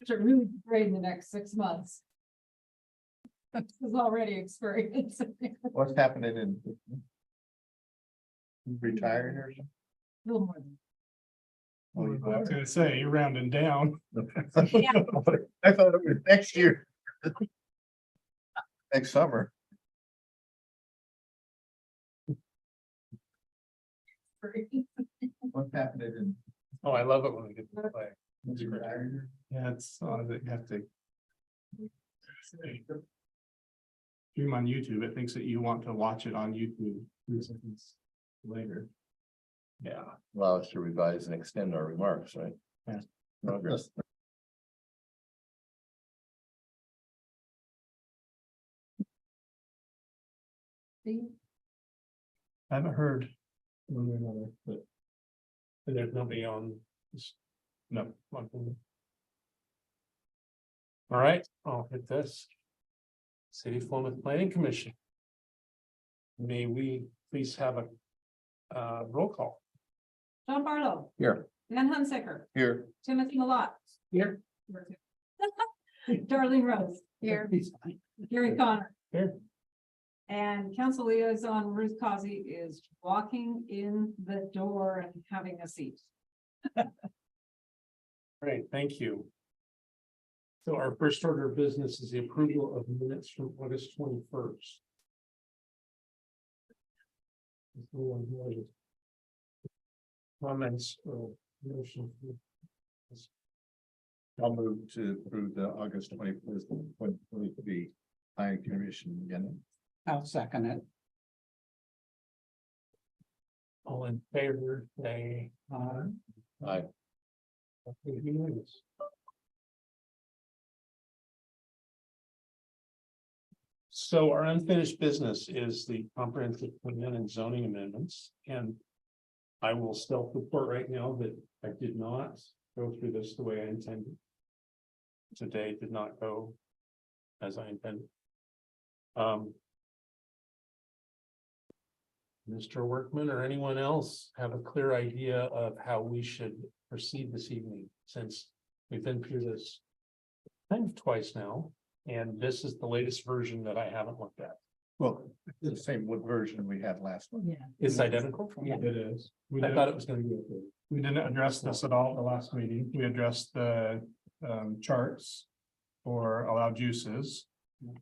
Which are really great in the next 6 months. Is already experienced. What's happening in? Retired or something? A little more than. Oh, you I was are? gonna say, you're rounding down. I thought it was next year. Next summer. What's happening in? Oh, I love it when we get to play. Retired? Yeah, it's on that you have to. Stream on YouTube, it thinks that you want to watch it on YouTube 3 seconds later. Yeah. Allow us to revise and extend our remarks, right? Yeah. Progress. I haven't heard one way or another, but there's nobody on this. No. Not for me. All right, I'll hit this. City of Plymouth Planning Commission. May we please have a roll call? John Barlow, Here. Van Hunsicker, Here. Timothy Malott. Here. Darlene Rose. Here. Gary Connor. Here. And council liaison Ruth Causey is walking in the door and having a seat. Great, thank you. So our first order of business is the approval of minutes from August 21st. Comments or motion? I'll move to approve the August 21st, 2023 planning commission again. I'll second it. All in favor, say aye. Aye. Okay, unanimous. So our unfinished business is the comprehensive plan and zoning amendments, and I will still report right now that I did not go through this the way I intended. Today did not go as I intended. Mr. Workman or anyone else have a clear idea of how we should proceed this evening, since we've been through this kind of twice now, and this is the latest version that I haven't looked at. Well, it's the same version we had last one. Yeah. It's identical. Yeah. It is. I thought it was gonna be okay. We didn't address this at all at the last meeting. We addressed the charts for allowed uses.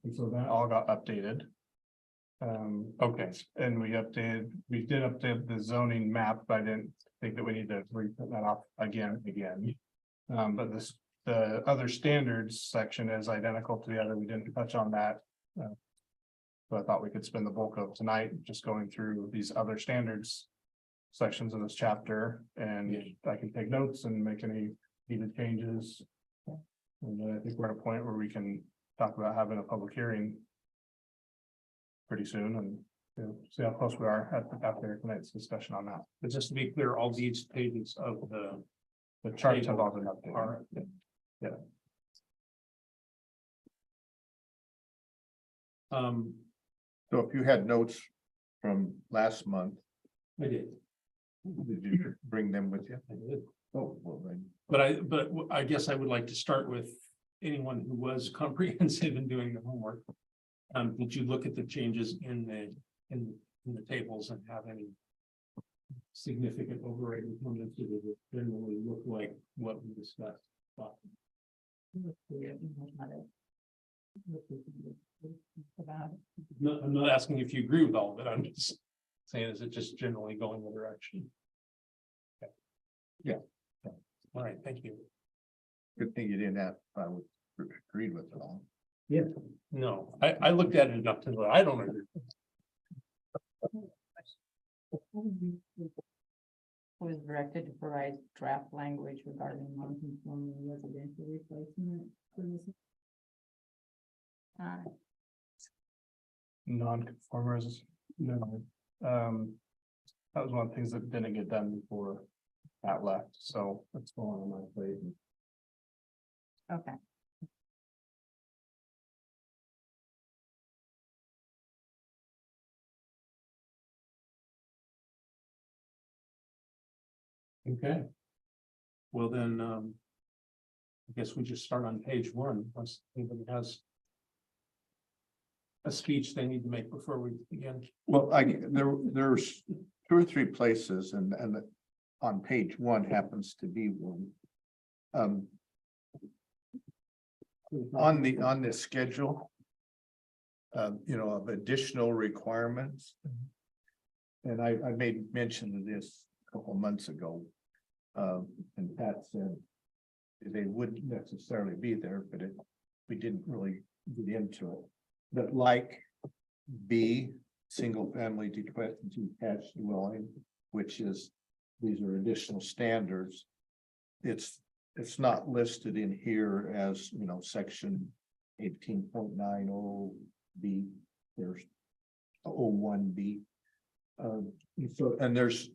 And so that all got updated. Okay, and we did update the zoning map, but I didn't think that we need to re-put that off again. But the other standards section is identical to the other. We didn't touch on that. So I thought we could spend the bulk of tonight just going through these other standards sections of this chapter, and I can take notes and make any needed changes. And then I think we're at a point where we can talk about having a public hearing pretty soon, and see how close we are after tonight's discussion on that. But just to be clear, all these pages of the charts have all been updated. Yeah. So if you had notes from last month, I did. did you bring them with you? I did. Oh, well then. But I guess I would like to start with anyone who was comprehensive in doing the homework. Did you look at the changes in the tables and have any significant overriding comments that would generally look like what we discussed? No, I'm not asking if you agree with all of it. I'm just saying, is it just generally going the direction? Okay. Yeah. All right, thank you. Good thing you didn't have, I would agreed with it all. Yeah. No, I looked at it enough to know I don't agree. Was directed to provide draft language regarding non-conforming residential replacement. Non-conformers, no. That was one of the things that didn't get done before that left, so that's going on my plate. Okay. Okay. Well, then, I guess we just start on page one, unless anybody has a speech they need to make before we begin. Well, there's 2 or 3 places and on page 1 happens to be one. On this schedule. Of additional requirements. And I made mention of this a couple months ago. And Pat said. They wouldn't necessarily be there, but we didn't really get into it. But like B, single family detached dwelling, which is, these are additional standards. It's not listed in here as, section 18.90 B, there's 01B. And there's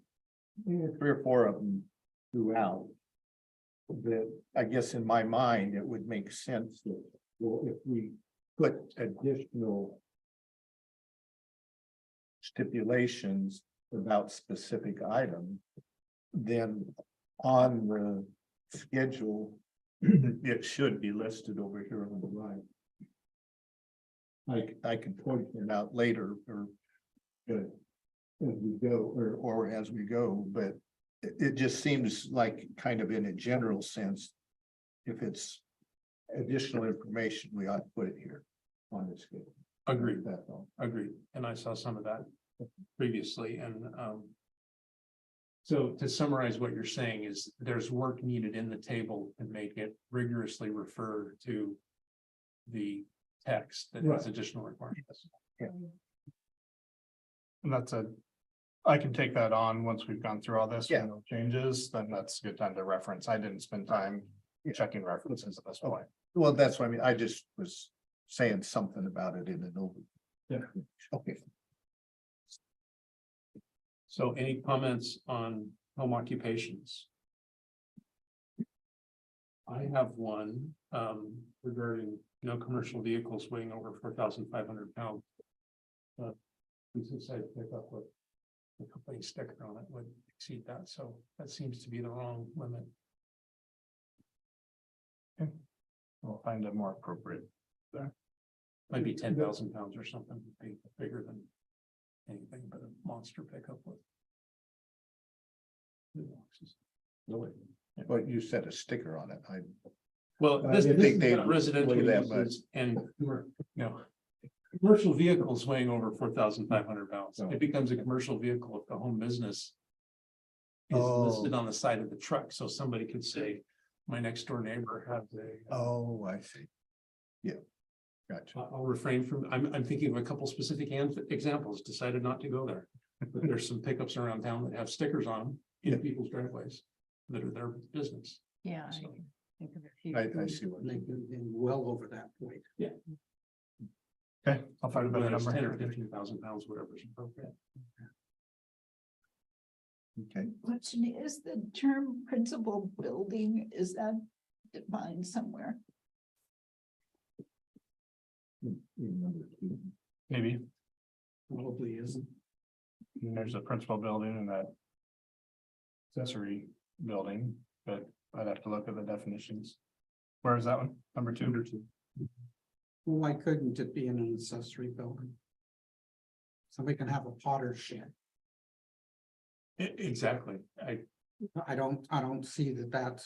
3 or 4 of them throughout. That I guess in my mind, it would make sense that, well, if we put additional stipulations about specific items, then on the schedule, it should be listed over here on the right. I can point it out later or as we go or as we go, but it just seems like kind of in a general sense, if it's additional information, we ought to put it here on this schedule. Agreed, That's all. agreed. And I saw some of that previously and, so to summarize what you're saying is there's work needed in the table to make it rigorously refer to the text that has Right. additional requirements. And that's I can take that on once we've gone through all this. Yeah. No changes, then that's a good time to reference. I didn't spend time checking references at this point. Well, that's what I mean. I just was saying something about it in an overview. Yeah. Okay. So any comments on home occupations? I have one regarding no commercial vehicles weighing over 4,500 pounds. We decided to pick up with the company sticker on it would exceed that, so that seems to be the wrong limit. Okay. We'll find it more appropriate there. Might be 10,000 pounds or something, be bigger than anything but a monster pickup with. Really? But you said a sticker on it. Well, I this didn't this think is they'd got residential weigh that uses and, commercial vehicles weighing over 4,500 pounds. Oh. It becomes a commercial vehicle if the home business is Oh. listed on the side of the truck, so somebody could say, my next door neighbor has a. Oh, I see. Yeah. Gotcha. I'll refrain from, I'm thinking of a couple specific examples, decided not to go there. But there's some pickups around town that have stickers on them in people's driveways that are their business. Yeah. I So- can think of a few. I see what. They've been well over that point. Okay, I'll find a better Whether it's number. 10 or 15,000 pounds, whatever is appropriate. Okay. Question, is the term principal building, is that defined somewhere? Maybe. Probably isn't. And there's a principal building and that accessory building, but I'd have to look at the definitions. Where is that one? Number 2? Well, why couldn't it be in an accessory building? Somebody can have a potter's shed. Exactly. I don't see that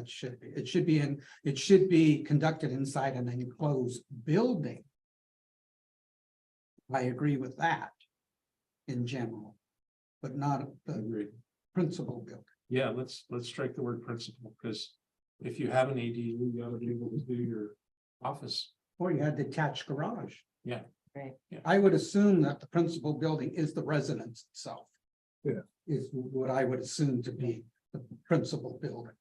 should be, it should be conducted inside an enclosed building. I agree with that in general, but not the Agreed. principal building. Yeah, let's strike the word principal, because if you have an ADU, you gotta be able to do your office. Or you had detached garage. Yeah. Right. Yeah. I would assume that the principal building is the residence itself. Yeah. Is what I would assume to be the principal building.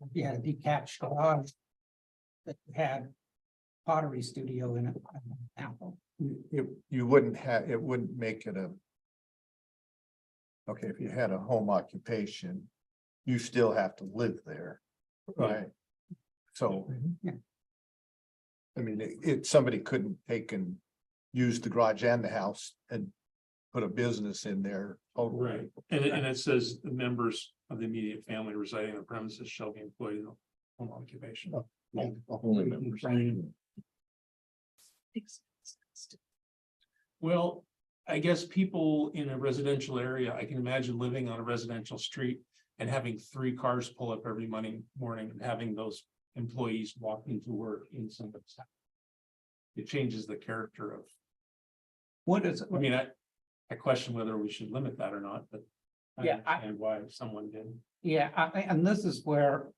If you had a detached garage that had pottery studio in it. Apple. You wouldn't have, it wouldn't make it a. Okay, if you had a home occupation, you still have to live there, right? So. Yeah. I mean, somebody couldn't take and use the garage and the house and put a business in there. totally. Right, and it says the members of the immediate family residing on the premises shall be employed in the home occupation. Only members. Well, I guess people in a residential area, I can imagine living on a residential street and having 3 cars pull up every morning and having those employees walking to work in somebody's house. It changes the character of, What is, I mean, I question whether we should limit that or not, but I Yeah, understand why someone did. yeah, and this is where,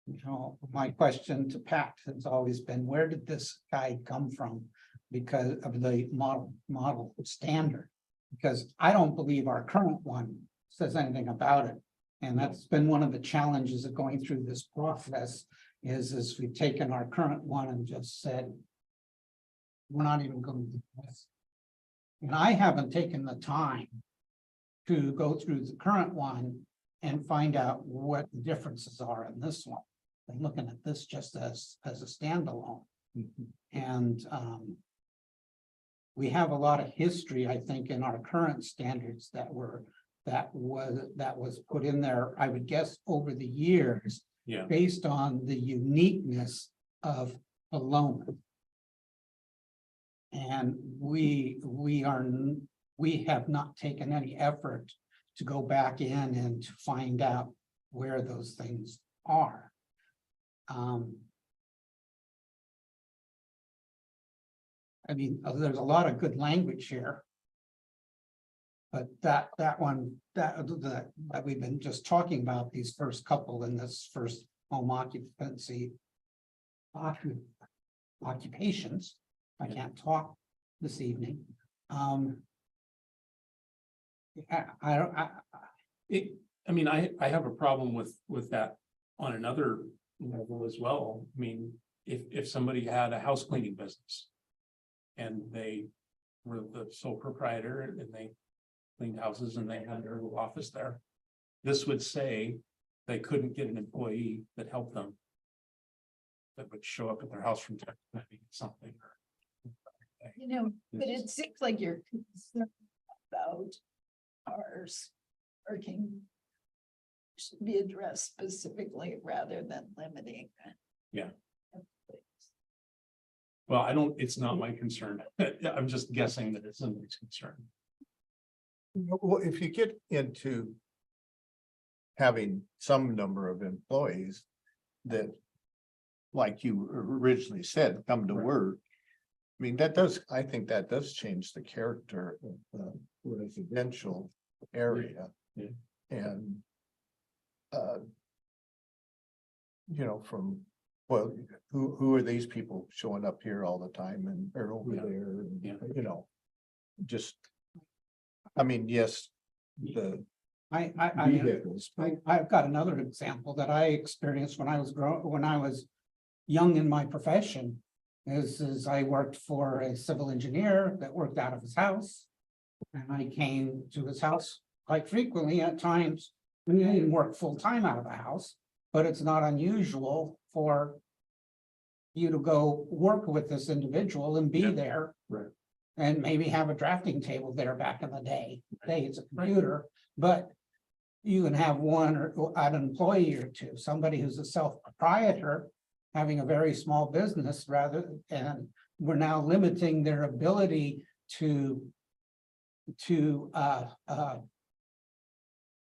you know, my question to Pat has always been, where did this guy come from? Because of the model standard, because I don't believe our current one says anything about it. And that's been one of the challenges of going through this process is we've taken our current one and just said, we're not even going to do this. And I haven't taken the time to go through the current one and find out what the differences are in this one. And looking at this just as a standalone. And we have a lot of history, I think, in our current standards that was put in there, I would guess, over the years. Yeah. Based on the uniqueness of Paloma. And we have not taken any effort to go back in and to find out where those things are. I mean, there's a lot of good language here. But that one, that we've been just talking about, these first couple in this first home occupancy occupations, I can't talk this evening. I mean, I have a problem with that on another level as well. I mean, if somebody had a house cleaning business and they were the sole proprietor and they cleaned houses and they had their little office there, this would say they couldn't get an employee that helped them, that would show up at their house from time to time, something. You know, but it seems like you're concerned about ours working should be addressed specifically rather than limiting. Yeah. Well, it's not my concern. I'm just guessing that it's somebody's concern. Well, if you get into having some number of employees that, like you originally said, come to work. I mean, I think that does change the character of the residential area. Yeah. And well, who are these people showing up here all the time and are over there, and, just, I mean, yes, I've got another example that I experienced when I was young in my profession. Is I worked for a civil engineer that worked out of his house. And I came to his house quite frequently at times. I mean, I didn't work full time out of the house, but it's not unusual for you to go work with this individual and be there. Right. And maybe have a drafting table there back in the day. Today it's a computer, but you can have one or an employee or two, somebody who's a self-proprietor having a very small business and we're now limiting their ability to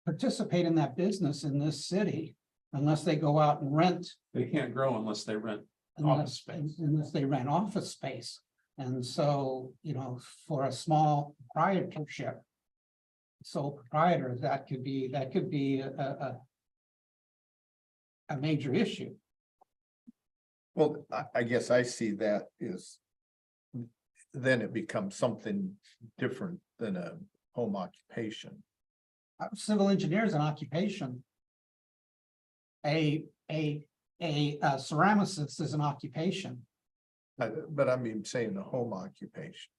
participate in that business in this city unless they go out and rent. They can't grow unless they rent office space. Unless they rent office space. And so, for a small proprietorship, sole proprietor, that could be a major issue. well, I guess I see that is. Then it becomes something different than a home occupation. Civil engineer is an occupation. A ceramicist is an occupation, But I mean, saying a home occupation.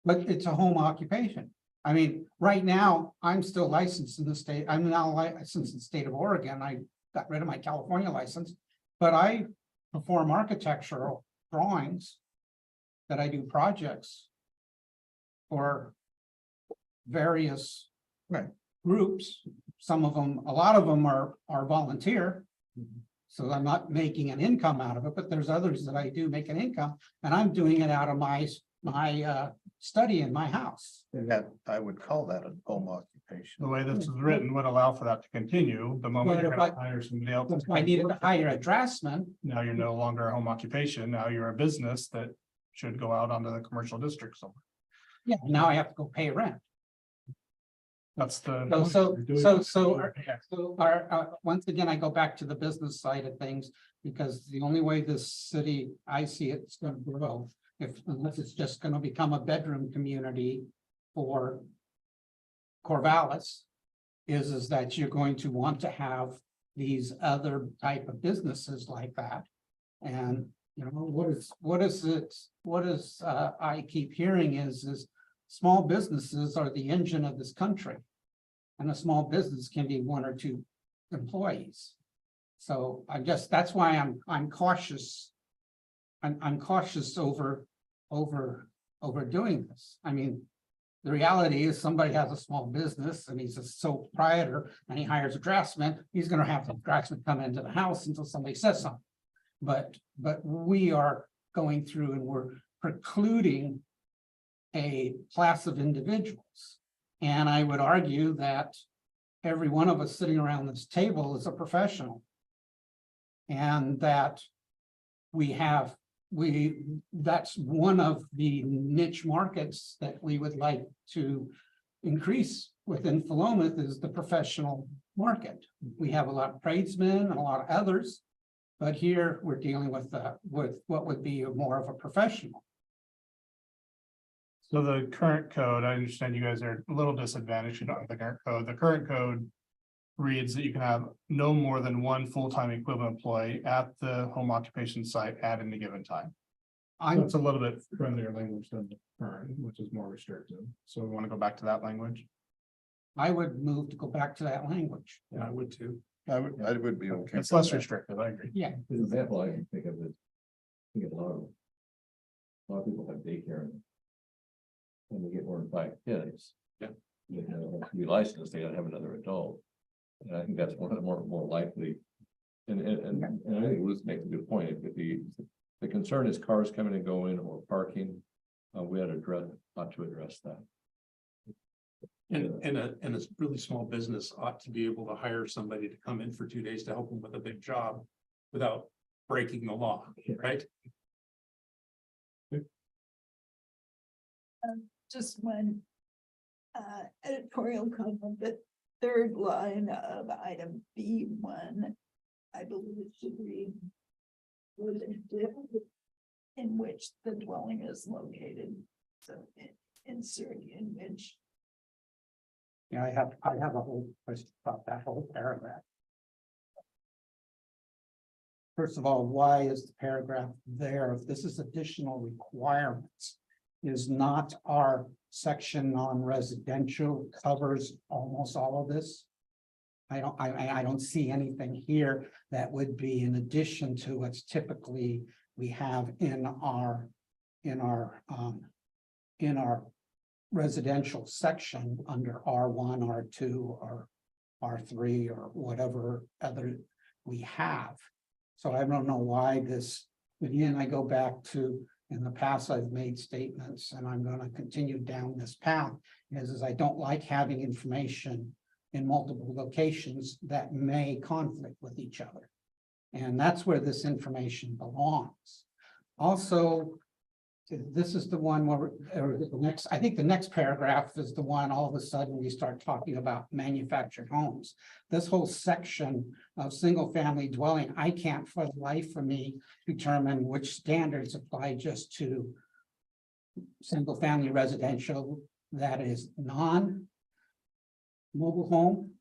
but it's a home occupation. I mean, right now, I'm still licensed in the state. I'm now licensed in the state of Oregon. I got rid of my California license, but I perform architectural drawings that I do projects for various. Right. Groups, some of them, a lot of them are volunteer. So I'm not making an income out of it, but there's others that I do make an income, and I'm doing it out of my study in my house. And that, I would call that a home occupation. The way this is written would allow for that to continue the moment But you're if gonna hire somebody else. If I needed to hire a draftsman, Now you're no longer a home occupation. Now you're a business that should go out onto the commercial district somewhere. yeah, now I have to go pay rent. That's the. Once again, I go back to the business side of things, because the only way this city, I see it's gonna grow, unless it's just gonna become a bedroom community for Corvallis, is that you're going to want to have these other type of businesses like that. And, you know, I keep hearing is small businesses are the engine of this country. And a small business can be 1 or 2 employees. So that's why I'm cautious. I'm cautious over doing this. I mean, the reality is somebody has a small business and he's a sole proprietor and he hires a draftsman, he's gonna have the draftsman come into the house until somebody says something. But we are going through and we're precluding a class of individuals. And I would argue that every one of us sitting around this table is a professional. And that that's one of the niche markets that we would like to increase within Philomath is the professional market. We have a lot of tradesmen and a lot of others, but here we're dealing with what would be more of a professional. So the current code, I understand you guys are a little disadvantaged. You don't have the current code. The current code reads that you can have no more than 1 full-time equivalent employee at the home occupation site at any given time. It's a little bit friendlier language than the current, which is more restrictive. So we want to go back to that language. I would move to go back to that language. Yeah, I would too. I would be okay. It's with less that. restrictive, I agree. Yeah, The example I can think of is, I think a lot of people have daycare. When they get more than 5 kids. Yeah. They have to be licensed, they gotta have another adult. And I think that's one of the more likely. And I think Ruth makes a good point, if the concern is cars coming and going or parking, we ought to address that. And a really small business ought to be able to hire somebody to come in for 2 days to help them with a big job without breaking the law, right? Just one editorial comment, the 3rd line of item B1, I believe it should read in which the dwelling is located. So insert in which. yeah, I have a whole question about that whole paragraph. First of all, why is the paragraph there? If this is additional requirements, is not our section on residential covers almost all of this? I don't see anything here that would be in addition to what's typically we have in our residential section under R1, R2, or R3, or whatever other we have. So I don't know why this, again, I go back to, in the past, I've made statements and I'm going to continue down this path, is I don't like having information in multiple locations that may conflict with each other. And that's where this information belongs. Also, this is the one where, or the next, I think the next paragraph is the one all of a sudden we start talking about manufactured homes. This whole section of single family dwelling, I can't for the life of me determine which standards apply just to single family residential that is non-mobile home,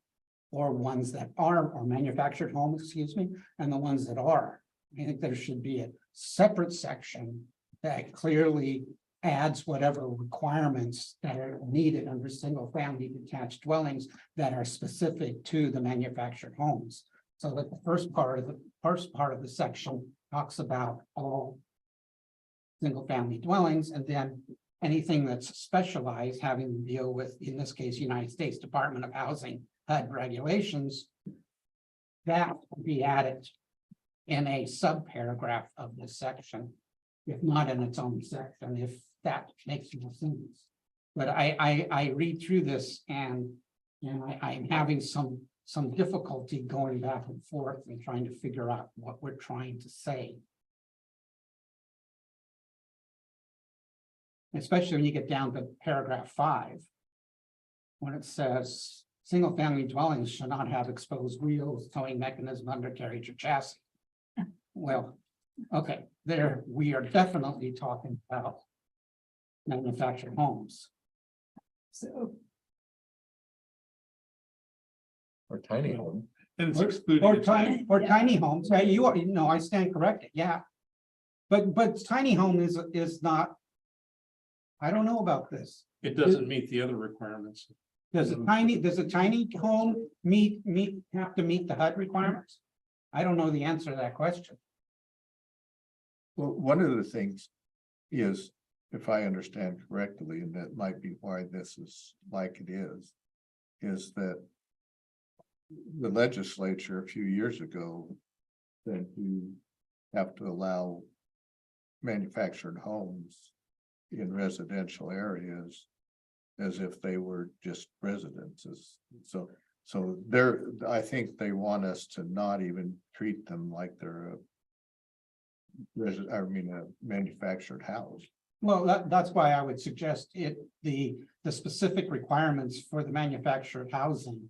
or ones that are, or manufactured home, excuse me, and the ones that are. I think there should be a separate section that clearly adds whatever requirements that are needed under single family detached dwellings that are specific to the manufactured homes. So that the first part of the section talks about all single family dwellings, and then anything that's specialized having to deal with, in this case, United States Department of Housing HUD regulations. That would be added in a subparagraph of this section, if not in its own section, if that makes more sense. But I read through this and I'm having some difficulty going back and forth and trying to figure out what we're trying to say. Especially when you get down to paragraph 5. When it says, single-family dwellings shall not have exposed wheels, towing mechanism, undercarriage, or chassis. Well, okay, there, we are definitely talking about manufactured homes. So Or tiny home. And it's excluded. Or in tiny, or Yeah. tiny homes, yeah, you are, no, I stand corrected, yeah. But tiny home is not. I don't know about this. It doesn't meet the other requirements. Does a tiny home have to meet the HUD requirements? I don't know the answer to that question. Well, one of the things is, if I understand correctly, and that might be why this is like it is that the legislature a few years ago said you have to allow manufactured homes in residential areas as if they were just residences. So they're, I think they want us to not even treat them like they're a manufactured house. Well, that's why I would suggest the specific requirements for the manufactured housing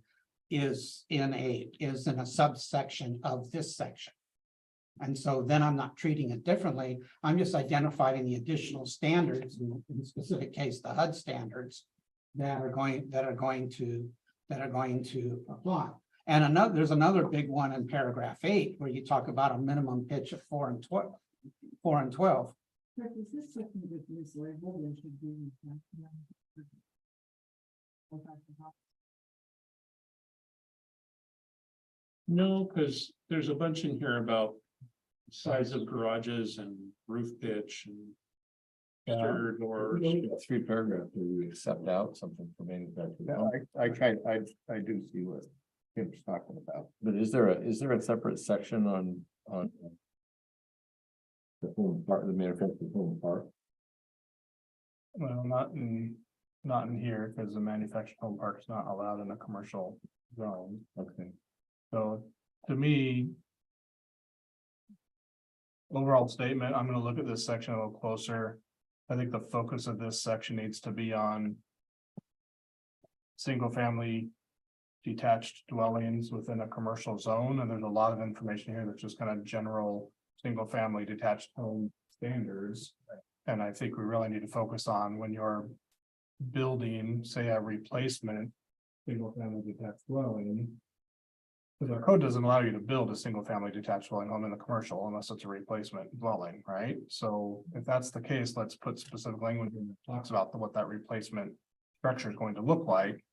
is in a subsection of this section. And so then I'm not treating it differently. I'm just identifying the additional standards, in the specific case, the HUD standards that are going to apply. And there's another big one in paragraph 8 where you talk about a minimum pitch of 4 and 12. Is this something that is labeled and should be? No, because there's a bunch in here about size of garages and roof pitch and exterior doors. 3 paragraphs, do we accept out something for manufactured Yeah, home? I do see what Tim's talking about. But is there a separate section on the home part, the manufactured home part? Well, not in here, because the manufactured home park is not allowed in a commercial zone. Okay. So to me. Overall statement, I'm gonna look at this section a little closer. I think the focus of this section needs to be on. Single family detached dwellings within a commercial zone, and there's a lot of information here that's just kind of general. Single family detached home standards. And I think we really need to focus on when you're building, say, a replacement. Single family detached dwelling. Because our code doesn't allow you to build a single family detached dwelling home in the commercial unless it's a replacement dwelling, right? So if that's the case, let's put specific language in that talks about what that replacement structure is going to look like.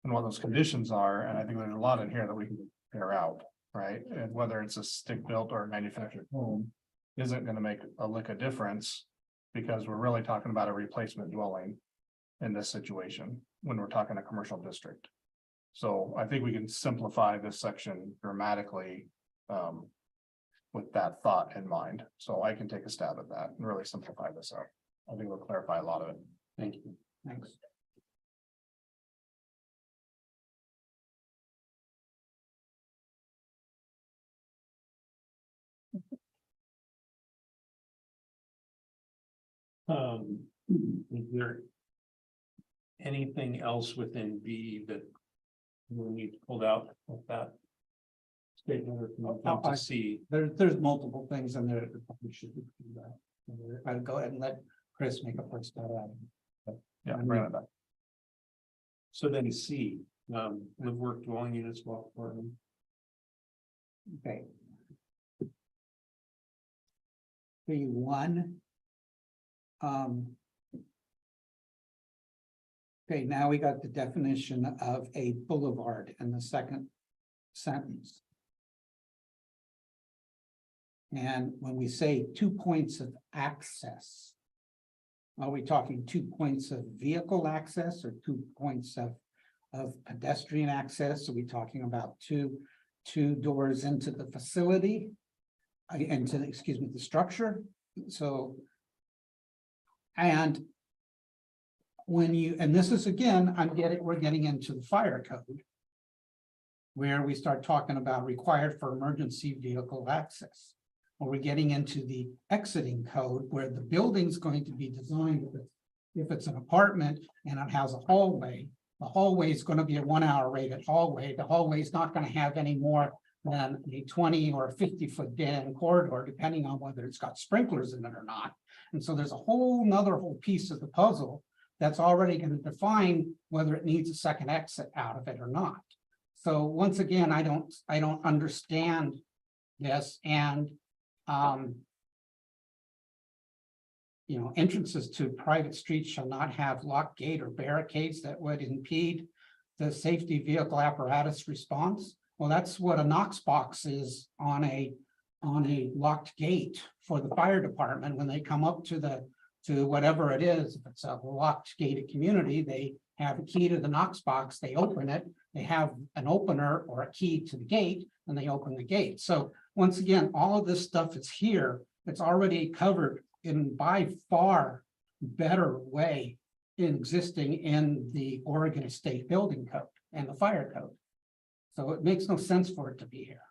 And what those conditions are, and I think there's a lot in here that we can figure out, right? And whether it's a stick built or a manufactured home isn't gonna make a lick of difference. Because we're really talking about a replacement dwelling in this situation, when we're talking a commercial district. So I think we can simplify this section dramatically. With that thought in mind, so I can take a stab at that and really simplify this up. I think we'll clarify a lot of it. Thank you. Thanks. Is there anything else within B that we need pulled out of that statement or can we jump to C? There's multiple things in there that probably should do that. I'd go ahead and let Chris make a first start at it. Yeah, bring it back. So then C, live work dwelling units, walk apartment. Okay. B1. Okay, now we got the definition of a boulevard in the second sentence. And when we say 2 points of access, Are we talking 2 points of vehicle access or 2 points of pedestrian access? Are we talking about two doors into the facility? Into, excuse me, the structure? So. And when you, and this is again, we're getting into the fire code, where we start talking about required for emergency vehicle access. Or we're getting into the exiting code where the building's going to be designed, if it's an apartment and it has a hallway, the hallway is going to be a 1 hour rated hallway. The hallway is not going to have any more than a 20 or 50-foot dead-end corridor, depending on whether it's got sprinklers in it or not. And so there's a whole piece of the puzzle that's already going to define whether it needs a second exit out of it or not. So once again, I don't understand this, and you know, entrances to private streets shall not have locked gate or barricades that would impede the safety vehicle apparatus response. Well, that's what a Knox box is on a locked gate for the fire department. When they come up to whatever it is, if it's a locked gated community, they have a key to the Knox box, they open it, they have an opener or a key to the gate, and they open the gate. So once again, all of this stuff is here. It's already covered in by far better way existing in the Oregon State Building Code and the Fire Code. So it makes no sense for it to be here.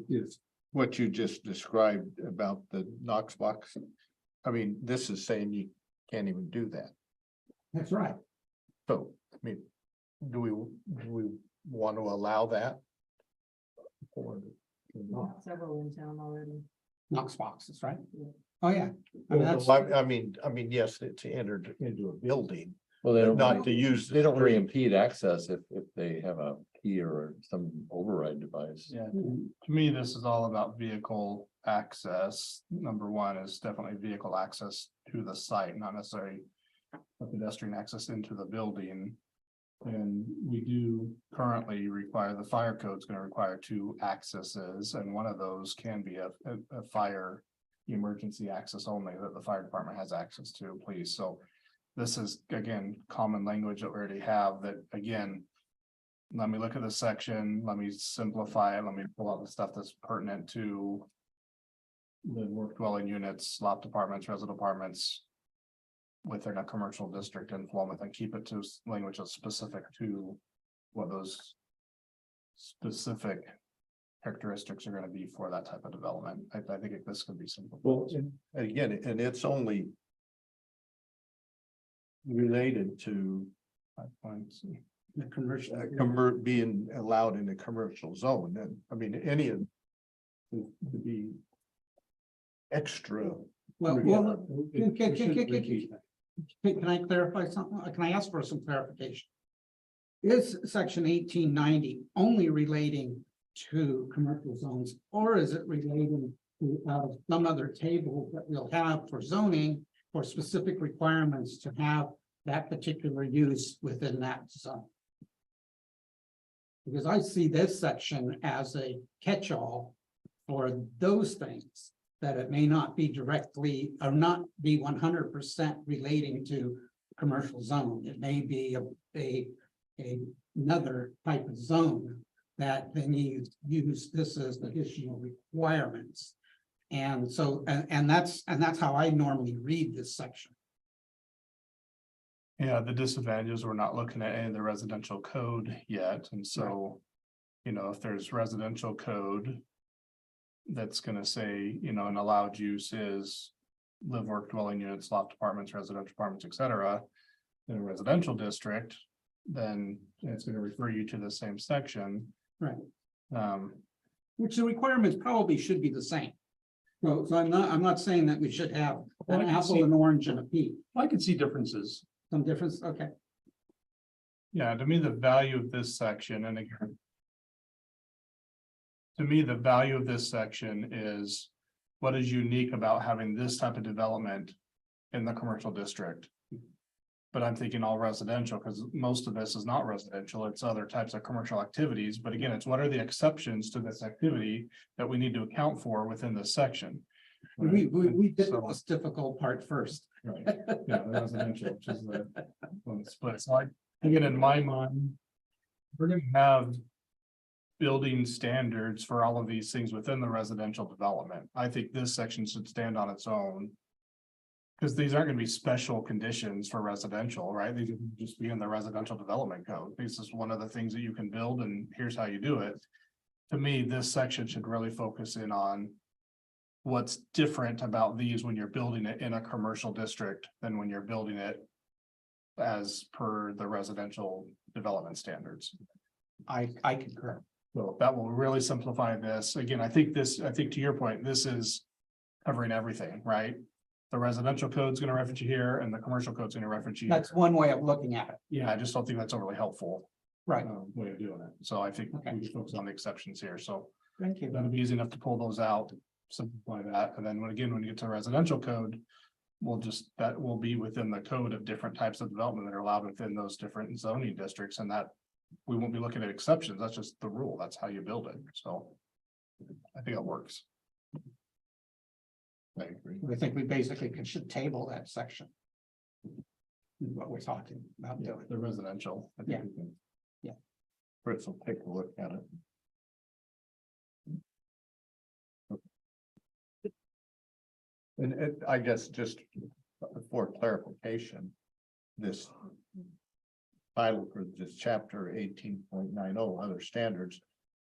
Is what you just described about the Knox box. I mean, this is saying you can't even do that. That's right. So, I mean, do we want to allow that? Or, Several in town already. Knox boxes, right? Oh, yeah. I mean, yes, it's entered into a building, Well, they but don't, not to use. they don't really impede access if they have a key or some override device. Yeah, to me, this is all about vehicle access. Number one is definitely vehicle access to the site, not necessarily a pedestrian access into the building. And we do currently require, the fire code is going to require 2 accesses, and one of those can be a fire emergency access only that the fire department has access to, please. So this is, again, common language that we already have that, again, let me look at this section, let me simplify it, let me pull out the stuff that's pertinent to the work dwelling units, loft apartments, resident apartments within a commercial district in Philomath, and keep it to language that's specific to what those specific characteristics are going to be for that type of development. I think this could be simple. Well, and again, and it's only related to The commercial. being allowed in the commercial zone. And I mean, any of to be extra. Well, can I clarify something? Can I ask for some clarification? Is section 1890 only relating to commercial zones, or is it relating to some other table that we'll have for zoning for specific requirements to have that particular use within that zone? Because I see this section as a catch-all for those things, that it may not be directly or not be 100% relating to commercial zone. It may be another type of zone that then you use this as additional requirements. And so, and that's how I normally read this section. Yeah, the disadvantages, we're not looking at any of the residential code yet, and so, you know, if there's residential code that's gonna say, you know, an allowed use is live, work, dwelling units, loft apartments, residential apartments, etc. In a residential district, then it's gonna refer you to the same section. Right. Um, Which the requirements probably should be the same. So I'm not saying that we should have Well, an I can apple, see- an orange, and a peach. I can see differences. Some difference, okay. yeah, to me, the value of this section, and again, to me, the value of this section is what is unique about having this type of development in the commercial district. But I'm thinking all residential, because most of this is not residential, it's other types of commercial activities, but again, it's what are the exceptions to this activity that we need to account for within this section? We did the So- most difficult part first. Right, yeah, the residential, which is the one that splits, so again, in my mind. We're gonna have. Building standards for all of these things within the residential development, I think this section should stand on its own. Cause these aren't gonna be special conditions for residential, right? These would just be in the residential development code, this is one of the things that you can build and here's how you do it. To me, this section should really focus in on. What's different about these when you're building it in a commercial district than when you're building it. As per the residential development standards. I concur. So that will really simplify this. Again, I think to your point, this is covering everything, right? The residential code's gonna reference you here and the commercial code's gonna reference you. That's here. one way of looking at it. Yeah, I just don't think that's overly helpful. Right. Way of doing it. So I think Okay. we can focus on the exceptions here. So Thank you. that'll be easy enough to pull those out, simplify that. And then when you get to residential code. That will be within the code of different types of development that are allowed within those different zoning districts and that. We won't be looking at exceptions. That's just the rule. That's how you build it. So. I think it works. I agree. I think we basically should table that section. Is what we're talking about Yeah, doing. the residential. I think Yeah. we can- Fritz will take a look at it. And I guess just for clarification, this. Title for this chapter 18.90 other standards.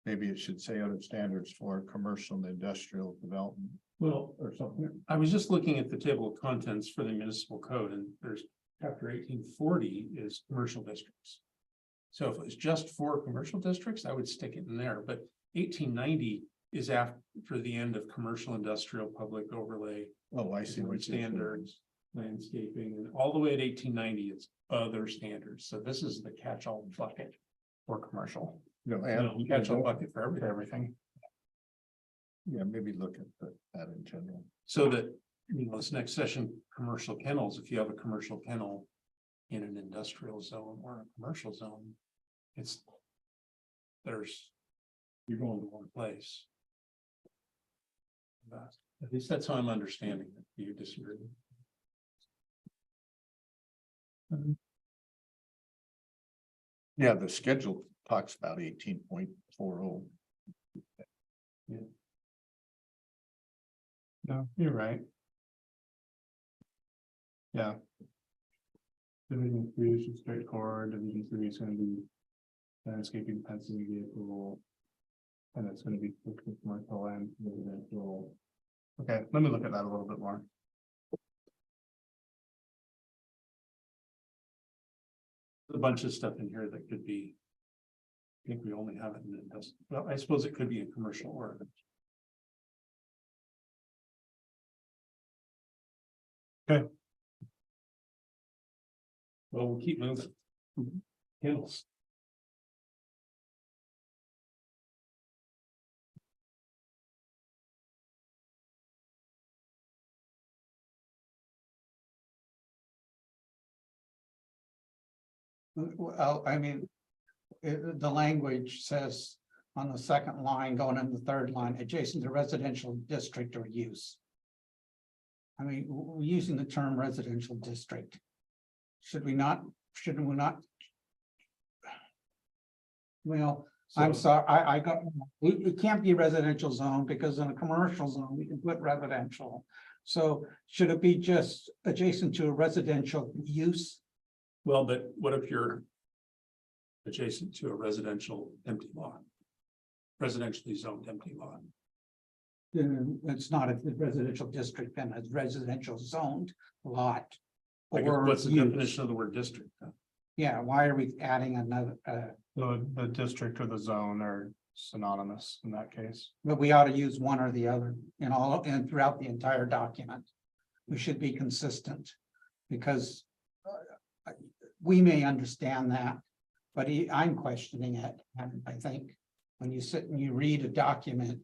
Maybe it should say other standards for commercial and industrial development Well, or something. I was just looking at the table of contents for the municipal code and there's chapter 1840 is commercial districts. So if it was just for commercial districts, I would stick it in there, but 1890 is after the end of commercial, industrial, public overlay. Oh, I see what you're saying. Standards, landscaping, and all the way at 1890, it's other standards. So this is the catch-all bucket. For commercial, No, No, and catch-all bucket for for everything. everything. yeah, maybe look at that in general. So that, this next session, commercial kennels, if you have a commercial kennel in an industrial zone or a commercial zone, you're going to one place. At least that's how I'm understanding it. Do you disagree? Yeah, the schedule talks about 18.40. No, you're right. Yeah. Division 3 is just straightforward, Division 3 is gonna be landscaping, fencing, vehicle. And it's gonna be commercial and residential. Okay, let me look at that a little bit more. A bunch of stuff in here that could be. I think we only have it in industrial. Well, I suppose it could be in commercial or. Okay. Well, we'll keep moving. Kennels. Well, I mean, the language says on the second line, going in the third line, adjacent to residential district or use. I mean, we're using the term residential district. Shouldn't we not? Well, I'm sorry, I got, it can't be residential zone because in a commercial zone, we can put residential. So should it be just adjacent to a residential use? Well, but what if you're adjacent to a residential empty lot? Residentially zoned empty lot. Then it's not a residential district, then it's residential zoned lot. Like, or what's the use. definition of the word district? Yeah, why are we adding another, The district or the zone are synonymous in that case. but we ought to use one or the other in all, and throughout the entire document. We should be consistent, because we may understand that, but I'm questioning it, and I think when you sit and you read a document,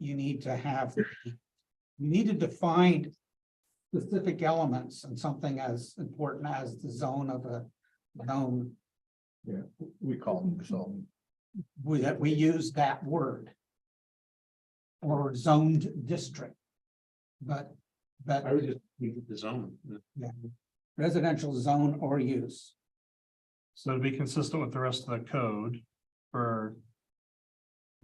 you need to have, you need to define specific elements and something as important as the zone of a zone, We call them zone. we use that word. Or zoned district. But I would just leave it the zone. residential zone or use. So to be consistent with the rest of the code for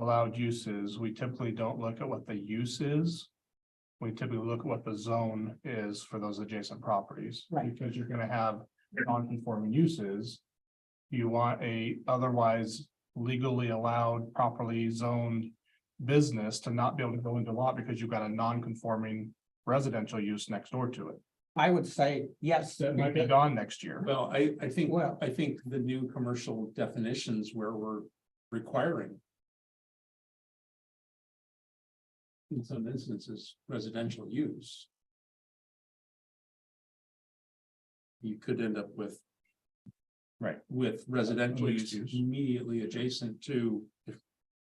allowed uses, we typically don't look at what the use is. We typically look at what the zone is for those adjacent properties. Right. Because you're gonna have non-conforming uses. You want a otherwise legally allowed, properly zoned business to not be able to go into lot because you've got a non-conforming residential use next door to it. I would say yes. That might be gone next year. Well, I think, Well- I think the new commercial definitions where we're requiring. In some instances, residential use. You could end up with. Right. With residential Mixed use use. immediately adjacent to,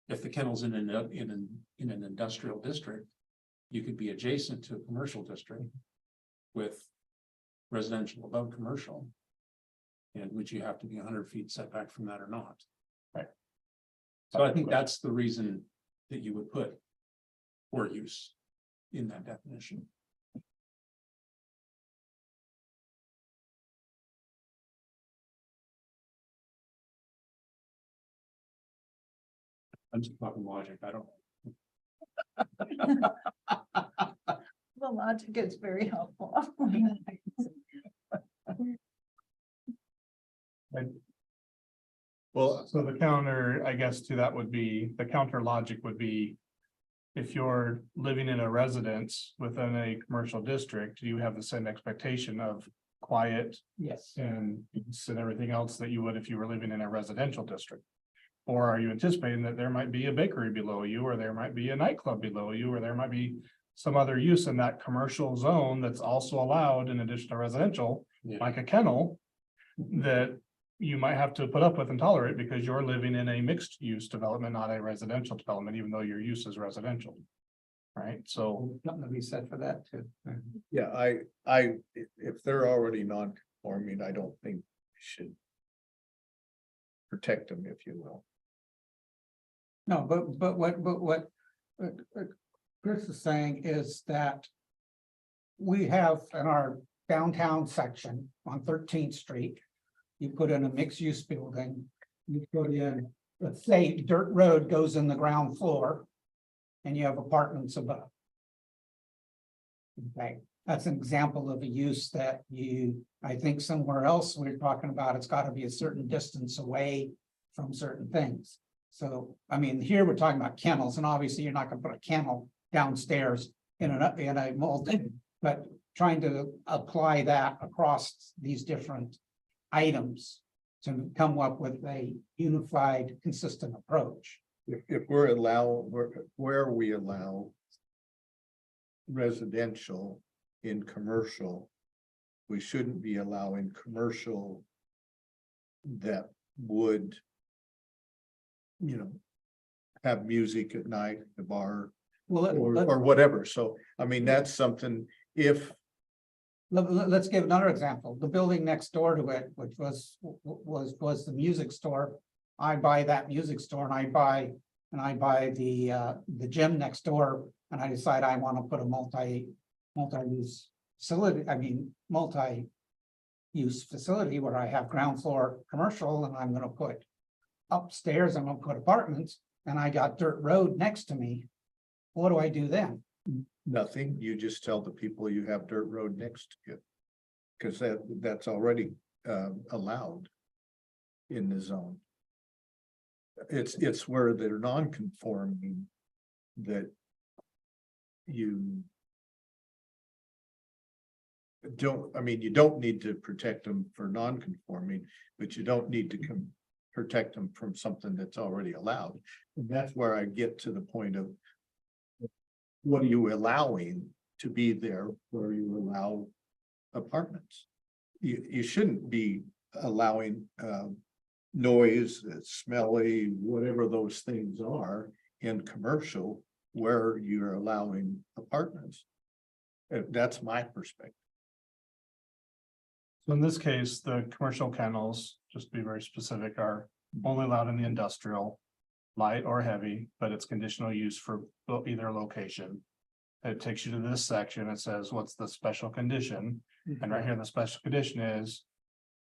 if the kennel's in an industrial district. You could be adjacent to a commercial district. With residential above commercial. And would you have to be 100 feet setback from that or not? Right. So I think that's the reason that you would put. Or use in that definition. I'm just talking logic, I don't. The logic is very helpful. Well, So the counter, I guess, to that would be, the counter logic would be. If you're living in a residence within a commercial district, you have the same expectation of quiet Yes. and peace and everything else that you would if you were living in a residential district. Or are you anticipating that there might be a bakery below you, or there might be a nightclub below you, or there might be some other use in that commercial zone that's also allowed in addition to residential, Yeah. like a kennel, that you might have to put up with and tolerate because you're living in a mixed use development, not a residential development, even though your use is residential. Right, so Something to be said for that too. yeah, if they're already non-conforming, I don't think we should. Protect them, if you will. No, but what Chris is saying is that. We have in our downtown section on 13th Street. You put in a mixed-use building, you put in, let's say, dirt road goes in the ground floor. And you have apartments above. Okay, that's an example of a use that I think somewhere else we're talking about, it's gotta be a certain distance away from certain things. So, I mean, here we're talking about kennels, and obviously you're not gonna put a kennel downstairs in a multi, but trying to apply that across these different items to come up with a unified, consistent approach. If where we allow. Residential in commercial. We shouldn't be allowing commercial. That would. You know. Have music at night, at the bar, Well, or whatever, so, I mean, that's something, if. let's give another example. The building next door to it, which was the music store. I buy that music store and I buy the gym next door, and I decide I want to put a multi-use facility, multi-use facility where I have ground floor commercial, and I'm gonna put upstairs, I'm gonna put apartments, and I got dirt road next to me. What do I do then? Nothing, you just tell the people you have dirt road next to you. Cause that's already allowed. In the zone. It's where they're non-conforming. That. You. You don't need to protect them for non-conforming, but you don't need to protect them from something that's already allowed. And that's where I get to the point of. What are you allowing to be there where you allow apartments? You shouldn't be allowing noise, smelly, whatever those things are in commercial where you're allowing apartments. That's my perspective. So in this case, the commercial kennels, just to be very specific, are only allowed in the industrial. Light or heavy, but it's conditional use for either location. It takes you to this section, it says, what's the special condition? And right here, the special condition is.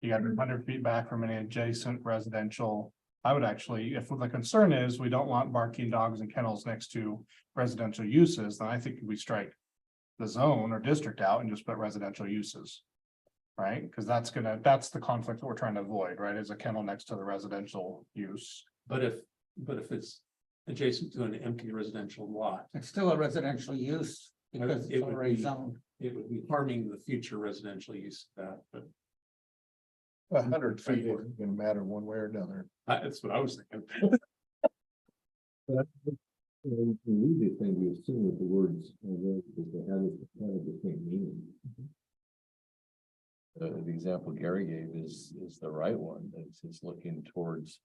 You got 100 feet back from any adjacent residential. I would actually, if the concern is we don't want barking dogs and kennels next to residential uses, then I think we strike. The zone or district out and just put residential uses. Right, because that's the conflict that we're trying to avoid, right, is a kennel next to the residential use. But if it's adjacent to an empty residential lot, It's still a residential use because It it's would already be- zoned. it would be harming the future residential use of that, but 100 feet isn't gonna matter one way or another. that's what I was thinking. We read these things, we assume that the words, because they have the same meaning. The example Gary gave is the right one, it's looking towards,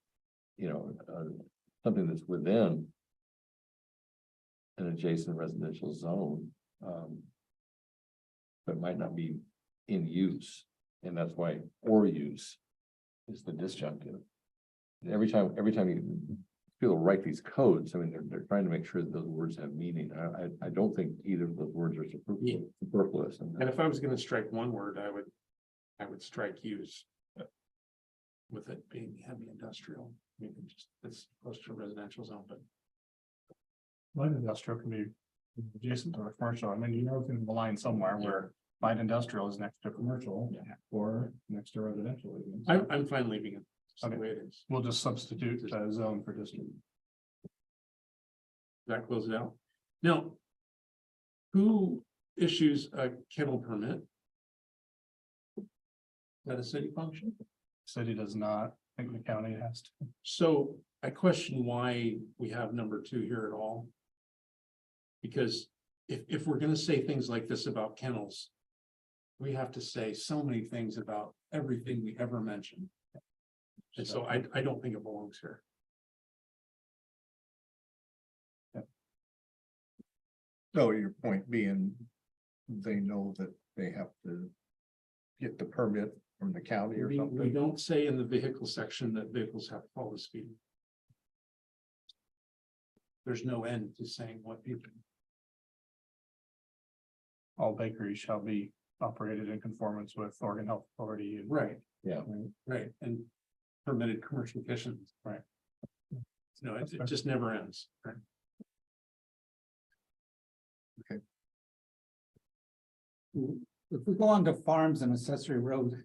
something that's within. An adjacent residential zone. But might not be in use, and that's why or use is the disjunctive. Every time you people write these codes, I mean, they're trying to make sure that those words have meaning. I don't think either of those words are superfluous. And if I was gonna strike one word, I would strike use. With it being heavy industrial, I mean, it's close to a residential zone, but Light industrial can be adjacent to a commercial. I mean, in the line somewhere where light industrial is next to commercial. Or next to residential. Even. So I'm fine leaving it just the way it is. we'll just substitute zone for district. That close it out. Now. Who issues a kennel permit? Is that a city function? City does not, I think the county has to. So I question why we have number 2 here at all. Because if we're gonna say things like this about kennels. We have to say so many things about everything we ever mention. And so I don't think it belongs here. So your point being, they know that they have to get the permit from the county or We something. don't say in the vehicle section that vehicles have to follow the speed. There's no end to saying what people. All bakeries shall be operated in conformance with Oregon Health Authority. Right. Yeah. Right, and permitted commercial kitchens, right? No, it just never ends, right? If we go on to farms and accessory road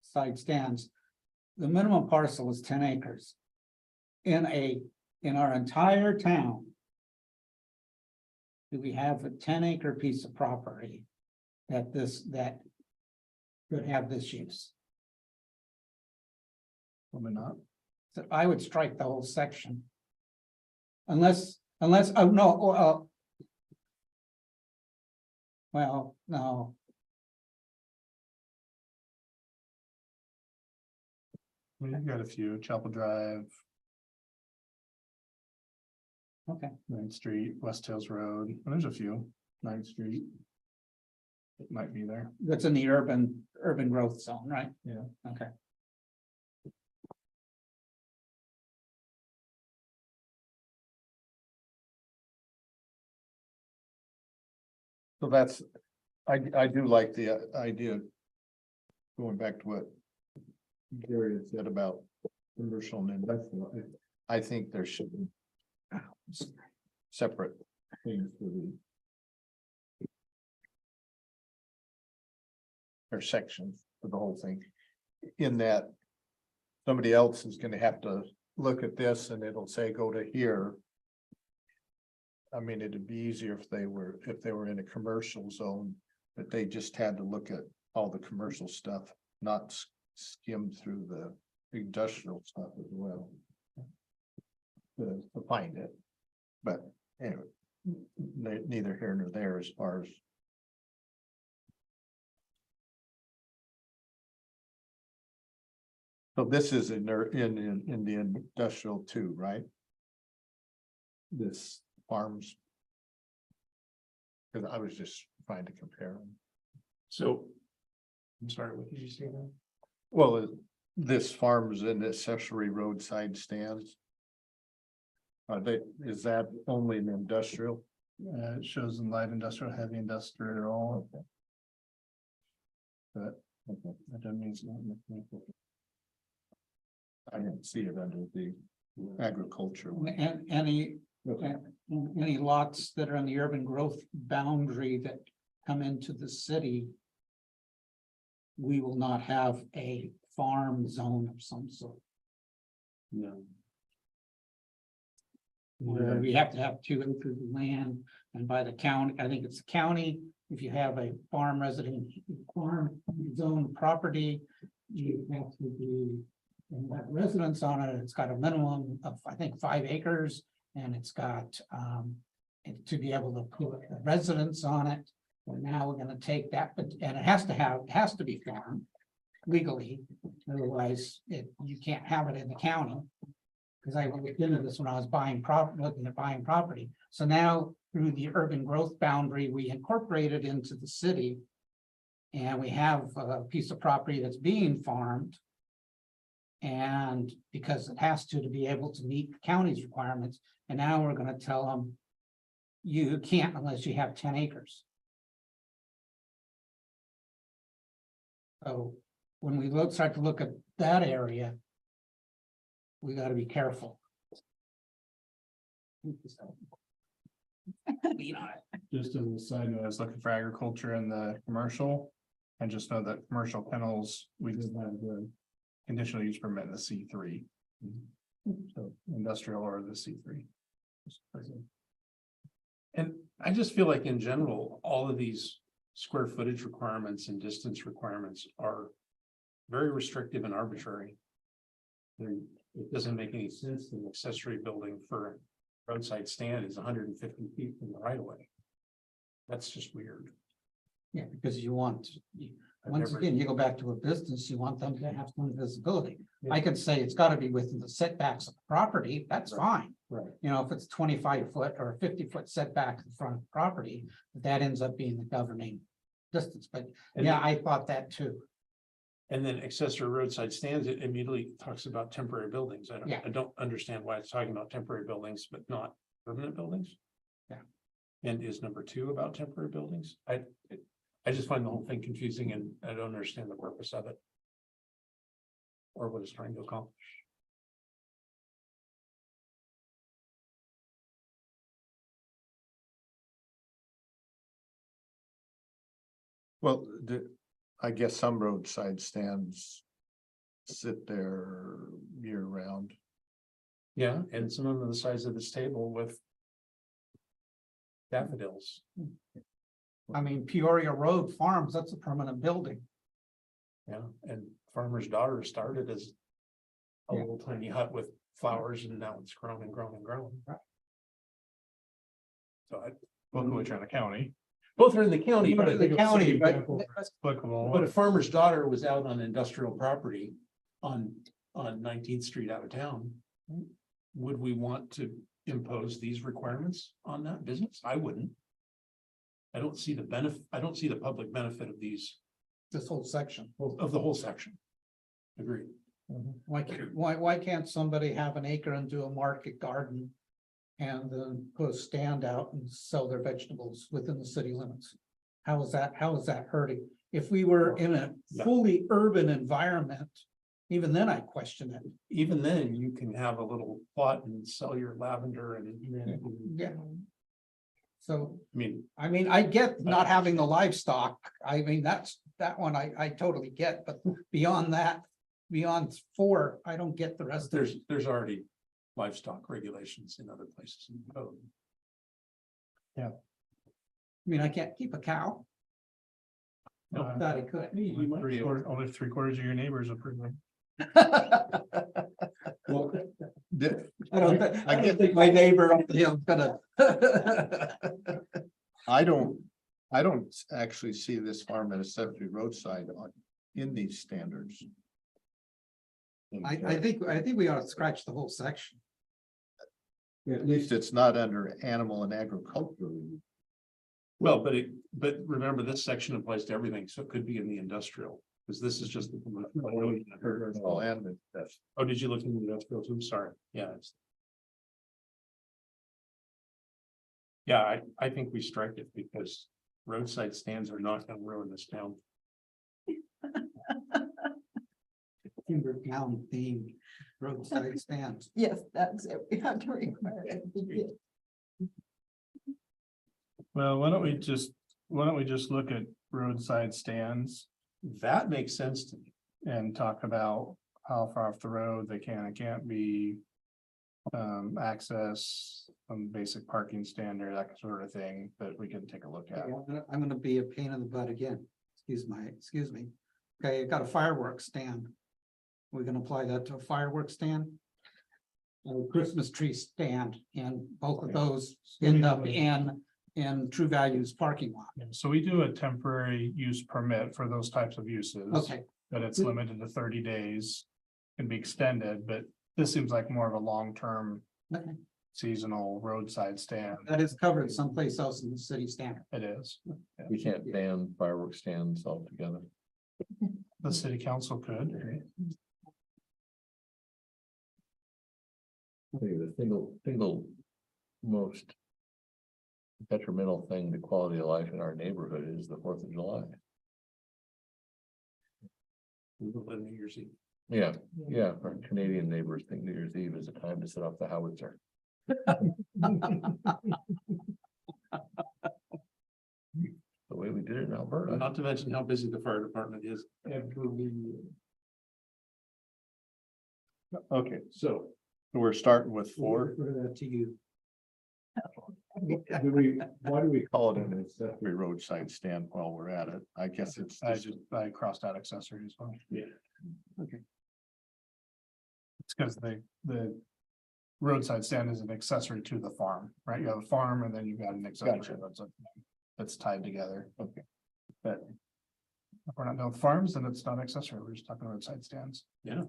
side stands, the minimum parcel is 10 acres. In our entire town. Do we have a 10-acre piece of property that could have this use? Probably not. So I would strike the whole section. Unless, oh, no, well, no, I mean, you've got a few, Chapel Drive, okay, 9th Street, West Hills Road, there's a few, 9th Street. It might be there. that's in the urban growth zone, right? Yeah. Okay. So that's, I do like the idea. Going back to what Gary had said about commercial and industrial, I think there should be separate things for the or sections for the whole thing, in that somebody else is gonna have to look at this and it'll say, go to here. I mean, it'd be easier if they were in a commercial zone, but they just had to look at all the commercial stuff, not skim through the industrial stuff as well. To find it, but anyway, neither here nor there as far as. So this is in the industrial too, right? This farms. Cause I was just fine to compare them. So. I'm sorry, what did you say now? Well, this farms and accessory roadside stands. Is that only an industrial? It shows in light industrial, heavy industrial. But that doesn't mean it's not in the commercial. I didn't see it under the agriculture. And any lots that are on the urban growth boundary that come into the city. We will not have a farm zone of some sort. No. Where we have to have 2 acres of land, and by the county, I think it's the county, if you have a farm zone property. You have to be, and that residence on it, it's got a minimum of, I think, 5 acres, and it's got, and to be able to put a residence on it. And now we're gonna take that, and it has to be farmed legally, otherwise you can't have it in the county. Because I looked into this when I was looking at buying property. So now through the urban growth boundary, we incorporated into the city. And we have a piece of property that's being farmed. And because it has to be able to meet the county's requirements, and now we're gonna tell them. You can't unless you have 10 acres. So when we start to look at that area. We gotta be careful. Just as a side note, I was looking for agriculture in the commercial. And just know that commercial kennels, we did have the conditional use permit in the C3. So industrial or the C3. And I just feel like in general, all of these square footage requirements and distance requirements are very restrictive and arbitrary. It doesn't make any sense that an accessory building for a roadside stand is 150 feet from the right of way. That's just weird. Yeah, because you want, I've once never- again, you go back to a business, you want them to have some visibility. I Yeah. could say it's gotta be within the setbacks of the property, that's Right. fine. Right. You know, if it's 25 foot or 50 foot setback in front of the property, that ends up being the governing distance, but And yeah, then- I thought that too. And then accessory roadside stands, it immediately talks about temporary buildings. Yeah. I don't understand why it's talking about temporary buildings, but not permanent buildings. Yeah. And is number 2 about temporary buildings? I just find the whole thing confusing and I don't understand the purpose of it. Or what it's trying to accomplish. Well, I guess some roadside stands sit there year round. Yeah, and some of them are the size of this table with daffodils. I mean, Peoria Road Farms, that's a permanent building. Yeah, and farmer's daughter started as a Yeah. little tiny hut with flowers and now it's grown and grown and grown. Right. So Both of which are in the county. both are in the county, but I The think county, but Applicable. but if farmer's daughter was out on industrial property on 19th Street out of town, would we want to impose these requirements on that business? I wouldn't. I don't see the benefit, I don't see the public benefit of these, this whole section. of the whole section. Agreed. Why can't somebody have an acre and do a market garden? And then put a stand out and sell their vegetables within the city limits? How is that hurting? If we were in a Yeah. fully urban environment, even then I question it. Even then, you can have a little plot and sell your lavender and. Yeah. So, I mean, I get not having the livestock. I mean, that one I totally get, but beyond that, beyond 4, I don't get the rest of it. there's already livestock regulations in other places in the code. I mean, I can't keep a cow. Uh, Thought I could. Only 3/4 of your neighbors approve them. Well, I don't think my neighbor up the hill's gonna. I don't actually see this farm at a accessory roadside in these standards. I think we ought to scratch the whole section. At least it's not under animal and agriculture. Well, but remember, this section applies to everything, so it could be in the industrial, because this is just. Well, and that's, Oh, did you look in the industrial too? Sorry, yeah. Yeah, I think we strike it because roadside stands are not gonna ruin this town. Timber town theme, roadside stands. Yes, that's it. We have to require it. Well, why don't we just look at roadside stands That makes sense to me. and talk about how far off the road they can and can't be. Access, basic parking standard, that sort of thing that we can take a look at. I'm gonna be a pain in the butt again. Excuse me. Okay, I got a fireworks stand. We're gonna apply that to a fireworks stand. A Christmas tree stand, and both of those end up in True Values parking lot. So we do a temporary use permit for those types of uses. Okay, But it's limited to 30 days. Can be extended, but this seems like more of a long-term okay. seasonal roadside stand. That is covered someplace else in the city standard. It is. We can't ban fireworks stands altogether. The city council could. I think the single most detrimental thing to quality of life in our neighborhood is the 4th of July. New Year's Eve. Yeah, our Canadian neighbors think New Year's Eve is a time to set off the howitzer. The way we did it in Alberta. Not to mention how busy the fire department is every year. okay, so we're starting with 4. Refer that to you. Why do we call it an accessory roadside stand while we're at it? I guess it's. I crossed out accessory as well. Yeah. Okay. It's because the roadside stand is an accessory to the farm, right? You have a farm and then you've got an accessory that's tied together. Okay. But if we're not done with farms, then it's not accessory. We're just talking roadside stands. Yeah.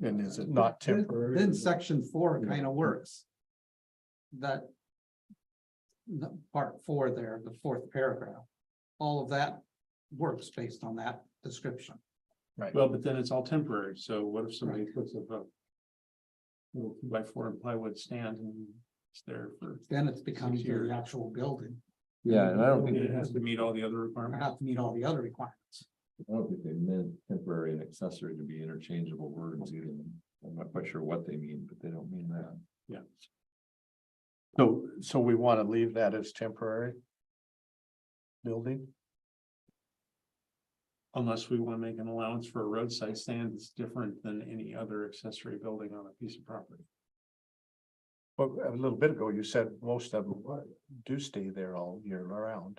And is it not temporary? Then section 4 kind of works. That. Part 4 there, the 4th paragraph. All of that works based on that description. Right. Well, but then it's all temporary, so what if somebody puts up a little 2x4 and plywood stand and it's there for. Then it's becoming 6 years. the actual building. Yeah, and I don't think, It has to meet all the other I requirements. have to meet all the other requirements. they meant temporary and accessory to be interchangeable words either. I'm not quite sure what they mean, but they don't mean that. Yeah. So we want to leave that as temporary building? Unless we want to make an allowance for a roadside stand that's different than any other accessory building on a piece of property. Well, a little bit ago, you said most of them do stay there all year round,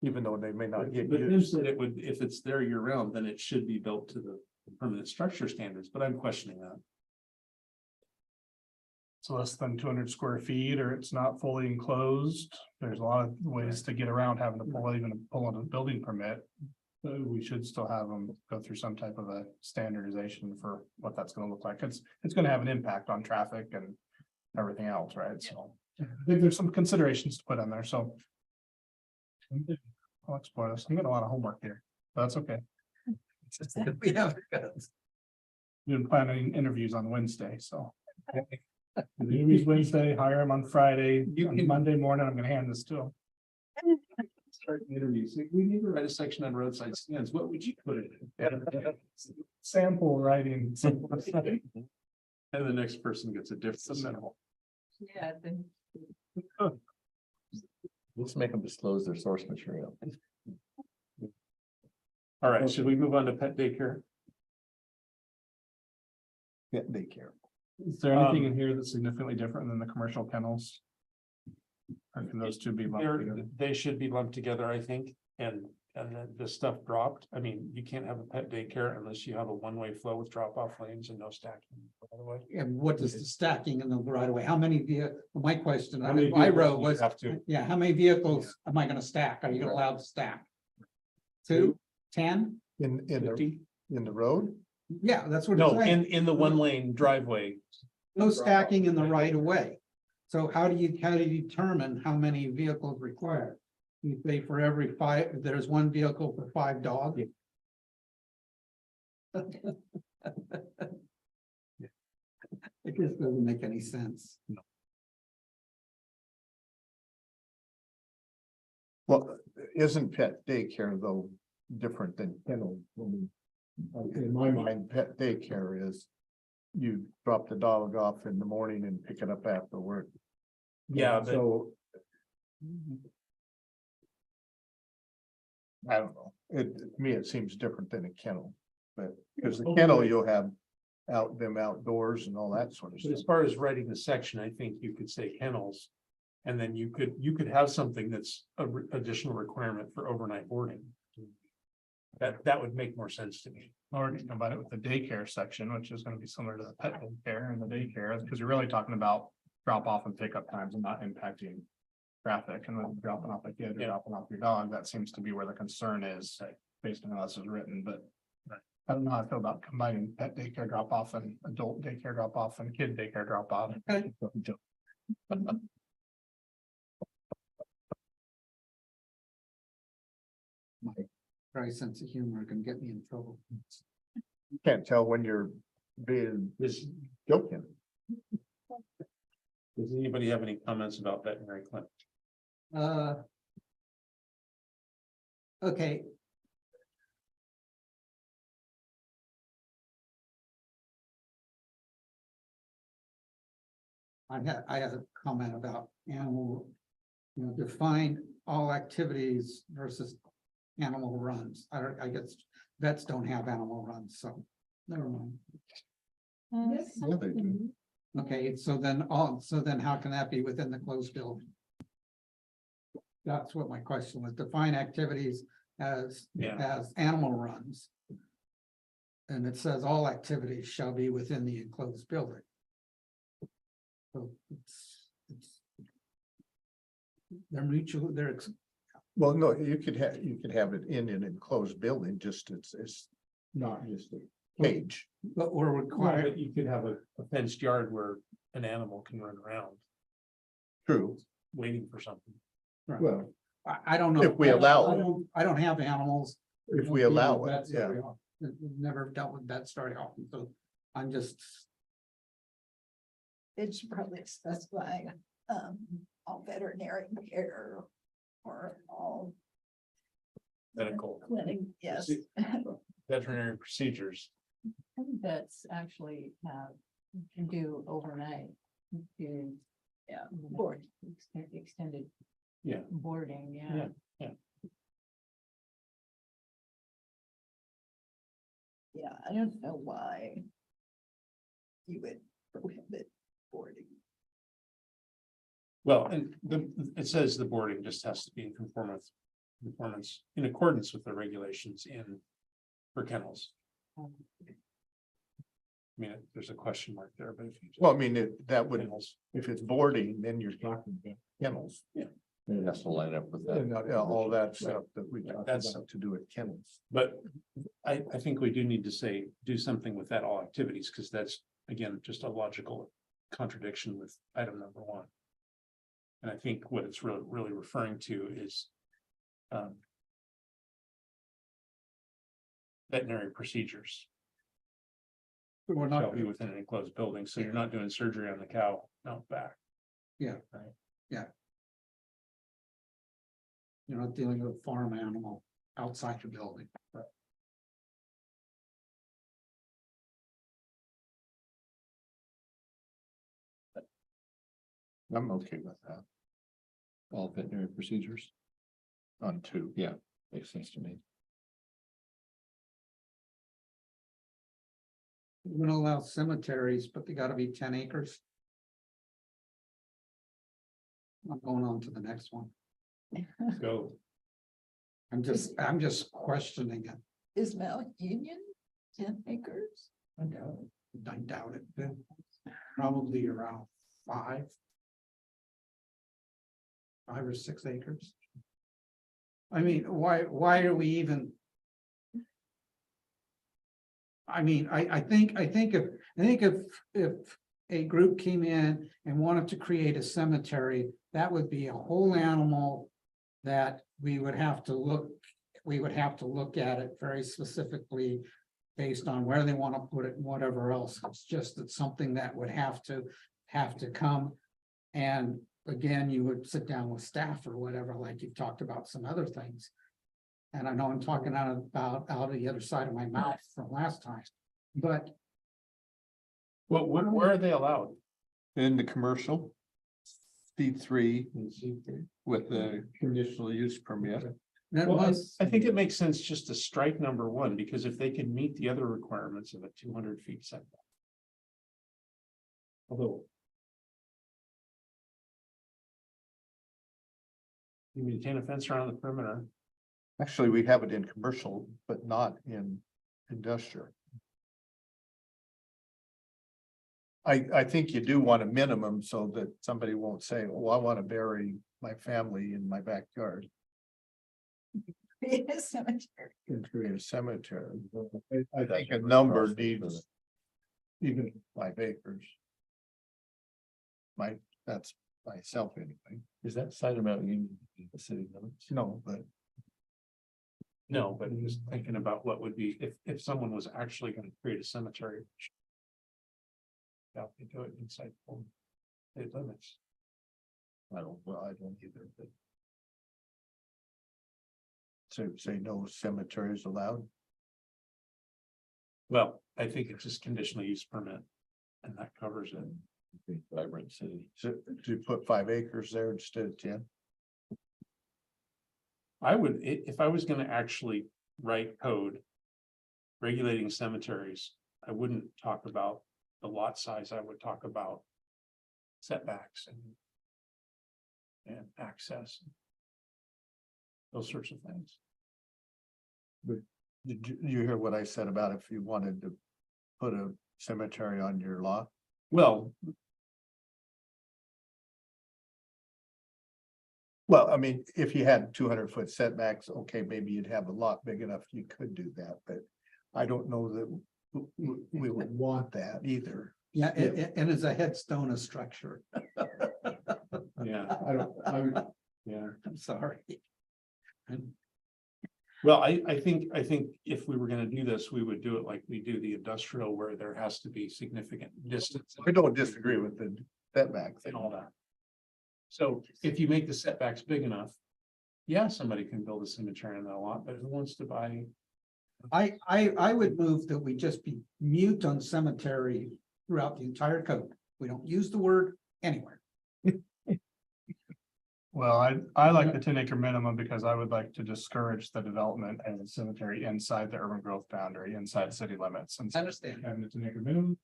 even though they may not get But Tim used. said it would, if it's there year round, then it should be built to the permanent structure standards, but I'm questioning that. It's less than 200 square feet, or it's not fully enclosed. There's a lot of ways to get around having to pull on a building permit. We should still have them go through some type of a standardization for what that's gonna look like. It's gonna have an impact on traffic and everything else, right? So I think there's some considerations to put in there, so. I'll explore this. I'm getting a lot of homework here, but that's okay. We have. Been planning interviews on Wednesday, so. Interviews Wednesday, hire him on Friday. On Monday morning, I'm gonna hand this to him. Start interviews. We need to write a section on roadside stands. What would you put it in? Sample writing. And the next person gets a different. Yeah, then. Let's make them disclose their source material. All right, should we move on to pet daycare? Yeah, daycare. Is there anything in here that's significantly different than the commercial kennels? Or can those two be lumped together? They should be lumped together, I think, and then the stuff dropped. I mean, you can't have a pet daycare unless you have a one-way flow with drop-off lanes and no stacking. By the way. And what does the stacking in the right of way? How many my question, How many I vehicles wrote do you was, have to? yeah, how many vehicles am I gonna stack? Are you allowed to stack? 2, 10? In the road? Yeah, that's what No, it's saying. in the one-lane driveway. No stacking in the right of way. So how do you determine how many vehicles required? You say for every 5, there's one vehicle for 5 dogs. It just doesn't make any sense. Well, isn't pet daycare though different than kennel? In my mind, pet daycare is you drop the dog off in the morning and pick it up after work. Yeah, but So. I don't know, to me, it seems different than a kennel, but because the kennel, you'll have them outdoors and all that sort of but as stuff. far as writing the section, I think you could say kennels. And then you could have something that's a additional requirement for overnight boarding. That would make more sense to me. Or you combine it with the daycare section, which is gonna be similar to the pet care and the daycare, because you're really talking about drop off and pickup times and not impacting traffic, and then dropping off a kid or Yeah. dropping off your dog. That seems to be where the concern is, based on how this is written, but I don't know how I feel about combining pet daycare drop off and adult daycare drop off and kid daycare drop off. My dry sense of humor can get me in trouble. You can't tell when you're being joking. Does anybody have any comments about veterinary clinic? Okay. I have a comment about animal, define all activities versus animal runs. I guess vets don't have animal runs, so never mind. Yeah, they do. Okay, so then how can that be within the closed building? That's what my question was, define activities as animal runs. And it says all activities shall be within the enclosed building. So it's. They're mutual, Well, no, you could have it in an enclosed building, just it's not just a cage. but we're required, But you could have a fenced yard where an animal can run around True. waiting for something. Well, I don't know. If we allow it. I don't have animals. if we allow it, Vets yeah. very often. Never dealt with vets very often, so I'm just, It should probably specify, all veterinary care or all Medical clinic, yes. veterinary procedures. Vets actually can do overnight. Do, Yeah, board, extended. Yeah. Boarding, Yeah. Yeah, I don't know why you would prohibit boarding. Well, and it says the boarding just has to be in conformance in accordance with the regulations for kennels. I mean, there's a question mark there, but if you. Well, I mean, that would, Kennels. if it's boarding, then you're talking about kennels. It has to line up with that. And all that stuff that we talked That's- about to do with kennels. But I think we do need to do something with that all activities, because that's, again, just a logical contradiction with item number 1. And I think what it's really referring to is veterinary procedures we're shall not, be within an enclosed building, so you're not doing surgery on the cow out back. you're not dealing with a farm animal outside your building. I'm okay with that All veterinary procedures, on 2. yeah, makes sense to me. We're gonna allow cemeteries, but they gotta be 10 acres. I'm going on to the next one. Go. I'm just questioning it. Is Mount Union 10 acres? I doubt it. Probably around 5 or 6 acres. I mean, why are we even? I mean, I think if a group came in and wanted to create a cemetery, that would be a whole animal that we would have to look at it very specifically based on where they want to put it and whatever else. It's just that something that would have to come. And again, you would sit down with staff or whatever, like you've talked about some other things. And I know I'm talking out of the other side of my mouth from last time, but Where are they allowed? In the commercial. C3 with the conditional use permit. that Well, was, I think it makes sense just to strike number one, because if they can meet the other requirements of a 200 feet setback. Although. You maintain a fence around the perimeter. Actually, we have it in commercial, but not in industrial. I think you do want a minimum so that somebody won't say, oh, I want to bury my family in my backyard. Yes, cemetery. And create a cemetery. I think a number needs even 5 acres. That's myself anyway. Is that side of Mount Union in the city limits? No, but No, but I'm just thinking about what would be if someone was actually gonna create a cemetery. Yeah, they do it inside state limits. I don't either, but. So say no cemeteries allowed. Well, I think it's just conditional use permit. And that covers it. Big vibrant city. So to put 5 acres there instead of 10. I would, if I was gonna actually write code. Regulating cemeteries, I wouldn't talk about the lot size, I would talk about. Setbacks and access. Those sorts of things. Did you hear what I said about if you wanted to put a cemetery on your lot? Well, Well, I mean, if you had 200-foot setbacks, okay, maybe you'd have a lot big enough, you could do that, but I don't know that we would want that either. yeah, and it's a headstone, a structure. yeah, yeah. I'm sorry. Well, I think if we were gonna do this, we would do it like we do the industrial where there has to be significant distance. I don't disagree with the setback thing. And all that. So if you make the setbacks big enough. Yeah, somebody can build a cemetery on that lot, but who wants to buy? I would move that we just be mute on cemetery throughout the entire code. We don't use the word anywhere. Well, I like the 10 acre minimum because I would like to discourage the development of a cemetery inside the urban growth boundary, inside city limits. And I understand. having the 10 acre minimum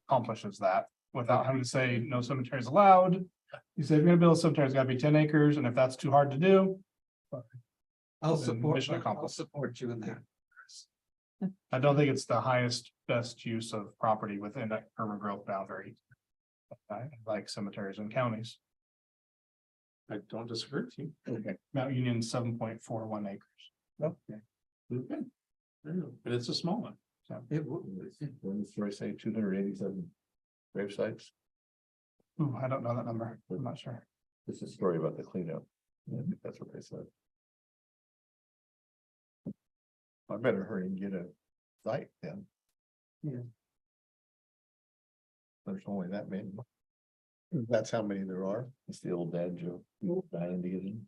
accomplishes that without having to say no cemeteries allowed. You say if you're gonna build a cemetery, it's gotta be 10 acres, and if that's too hard to do, I'll Then support, mission I'll accomplished. support you in that. I don't think it's the highest, best use of property within that urban growth boundary. I like cemeteries and counties. I don't disagree with you. Okay. Mount Union 7.41 acres. Okay. Okay. But it's a small one. It would. When the story say 287 grave sites, Ooh, I don't know that number. I'm not sure. this is a story about the cleanup. I think that's what they said. I better hurry and get a site then. Yeah. There's only that many. That's how many there are. It's the old dad joke. Dying to get in.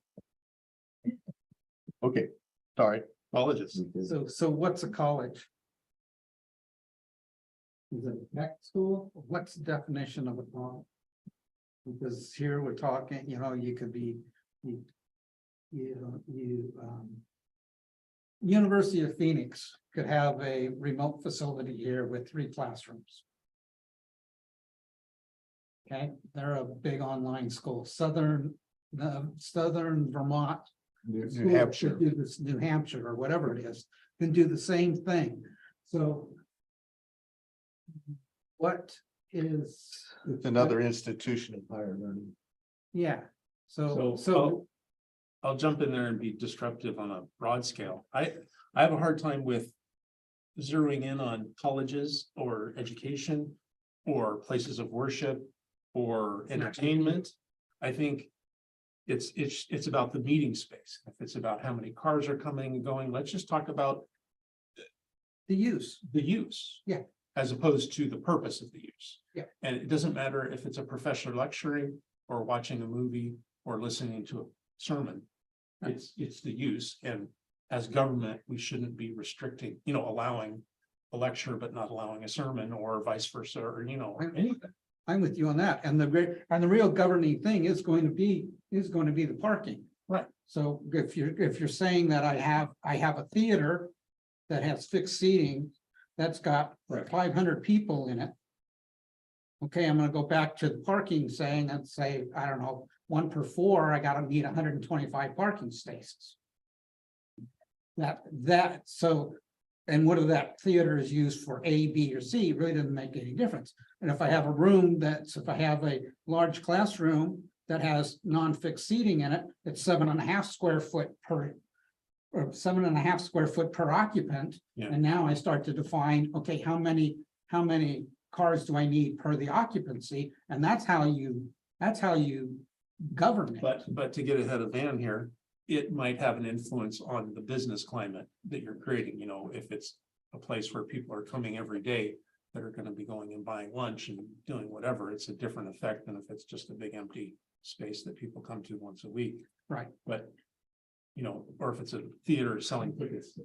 Okay, sorry. Colleges. So what's a college? Is it a tech school? What's the definition of a college? Because here we're talking, you could be, University of Phoenix could have a remote facility here with 3 classrooms. Okay, they're a big online school, Southern Vermont. New School Hampshire. should do this, New Hampshire or whatever it is, can do the same thing. So. What is, It's another institution of higher learning. yeah, so I'll jump in there and be disruptive on a broad scale. I have a hard time with zeroing in on colleges or education or places of worship or entertainment. I think it's about the meeting space. If it's about how many cars are coming and going, let's just talk about The use. the use. Yeah. As opposed to the purpose of the use. Yeah. And it doesn't matter if it's a professor lecturing or watching a movie or listening to a sermon. It's the use, and as government, we shouldn't be restricting, allowing a lecture but not allowing a sermon, or vice versa, or anything. I'm with you on that. And the real governing thing is going to be the parking. Right. So if you're saying that I have a theater that has fixed seating, that's got Right. 500 people in it. Okay, I'm gonna go back to the parking saying, and say, I don't know, 1 per 4, I gotta need 125 parking spaces. So, and whether that theater is used for A, B, or C really doesn't make any difference. And if I have a room if I have a large classroom that has non-fixed seating in it, it's 7.5 square foot per. Or 7.5 square foot per occupant. Yeah. And now I start to define, okay, how many cars do I need per the occupancy? And that's how you govern it. But to get ahead of Van here, it might have an influence on the business climate that you're creating, if it's a place where people are coming every day that are gonna be going and buying lunch and doing whatever, it's a different effect than if it's just a big empty space that people come to once a week. Right. But, or if it's a theater selling tickets,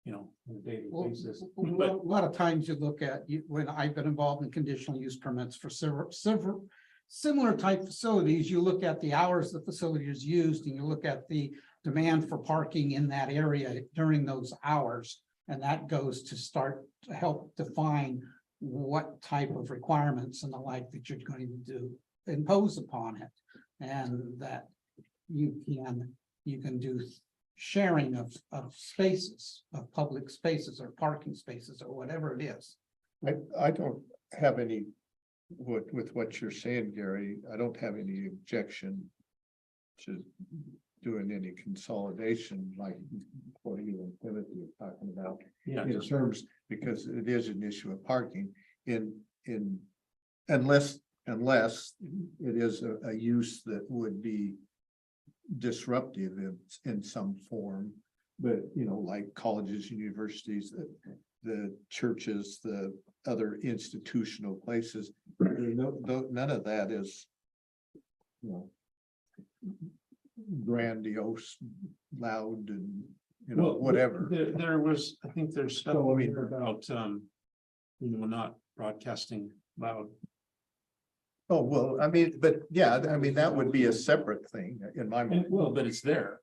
on a daily Well, basis. a But lot of times you look at, when I've been involved in conditional use permits for several similar type facilities, you look at the hours the facility is used, and you look at the demand for parking in that area during those hours. And that goes to start to help define what type of requirements and the like that you're going to impose upon it. And that you can do sharing of spaces, of public spaces or parking spaces or whatever it is. I don't have any, with what you're saying, Gary, I don't have any objection to doing any consolidation like what you and Timothy are talking about. yeah, In terms, because it is an issue of parking unless it is a use that would be disruptive in some form. But, like colleges, universities, the churches, the other institutional places, none of that is, grandiose, loud, and, whatever. There was, I think there's stuff So, I mean- here about, not broadcasting loud. Oh, well, I mean, but yeah, I mean, that would be a separate thing in my mind. Well, but it's there.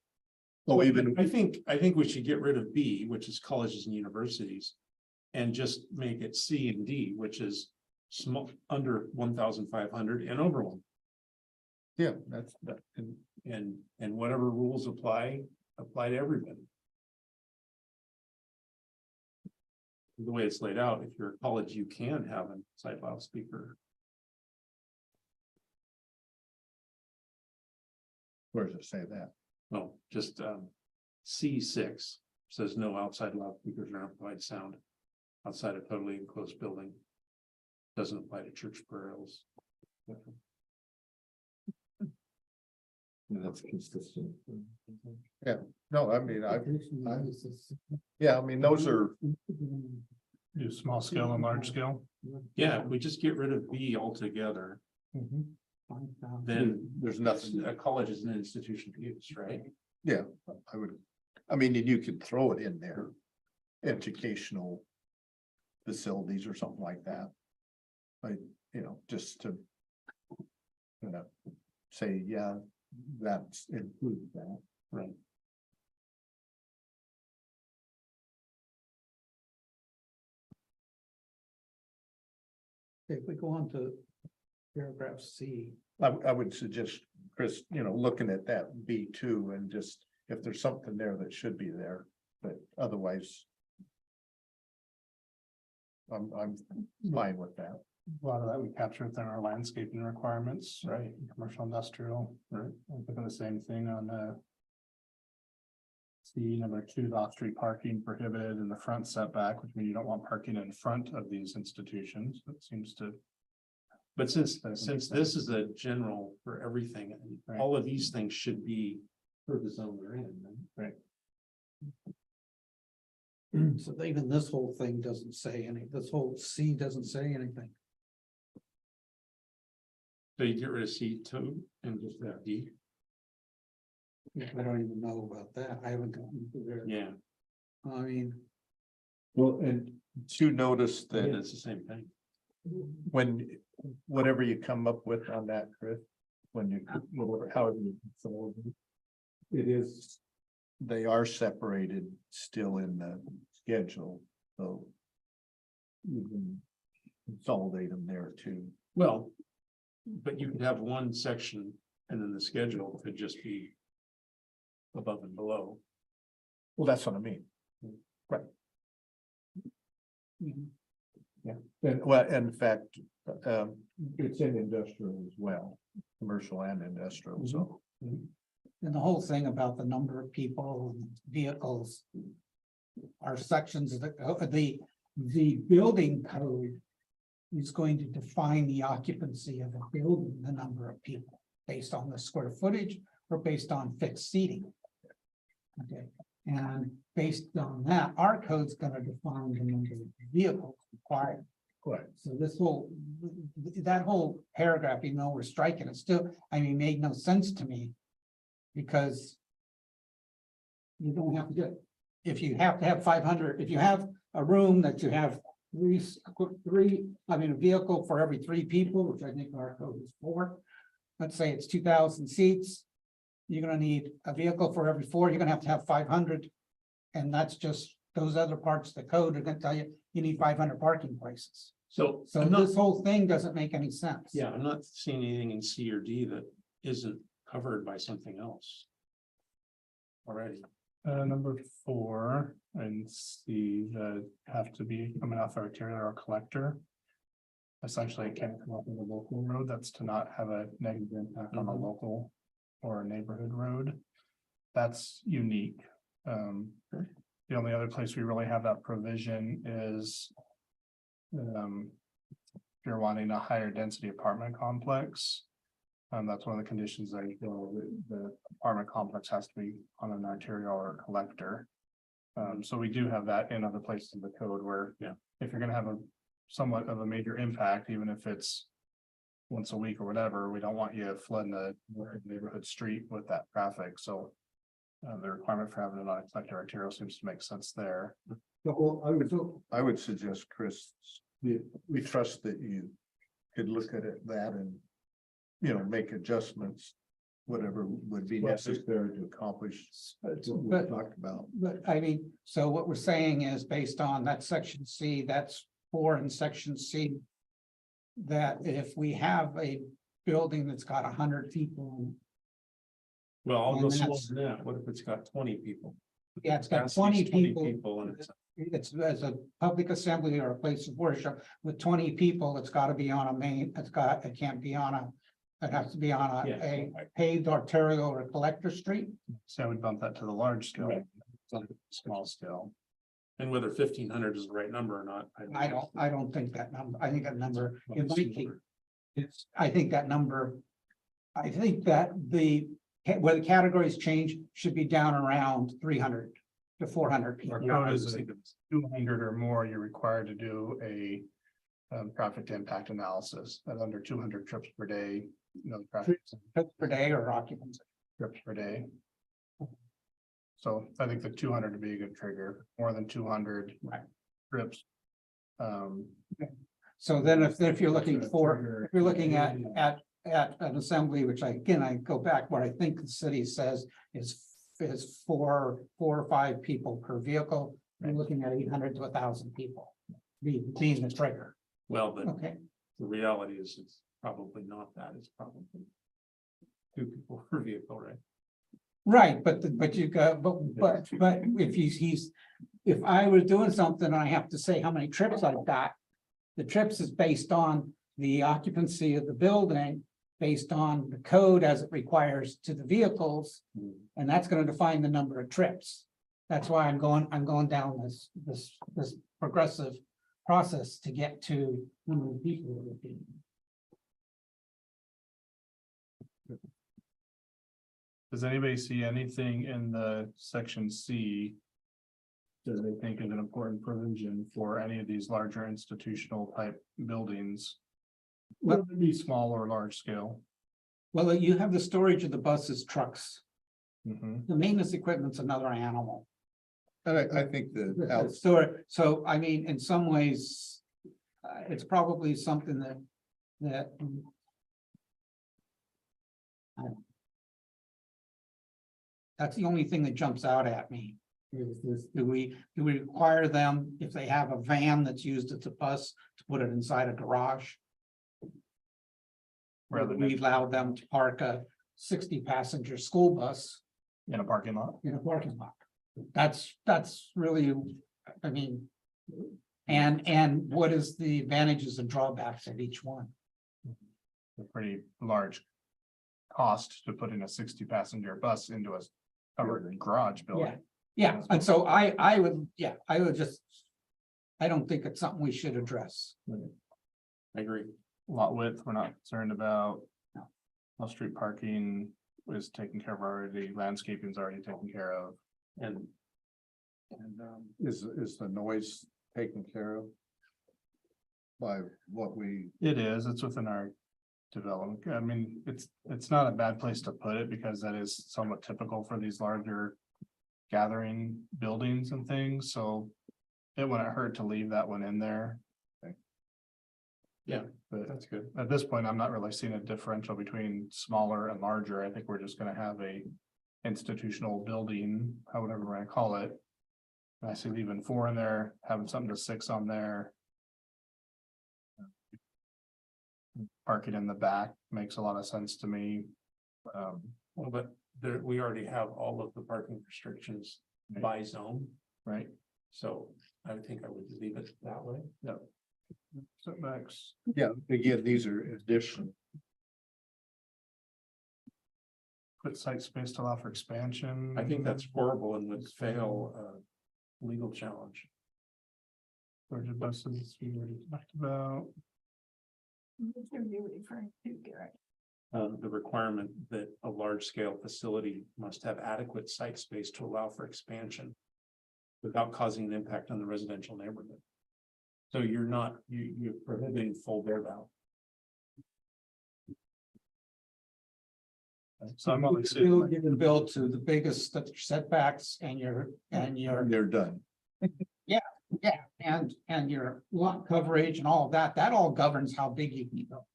Oh, even, I think we should get rid of B, which is colleges and universities. And just make it C and D, which is small, under 1,500 and over 1. yeah, that's that. And whatever rules apply to everybody. The way it's laid out, if you're a college, you can have a side loudspeaker. Where does it say that? No, just C6 says no outside loudspeakers or amplified sound outside a totally enclosed building. Doesn't apply to church burials. That's consistent. No, I mean, yeah, I mean, those are, Do small scale and large scale. Yeah, if we just get rid of B altogether, then there's nothing, a college is an institution of use, right? yeah, I mean, and you could throw it in there. Educational facilities or something like that. Like, just to say, yeah, that's includes that. Right. If we go on to paragraph C. I would suggest, Chris, looking at that B2 and just, if there's something there that should be there, but otherwise. I'm fine with that. A lot of that we capture within our landscaping requirements, right? Commercial, industrial, right? I'm thinking the same thing on C number 2, off-street parking prohibited in the front setback, which means you don't want parking in front of these institutions. That seems to But since this is a general for everything, Right. all of these things should be for the zone they're in, right? So even this whole thing doesn't say any, this whole C doesn't say anything. So you get rid of C2 and just have D. I don't even know about that. I haven't gotten to there. Yeah, I mean, Well, and to notice yeah, that it's the same thing. when, whatever you come up with on that, Chris, when you, however you solve it, it is, they are separated still in the schedule, so you can consolidate them there too. Well, but you could have one section and then the schedule could just be above and below. Well, that's what I mean. Right. Yeah, and well, in fact, it's in industrial as well, commercial and industrial, so. and the whole thing about the number of people and vehicles. Are sections of the building code. Is going to define the occupancy of a building, the number of people, based on the square footage or based on fixed seating. Okay, and based on that, our code's gonna define the number of vehicles required. Right. So this whole, that whole paragraph, even though we're striking it, still, I mean, made no sense to me. Because you don't have to do it. If you have to have 500, if you have a room that you have a vehicle for every 3 people, which I think our code is 4. Let's say it's 2,000 seats. You're gonna need a vehicle for every 4, you're gonna have 500. And that's just, those other parts of the code are gonna tell you, you need 500 parking places. So So I'm not, this whole thing doesn't make any sense. yeah, I'm not seeing anything in C or D that isn't covered by something else. Already. Number 4 and C that have to be coming off arterial or collector. Essentially, it can't come off of a local road. That's to not have a negative impact on a local or a neighborhood road. That's unique. The only other place we really have that provision is. If you're wanting a higher density apartment complex. That's one of the conditions that the apartment complex has to be on an arterial or collector. So we do have that in other places in the code where, Yeah. if you're gonna have a somewhat of a major impact, even if it's once a week or whatever, we don't want you flooding the neighborhood street with that traffic, so the requirement for having it on a collector arterial seems to make sense there. Well, I would suggest, Chris, we trust that you could look at it, that and, you know, make adjustments, whatever would be necessary to accomplish what we But- talked about. But I mean, so what we're saying is based on that section C, that's 4 in section C. That if we have a building that's got 100 people, Well, I'll go And slower that's- than that. What if it's got 20 people? yeah, it's got Capacity's 20 people. And it's, It's as a public assembly or a place of worship with 20 people, it's gotta be on a main, it can't be on a. It has to be on Yeah. a paved arterial or collector street. So I would bump that to the large scale, Right. small scale. and whether 1,500 is the right number or not. I don't think that number, I think that number, it might be. I think that number. I think that where the categories change should be down around 300 to 400 people. Our code is 200 or more, you're required to do a traffic impact analysis at under 200 trips per day. Traffic Trips per day or occupancy. trips per day. So I think the 200 would be a good trigger, more than 200 Right. trips. So then if you're looking That's a for, trigger. if you're looking at an assembly, which I go back, what I think the city says is 4 or 5 people per vehicle. You're looking at 800 to 1,000 people. Being the trigger, Well, but okay, the reality is it's probably not that. It's probably 2 people per vehicle, right? right, but you got, but if I was doing something, and I have to say how many trips I've got. The trips is based on the occupancy of the building, based on the code as it requires to the vehicles. And that's gonna define the number of trips. That's why I'm going down this progressive process to get to how many people it would be. Does anybody see anything in the section C? Does they think is an important provision for any of these larger institutional type buildings? Whether it be small or large scale? Well, you have the storage of the buses, trucks, Mhm. the maintenance equipment's another animal. And I think the So I mean, in some ways, it's probably something that. That's the only thing that jumps out at me. Do we require them, if they have a van that's used as a bus, to put it inside a garage? Whether we allow them to park a 60-passenger school bus In a parking lot? in a parking lot? That's really, I mean. And what is the advantages and drawbacks of each one? A pretty large cost to put in a 60-passenger bus into a garage building. Yeah, and so I would just. I don't think it's something we should address. I agree. Lot width, we're not concerned about. No. Off-street parking is taken care of already, landscaping is already taken care of. And And is the noise taken care of? By what we, It is, it's within our development. I mean, it's not a bad place to put it because that is somewhat typical for these larger. Gathering buildings and things, so it wouldn't hurt to leave that one in there. Yeah, But that's good. at this point, I'm not really seeing a differential between smaller and larger. I think we're just gonna have a institutional building, however we're gonna call it. And I see leaving 4 in there, having something to 6 on there. Parking in the back makes a lot of sense to me. Well, but there, we already have all of the parking restrictions by zone, Right, so I would think I would leave it that way. setbacks. yeah, again, these are additional. Put site space to allow for expansion. I think that's horrible and would fail legal challenge. Storage of buses, we already talked about. What are you referring to, Garrett? The requirement that a large scale facility must have adequate site space to allow for expansion. Without causing an impact on the residential neighborhood. So you're not, you're prohibiting full build out. So I'm only You seeing, can build to the biggest setbacks and your, They're done. and your lot coverage and all of that, that all governs how big you can go.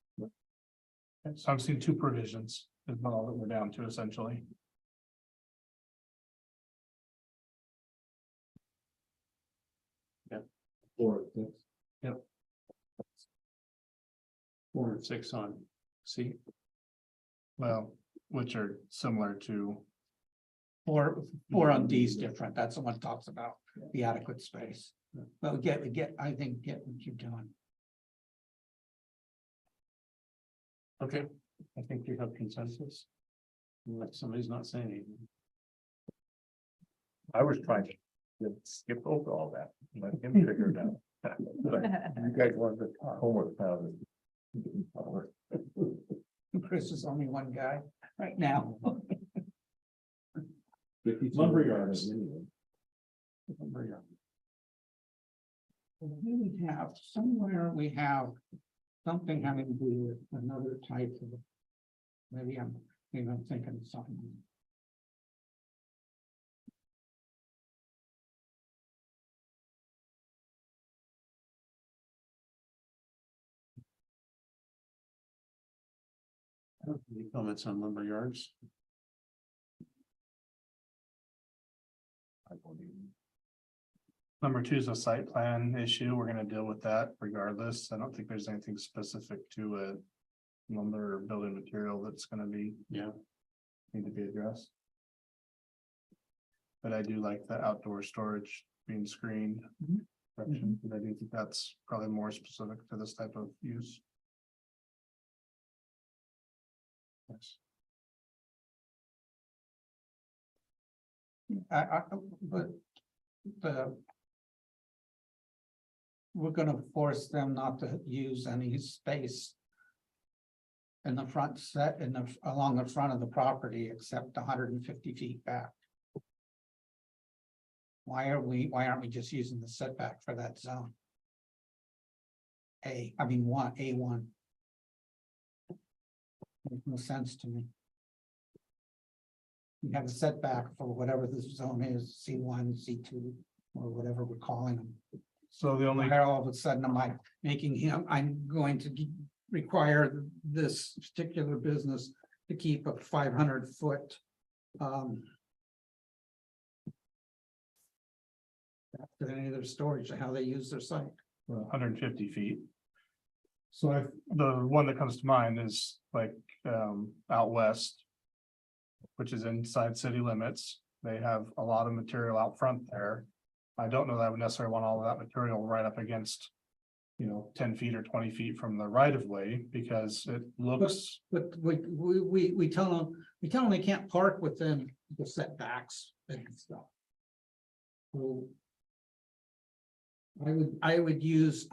so I'm seeing 2 provisions, is all that we're down to essentially. Or yep. 4 and 6 on C. Well, which are similar to, Four on D is different, that's the one that talks about the adequate space. But I think get what you're doing. Okay, I think we have consensus. Like somebody's not saying anything. I was trying to skip over all that, let him figure it out. But you guys want the homework now. Chris is only one guy right now. Lumberyards. We have somewhere, we have something having to do with another type of. Maybe I'm thinking of something. Any comments on lumberyards? number 2 is a site plan issue, we're gonna deal with that regardless. I don't think there's anything specific to a lumber or building material that's gonna be, Yeah. need to be addressed. But I do like the outdoor storage being screened. Section, but I do think that's probably more specific to this type of use. Yes. But we're gonna force them not to use any space in the front set, along the front of the property, except 150 feet back. Why aren't we just using the setback for that zone? A1. Makes no sense to me. You have a setback for whatever this zone is, C1, C2, or whatever we're calling them. So the only, Why all of a sudden am I I'm going to require this particular business to keep a 500-foot. After any of their storage, how they use their site. 150 feet. So the one that comes to mind is like out west, which is inside city limits. They have a lot of material out front there. I don't know that I would necessarily want all of that material right up against, 10 feet or 20 feet from the right of way, because it looks, But we tell them they can't park within the setbacks and stuff. So I would change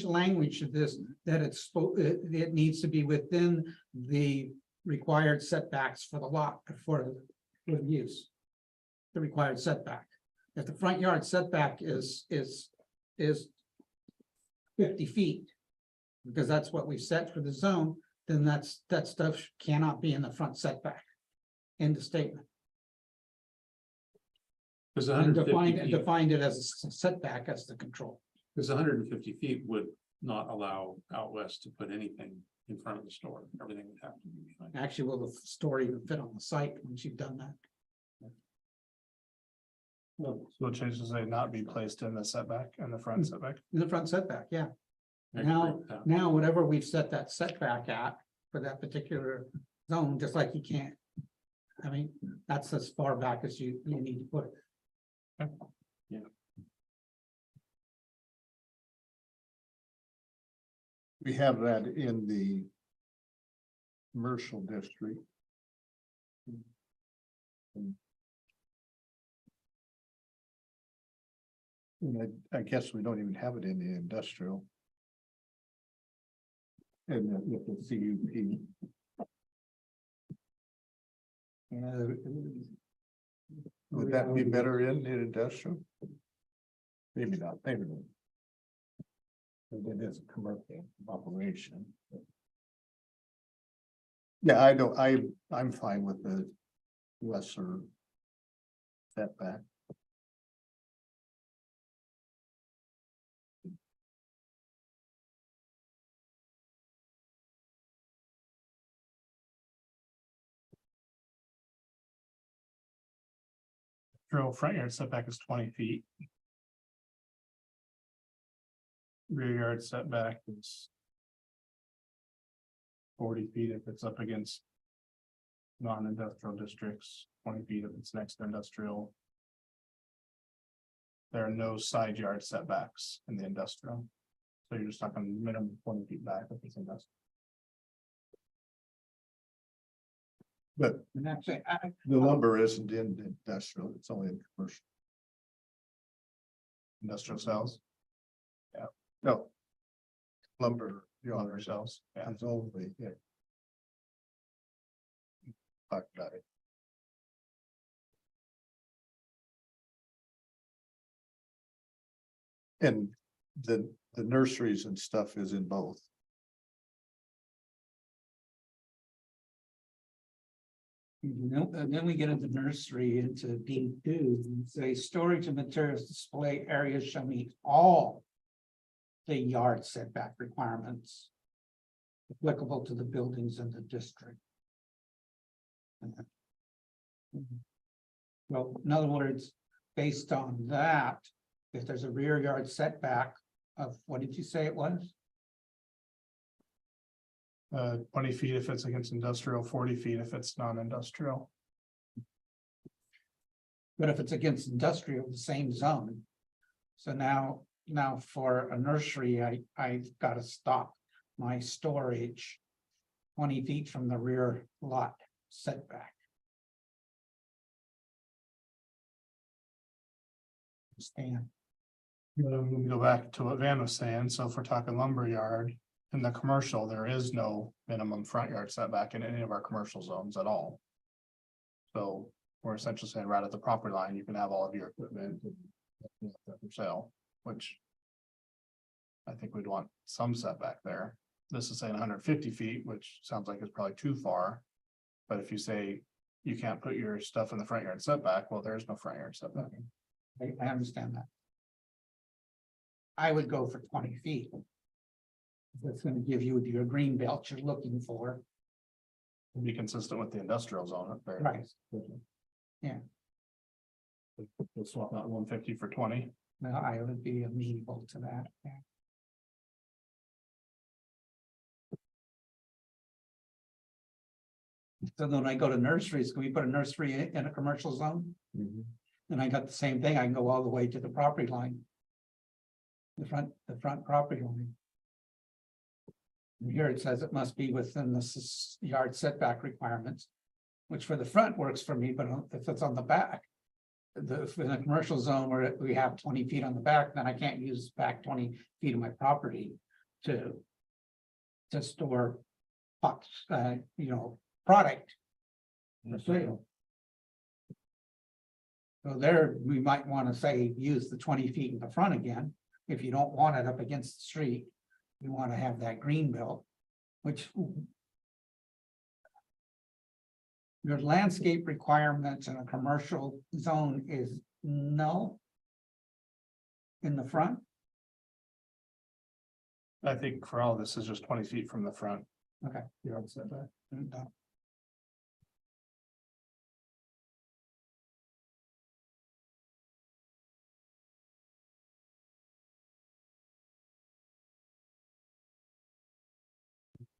the language of this, that it needs to be within the required setbacks for the lot, for the use. The required setback. If the front yard setback is 50 feet, because that's what we've set for the zone, then that stuff cannot be in the front setback. End of statement. Because And 150 feet, defined it as a setback as the control. because 150 feet would not allow out west to put anything in front of the store. Everything would have to be behind. Actually, will the store even fit on the site once you've done that? so it changes to say not be placed in the setback and the front setback. In the front setback, yeah. I agree with that. Now, whatever we've set that setback at for that particular zone, just like you can't. I mean, that's as far back as you need to put it. We have that in the commercial district. And I guess we don't even have it in the industrial. And with the CUP. Would that be better in the industrial? Maybe not, maybe not. It is a commercial operation. Yeah, I'm fine with the lesser setback. Front yard setback is 20 feet. Rear yard setback is 40 feet if it's up against non-industrial districts, 20 feet if it's next to industrial. There are no side yard setbacks in the industrial. So you're just talking minimum 20 feet back if it's industrial. But And actually, the lumber isn't in industrial, it's only in commercial. Industrial cells, No. Lumber, lumber cells, yeah. is only, yeah. Talk about it. And the nurseries and stuff is in both. and then we get into nursery, into D2, and say storage of materials display areas shall meet all the yard setback requirements applicable to the buildings in the district. Well, in other words, based on that, if there's a rear yard setback of, what did you say it was? 20 feet if it's against industrial, 40 feet if it's non-industrial. But if it's against industrial, the same zone. So now for a nursery, I've got to stop my storage 20 feet from the rear lot setback. Stand. We go back to what Van was saying, so if we're talking lumber yard, in the commercial, there is no minimum front yard setback in any of our commercial zones at all. So we're essentially saying right at the property line, you can have all of your equipment for sale, which I think we'd want some setback there. This is saying 150 feet, which sounds like it's probably too far. But if you say you can't put your stuff in the front yard setback, well, there's no front yard setback. I understand that. I would go for 20 feet. That's gonna give you your green belt you're looking for. Be consistent with the industrial zone up there. Right. Yeah. We'll swap out 150 for 20. Well, I would be amenable to that. Yeah. So then when I go to nurseries, can we put a nursery in a commercial zone? And I got the same thing. I can go all the way to the property line. The front property line. And here it says it must be within the yard setback requirements. Which for the front works for me, but if it's on the back. If in a commercial zone where we have 20 feet on the back, then I can't use back 20 feet of my property to store pots, product. For sale. So there, we might want to say, use the 20 feet in the front again, if you don't want it up against the street. You want to have that green belt, which. Your landscape requirements in a commercial zone is no. In the front, I think for all this is just 20 feet from the front. okay. Yard setback. No.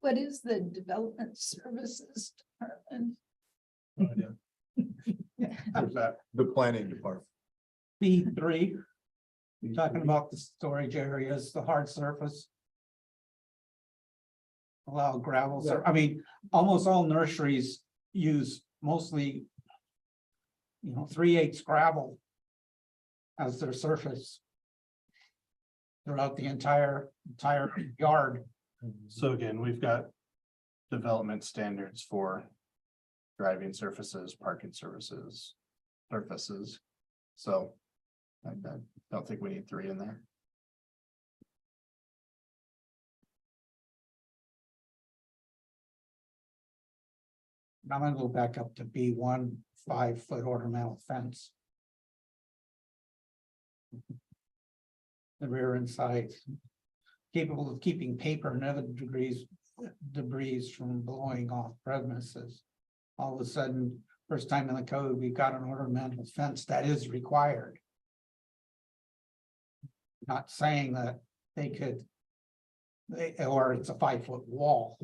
What is the development services department? There's that. The planning department. B3, talking about the storage areas, the hard surface. Allow gravel, I mean, almost all nurseries use mostly. 3/8 gravel. As their surface. Throughout the entire yard. So again, we've got development standards for driving surfaces, parking surfaces. So I don't think we need 3 in there. I'm gonna go back up to B1, 5-foot ornamental fence. The rear and sides. Capable of keeping paper and other debris from blowing off premises. All of a sudden, first time in the code, we've got an ornamental fence that is required. Not saying that they could. Or it's a 5-foot wall.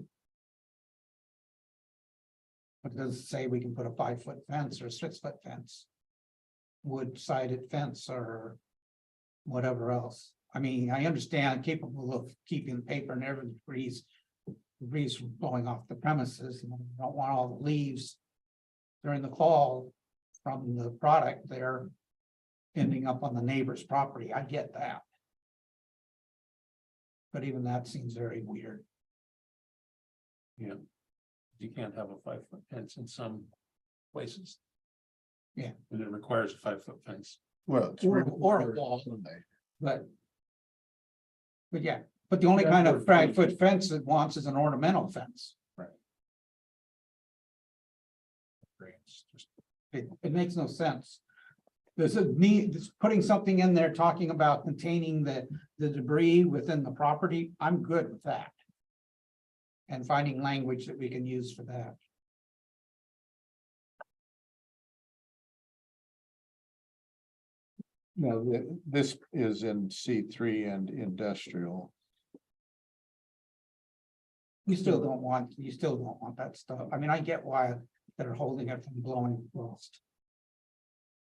But it doesn't say we can put a 5-foot fence or a 6-foot fence. Wood sided fence or whatever else. I mean, I understand capable of keeping paper and every debris from blowing off the premises. And we don't want all the leaves during the fall from the product there ending up on the neighbor's property. I get that. But even that seems very weird. Yeah. You can't have a 5-foot fence in some places. Yeah. And it requires a 5-foot fence. Well, it's Or a wall. But yeah, but the only kind of 5-foot fence it wants is an ornamental fence. It makes no sense. There's a need, putting something in there talking about containing the debris within the property. I'm good with that. And finding language that we can use for that. No, this is in C3 and industrial. You still don't want that stuff. I mean, I get why they're holding it from blowing frost.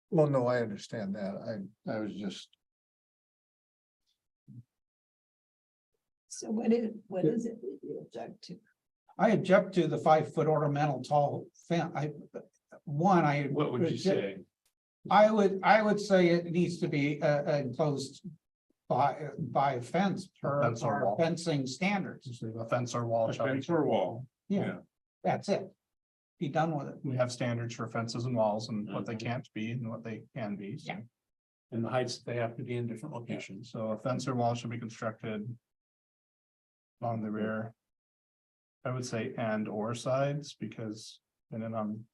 Well, no, I understand that. I was just. So what is it that you object to? I object to the 5-foot ornamental tall fence. What would you say? I would say it needs to be enclosed by a fence per Fence or our wall. fencing standards. Just leave a fence or wall. A shall be- fence or wall. Yeah, that's it. Be done with it. We have standards for fences and walls and what they Mhm. can't be and what they can be. So. Yeah. And the heights, they have to be in different locations. So a fence or wall should be constructed along the rear. I would say and or sides because depending on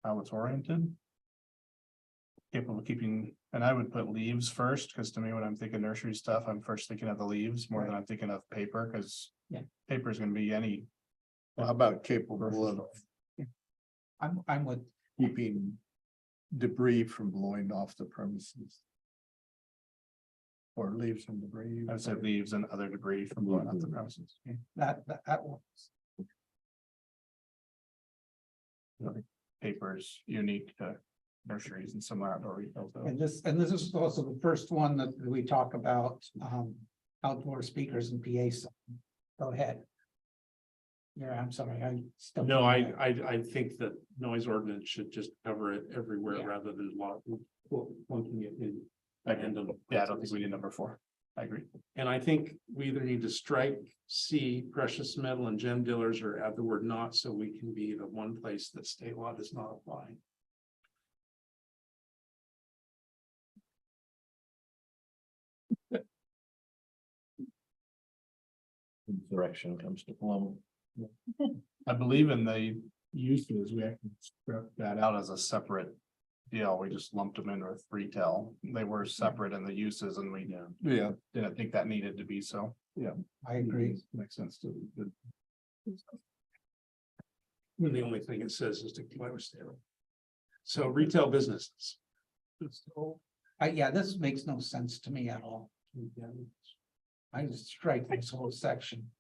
how it's oriented. Capable of keeping, and I would put leaves first, because to me, when I'm thinking nursery stuff, I'm first thinking of the leaves more than I'm thinking of paper, because Yeah. paper is gonna be any. How about capable of I'm with, keeping debris from blowing off the premises? Or leaves and debris? I would say leaves and other debris from blowing off the premises. that works. Paper is unique to nurseries and some outdoor retail. though. And this is also the first one that we talk about, outdoor speakers and PA. Go ahead. Yeah, I'm sorry, I. stepped No, on I that. think that noise ordinance should just cover it everywhere Yeah. rather than plunking it in. I agree. Yeah, I don't think we need number 4. I agree. And I think we either need to strike C, precious metal and gem dealers, or add the word not, so we can be the one place that state law does not apply. Direction comes to plumb. I believe in the uses, we actually struck that out as a separate deal. We just lumped them in with retail. They were separate in the uses and we Yeah. didn't think that needed to be so. I agree. Makes sense to. The only thing it says is to comply with state law. So retail businesses. Yeah, this makes no sense to me at all. I just strike this whole section.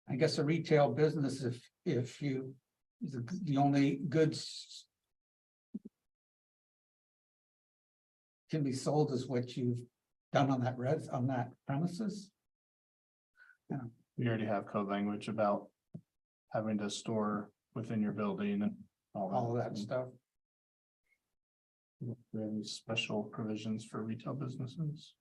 I guess a retail business, if you, the only goods can be sold is what you've done on that premises. We already have code language about having to store within your building and All of that stuff. Very special provisions for retail businesses.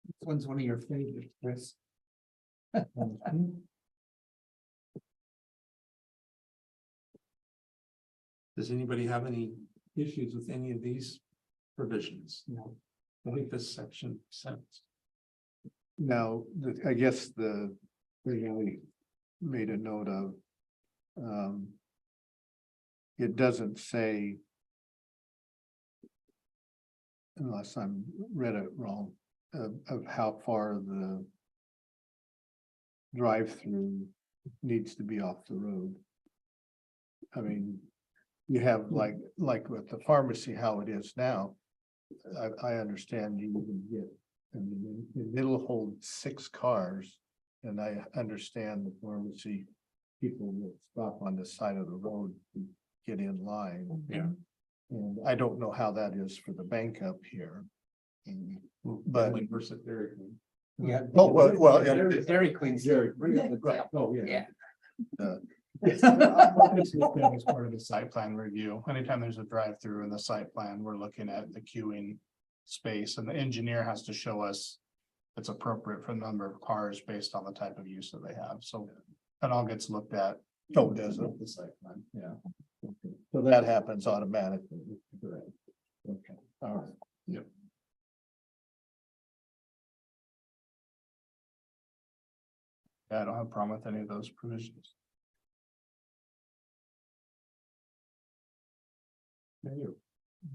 This one's one of your favorites, Chris. Does anybody have any issues with any of these provisions? No. I think this section makes sense. Now, I guess the thing we made a note of. It doesn't say. Unless I'm read it wrong, of how far the. Drive-through needs to be off the road. I mean, you have like with the pharmacy, how it is now. I understand you can get, I mean, it'll hold 6 cars. And I understand the pharmacy people will stop on the side of the road to get in line. Yeah. And I don't know how that is for the bank up here. But versus Dairy Queen. Yeah. Oh, well, yeah. Dairy Queen's. Right, oh, yeah. It's looked at as part of the site plan review. Anytime there's a drive-through in the site plan, we're looking at the queuing space and the engineer has to show us it's appropriate for the number of cars based on the type of use that they have. So that all gets looked at. Oh, does it? The site plan, yeah. So that happens automatically. Correct. Okay, all right. Yep. Yeah, I don't have a problem with any of those provisions.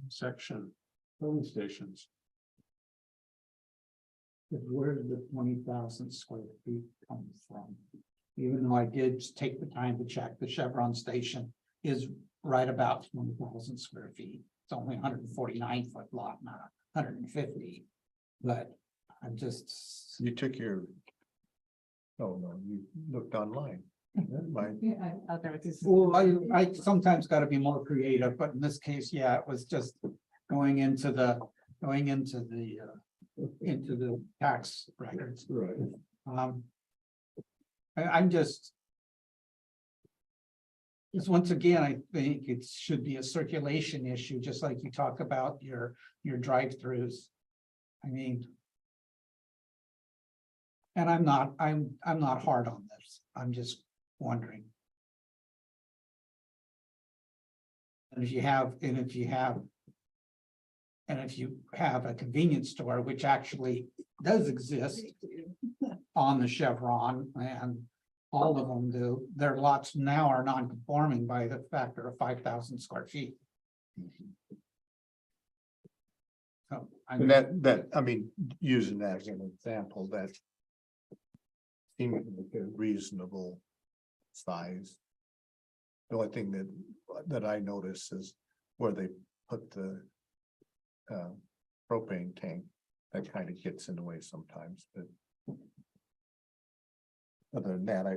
Section, filling stations. Where did the 20,000 square feet come from? Even though I did take the time to check, the Chevron station is right about 20,000 square feet. It's only 149 foot lot, not 150. But I'm just, You took your. Oh, no, you looked online. Mine. well, I sometimes gotta be more creative, but in this case, yeah, it was just going into the tax records. Right. I'm just. Because once again, I think it should be a circulation issue, just like you talk about your drive-throughs. I mean. And I'm not hard on this. I'm just wondering. And if you have a convenience store, which actually does exist on the Chevron, and all of them do, their lots now are non-conforming by the factor of 5,000 square feet. So I mean, that, I mean, using that as an example, that seems like a reasonable size. The only thing that I notice is where they put the propane tank, that kind of gets in the way sometimes, but other than that,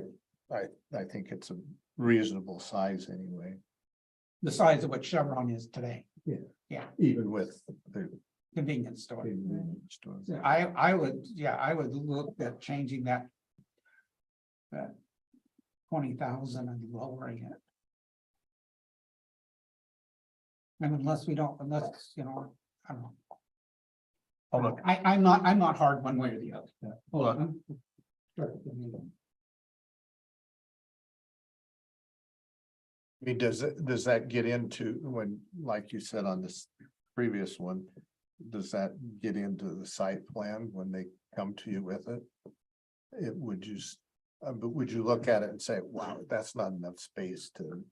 I think it's a reasonable size anyway, the size of what Chevron is today, even with the convenience store. convenience store. I would look at changing that. That 20,000 and lowering it. And unless, you know, I don't know. I'll look. I'm not hard one way or the other. Hold on. I mean, does that get into when, like you said on this previous one, does that get into the site plan when they come to you with it? It would just, but would you look at it and say, wow, that's not enough space to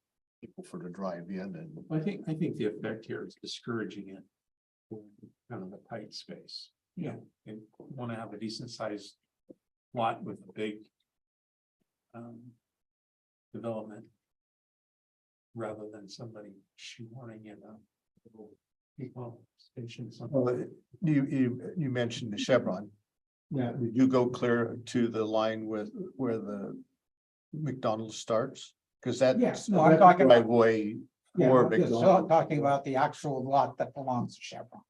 people for to drive in and. I think the effect here is discouraging it. Kind of a tight space. Yeah. And want to have a decent sized lot with a big. Development. Rather than somebody shoehorning in a little people station. Well, you mentioned the Chevron. Yeah, did you go clear to the line with where the McDonald's starts? Cause that. Yes, no, I'm talking about- Driveway. Yeah, Or I'm just McDonald's. talking about the actual lot that belongs to Chevron.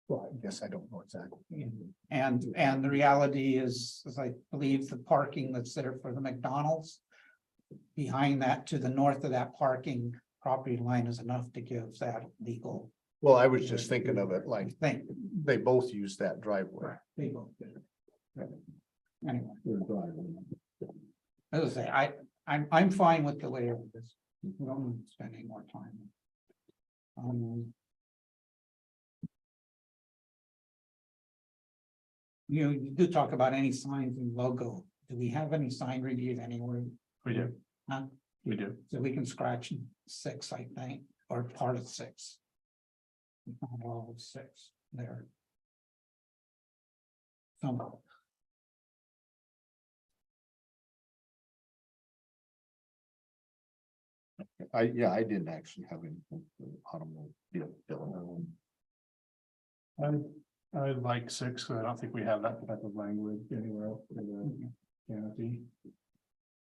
Well, I guess I don't know exactly. And the reality is I believe the parking that's there for the McDonald's. Behind that, to the north of that parking property line is enough to give that legal Well, I was just thinking of it like thing. they both use that driveway. They both did it. Anyway, as I say, I'm fine with the layout of this. We don't need to spend any more time. You do talk about any signs and logo. Do we have any sign reviews anywhere? We do. Huh? We do. So we can scratch 6, I think, or part of 6. Not all of 6 there. Some. I didn't actually have anything for automobile. I like 6, because I don't think we have that type of language anywhere else in the canopy.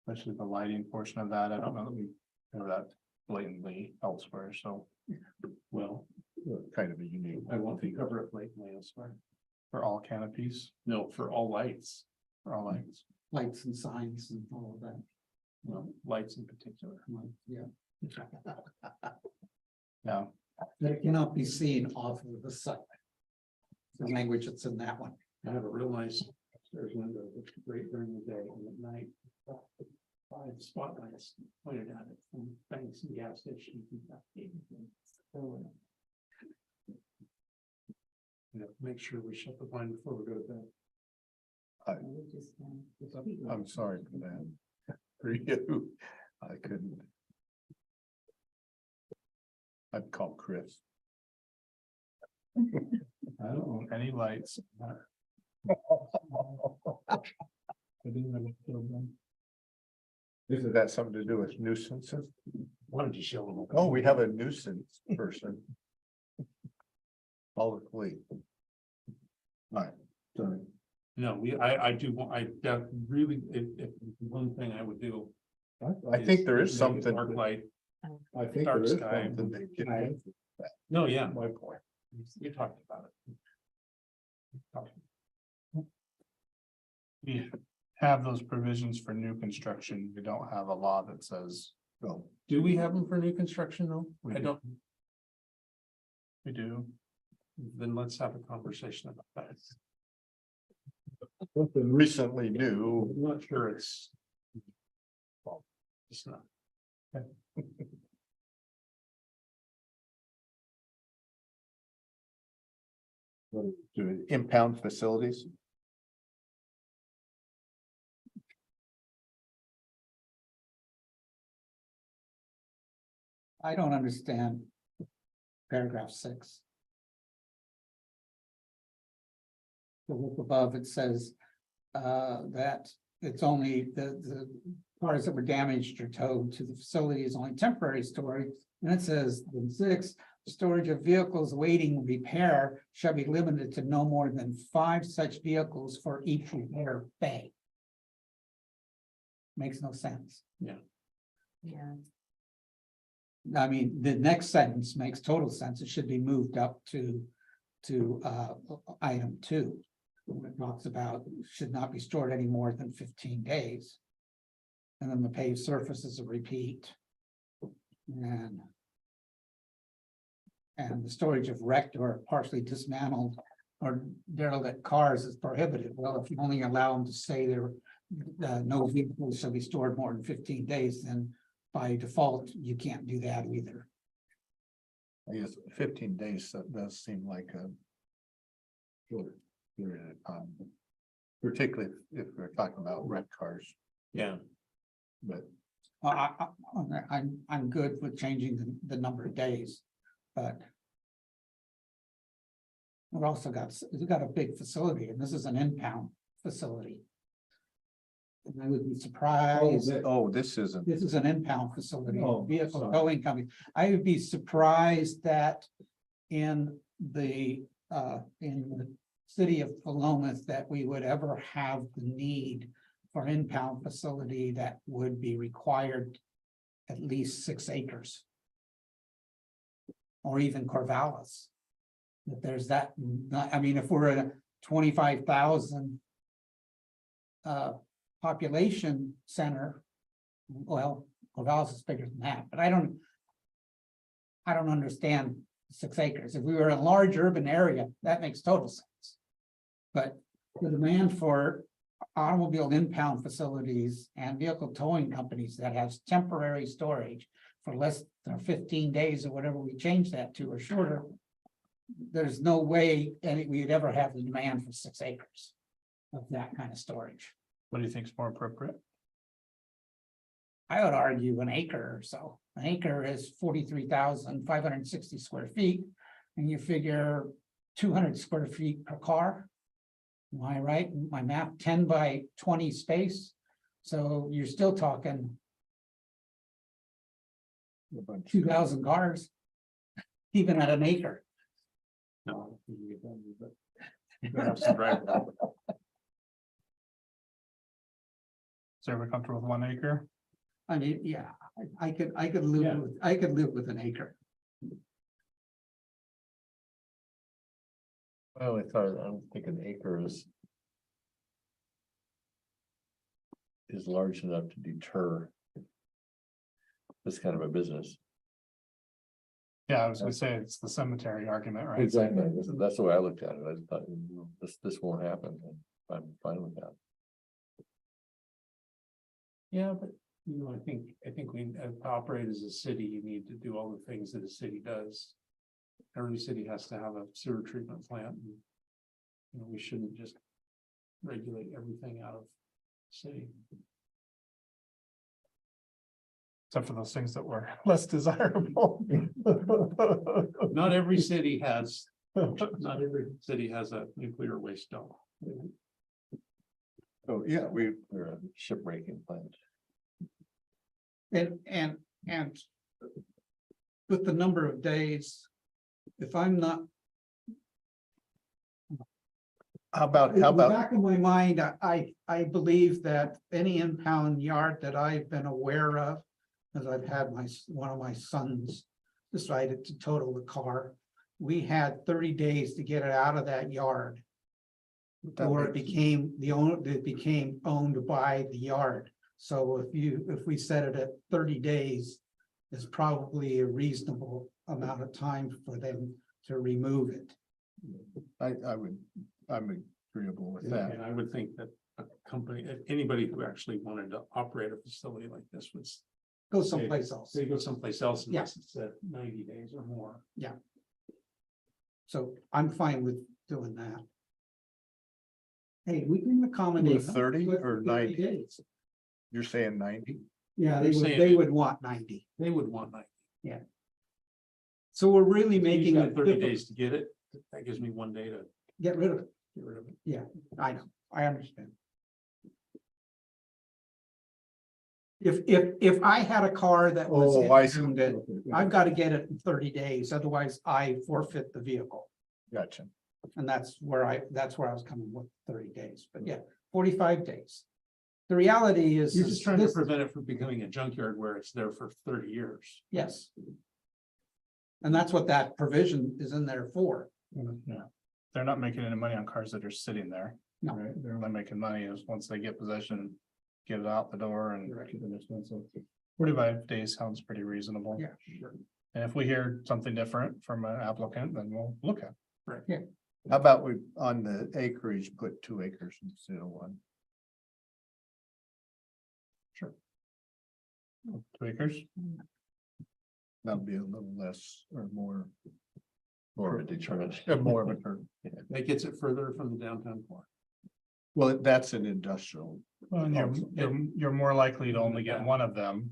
Especially the lighting portion of that. I don't know that we have that blatantly elsewhere, so. Well, Kind of a unique. I want to cover it blatantly elsewhere. For all canopies, No, for all lights, for all lights. Lights and signs and all of that. well, lights in particular. Yeah. Yeah, That cannot be seen off of the site. The language that's in that one. I have a real nice upstairs window, which is great during the day and at night. 5 spotlights pointed at it from banks and gas stations. Make sure we shut the blind before we go to bed. I'm sorry for that. For you, I couldn't. I'd call Chris. I don't want any lights. Isn't that something to do with nuisances? Why don't you show them? Oh, we have a nuisance person. Call the police. Right, sorry. No, I do, really, if one thing I would do. I think there is make it something. Dark light, I think dark there is sky. something they can do. no, yeah, My point. you talked about it. Yeah, have those provisions for new construction. We don't have a law that says Well, Do we have them for new construction though? We I do. don't, we do. then let's have a conversation about that. something recently new. I'm not sure it's. Well, it's not. To impound facilities. I don't understand paragraph 6. The look above, it says that it's only the cars that were damaged or towed to the facility is only temporary storage. And it says in 6, storage of vehicles awaiting repair shall be limited to no more than 5 such vehicles for each repair bay. Makes no sense. Yeah. I mean, the next sentence makes total sense. It should be moved up to item 2. When it talks about should not be stored any more than 15 days. And then the paved surface is a repeat. And the storage of wrecked or partially dismantled or derelict cars is prohibited. Well, if you only allow them to say there no vehicles shall be stored more than 15 days, then by default, you can't do that either. I guess 15 days, that does seem like a short period of time. Particularly if we're talking about red cars, Yeah. but I'm good with changing the number of days, but we've also got a big facility, and this is an impound facility. And I would be surprised. this isn't. This is an impound facility, Oh, vehicle sorry. towing company. I would be surprised that in the city of Philomath that we would ever have the need for an impound facility that would be required at least 6 acres. Or even Corvallis. That there's that, I mean, if we're at a 25,000 population center, well, Corvallis is bigger than that, but I don't understand 6 acres. If we were in a large urban area, that makes total sense. But the demand for automobile impound facilities and vehicle towing companies that has temporary storage for less than 15 days or whatever we change that to or shorter, there's no way we'd ever have the demand for 6 acres of that kind of storage. What do you think is more appropriate? I would argue an acre or so. An acre is 43,560 square feet, and you figure 200 square feet per car. Am I right? My map, 10 by 20 space. So you're still talking 2,000 cars, even at an acre. No. You could have some driveway. Is everybody comfortable with 1 acre? I mean, yeah, I could live with an acre. Well, I thought, I don't think an acre is large enough to deter this kind of a business. Yeah, I was gonna say it's the cemetery argument, right? Exactly. That's the way I looked at it. I thought, this won't happen. And I'm fine with that. Yeah, but I think we operate as a city, you need to do all the things that a city does. Every city has to have a sewer treatment plant. And, we shouldn't just regulate everything out of the city. Except for those things that were less desirable. Not every city has a nuclear waste dump. Oh, yeah, We're a shipbreaking plant. And with the number of days, if I'm not, how about, in the back of my mind, I believe that any impound yard that I've been aware of, as I've had one of my sons decided to total the car, we had 30 days to get it out of that yard. That Or it makes- became the owner, it became owned by the yard. So if we set it at 30 days. Is probably a reasonable amount of time for them to remove it. I'm agreeable with that. And I would think that a company, if anybody who actually wanted to operate a facility like this would Go someplace else. say go someplace else Yeah. unless it said 90 days or more. So I'm fine with doing that. Hey, we can accommodate. With 30 with or 30 90? days. You're saying 90? Yeah, You're they saying- would want 90. They would want like. So we're really You've making got it 30 difficult. days to get it. That gives me 1 day to Get rid of it. get rid of it. Yeah, I know, I understand. If I had a car that was. Oh, I see. impounded, I've got to get it in 30 days, otherwise I forfeit the vehicle. Gotcha. And that's where I was coming with 30 days, but yeah, 45 days. The reality is. You're just trying to this- prevent it from becoming a junkyard where it's there for 30 years. Yes. And that's what that provision is in there for. Yeah, they're not making any money on cars that are sitting there. No. Right, they're only making money is once they get possession, get it out the door and. Right. keep it expensive. 45 days sounds pretty reasonable. Yeah. And if we hear something different from an applicant, then we'll look at. How about we, on the acreage, put 2 acres instead of 1? 2 acres. That'll be a little less or more. More of a deterrent. More of a turn. That gets it further from the downtown core. Well, that's an industrial. Well, and you're more likely to only get one of them.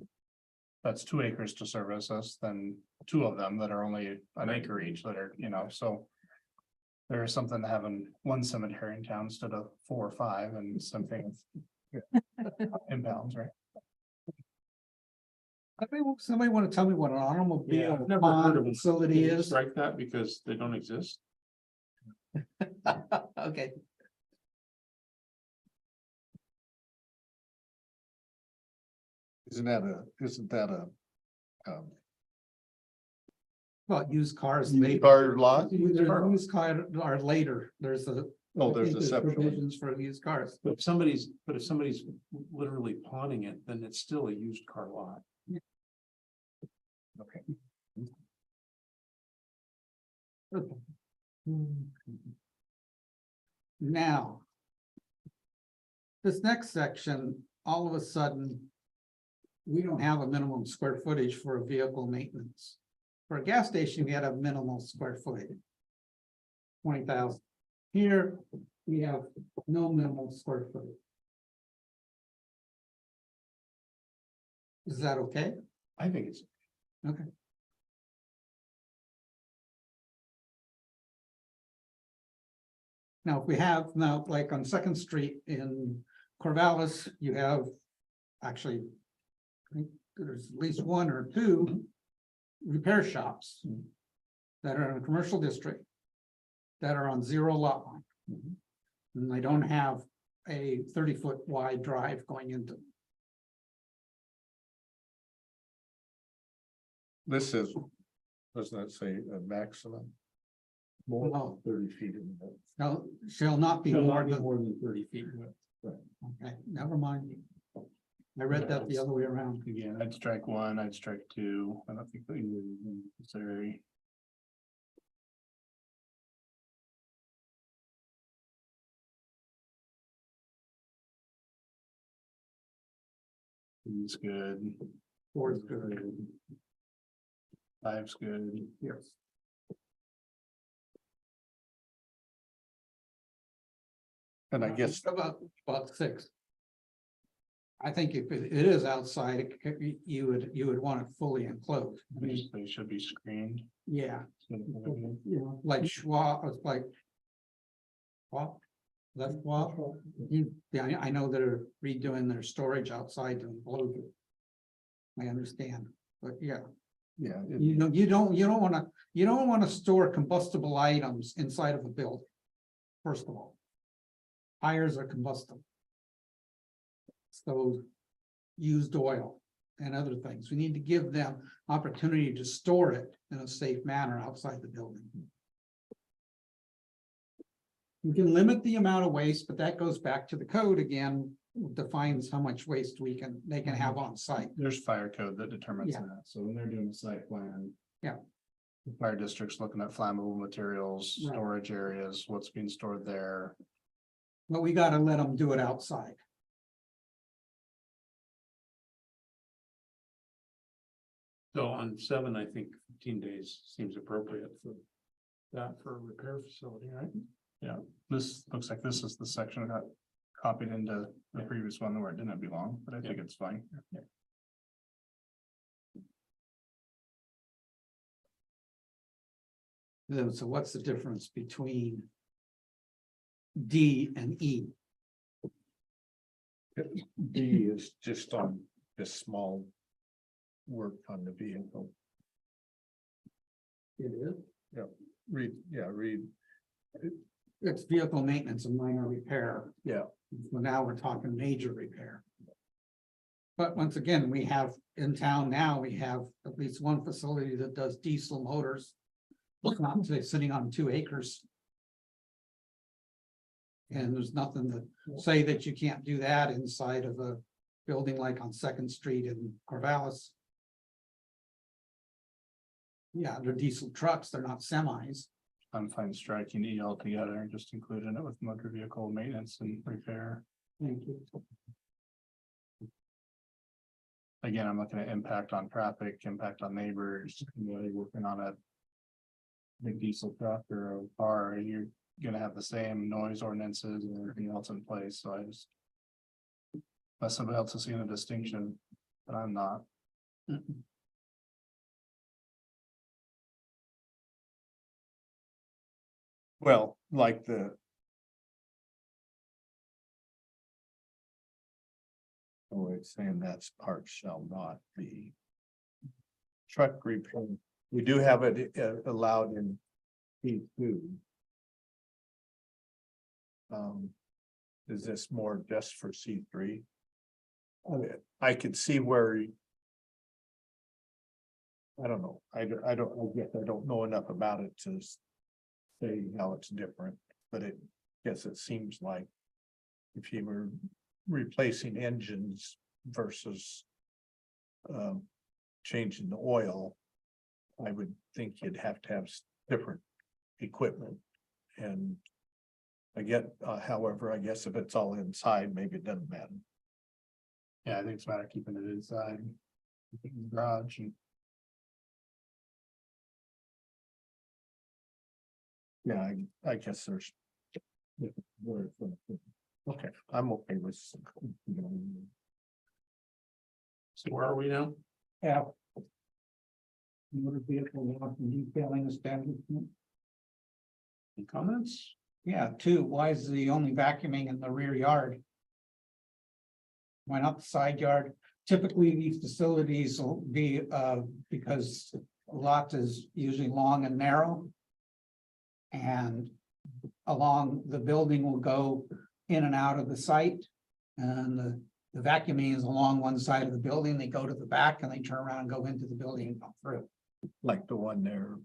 That's 2 acres to service us than 2 of them that are only an acre each that are, so. There is something to having 1 cemetery in town instead of 4 or 5 and something. Impounds, right? Somebody want to tell me what an Yeah, automobile I've never heard of bond a facility is? Strike that because they don't exist. Okay. Isn't that a Well, used cars. used later. car lot? There's used car are later. There's a. Oh, I there's think a separate one. provisions for used cars. But if somebody's literally pawning it, then it's still a used car lot. Okay. Now. This next section, all of a sudden. We don't have a minimum square footage for a vehicle maintenance. For a gas station, we had a minimal square footage. 20,000. Here, we have no minimal square footage. Is that okay? I think it's. Okay. Now, if we have now, like on Second Street in Corvallis, you have actually. I think there's at least 1 or 2 repair shops. That are in a commercial district. That are on 0 lot line. And they don't have a 30-foot wide drive going into. This is, doesn't that say a maximum? More No. than 30 feet in the. Shall not be more than, more than 30 feet. okay, never mind. I read that the other way around. Again, I'd strike 1, I'd strike 2. I don't think that you would consider. It's good. 4 is good. 5's good. Yes. And I guess, About 6. I think if it is outside, you would want it fully enclosed. I mean, They should be screened. yeah, you know, like Schwab, it's like. Well, that's Schwab. Yeah, I know they're redoing their storage outside to enclose it. I understand, but yeah, yeah, you don't wanna store combustible items inside of a building. First of all. Tires are combustible. So used oil and other things. We need to give them opportunity to store it in a safe manner outside the building. We can limit the amount of waste, but that goes back to the code again, defines how much waste they can have on site. There's fire code that determines Yeah. that, so when they're doing the site plan. Yeah. The fire district's looking at flammable materials, Right. storage areas, what's being stored there. But we gotta let them do it outside. So on 7, I think 15 days seems appropriate for that for a repair facility, right? This looks like this is the section that got copied into the previous one where it didn't belong, but I think it's fine. So what's the difference between D and E? D is just on this small work on the vehicle. It is. Read. It's vehicle maintenance and minor repair. Yeah. So now we're talking major repair. But once again, we have in town now, we have at least one facility that does diesel motors. Not sitting on 2 acres. And there's nothing to say that you can't do that inside of a building like on Second Street in Corvallis. Yeah, they're diesel trucks, they're not semis. I'm fine striking E altogether and just including it with motor vehicle maintenance and repair. Thank you. Again, I'm looking at impact on traffic, impact on neighbors, you're working on a big diesel truck or a car, you're gonna have the same noise ordinances and everything else in place, so I just. Unless somebody else is seeing a distinction, but I'm not. Well, like the. Oh, it's saying that's part shall not be. Truck repair, we do have it allowed in P2. Is this more just for C3? I could see where. I don't know, I guess I don't know enough about it to say how it's different, but guess it seems like. If you were replacing engines versus. Changing the oil. I would think you'd have to have different equipment and. However, I guess if it's all inside, maybe it doesn't matter. Yeah, I think it's a matter of keeping it inside. Garage and. Yeah, I guess there's. Okay, I'm okay with. So where are we now? Yeah. Motor vehicle loss and detailing establishment. Any comments? Yeah, 2, why is the only vacuuming in the rear yard? Why not the side yard? Typically, these facilities will be, because a lot is usually long and narrow. And along the building will go in and out of the site. And the vacuuming is along one side of the building, they go to the back and they turn around and go into the building and come through. Like the one there.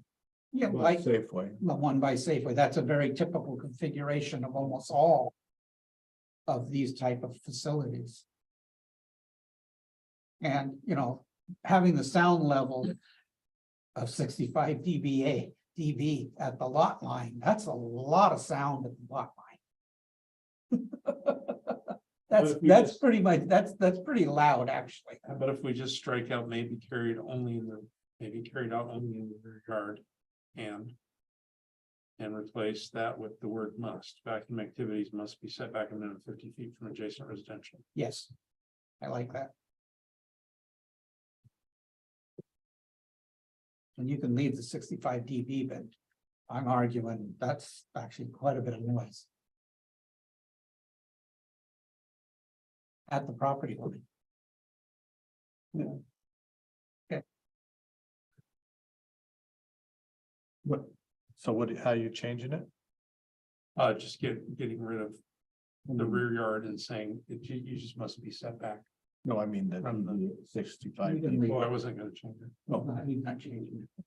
Yeah, like Safeway. the one by Safeway, that's a very typical configuration of almost all of these type of facilities. And, having the sound level of 65 dB at the lot line, that's a lot of sound at the lot line. That's pretty much, that's pretty loud, actually. How about if we just strike out maybe carried out only in the rear yard and replace that with the word must. Vacuum activities must be set back a minimum 50 feet from adjacent residential. Yes, I like that. And you can leave the 65 dB, but I'm arguing that's actually quite a bit of noise. At the property line. How you changing it? Just getting rid of the rear yard and saying that you just must be set back. No, I mean the From the 65. You can leave Well, I it. wasn't gonna change it. No, he's not changing it.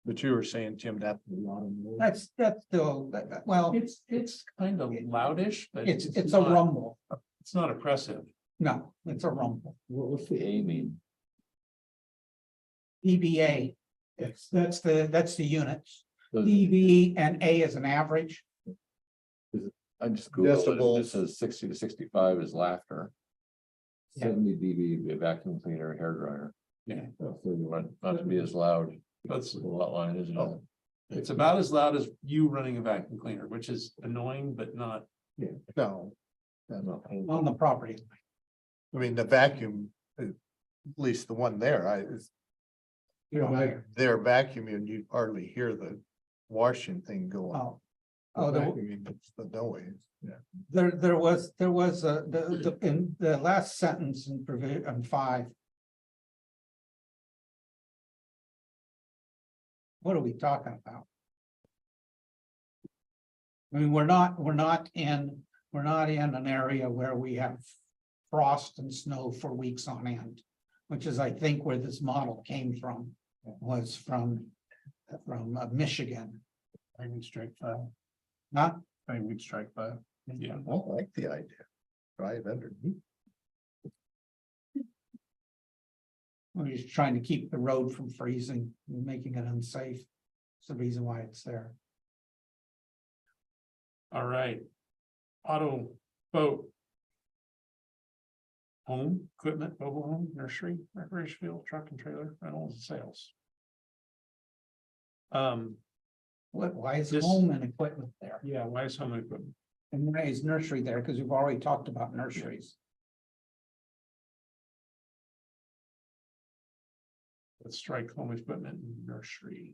But you were saying, Jim, that's a lot of noise. That's still, well, It's kind of loudish, but. it's a not- rumble. It's not oppressive. No, it's a rumble. What's the A mean? EBA. That's the units. Does- EB and A is an average. I just Googled it, and Decibels. it says 60 to 65 is laughter. Yeah. 70 dB would be a vacuum cleaner, hair dryer. Yeah. So you want not to be as loud, That's, the lot line, isn't it? it's about as loud as you running a vacuum cleaner, which is annoying, but not. No, On the property. I mean, the vacuum, at least the one there, You don't hear. they're vacuuming, you hardly hear the washing thing go on. Oh. Oh, Vacuuming, it's the noise. there was in the last sentence in provision 5. What are we talking about? I mean, we're not in an area where we have frost and snow for weeks on end, which is, I think, where this model came from, was from Michigan. I would strike 5. Not, I would strike 5. Yeah. I like the idea. Drive underneath. we're just trying to keep the road from freezing, and making it unsafe. It's the reason why it's there. All right. Auto, boat. Home, equipment, mobile home, nursery, recreation field, truck and trailer, rentals and sales. Why is This- home and equipment there? Yeah, why is home and equipment? And why is nursery there? Because we've already talked about nurseries. Let's strike home equipment and nursery.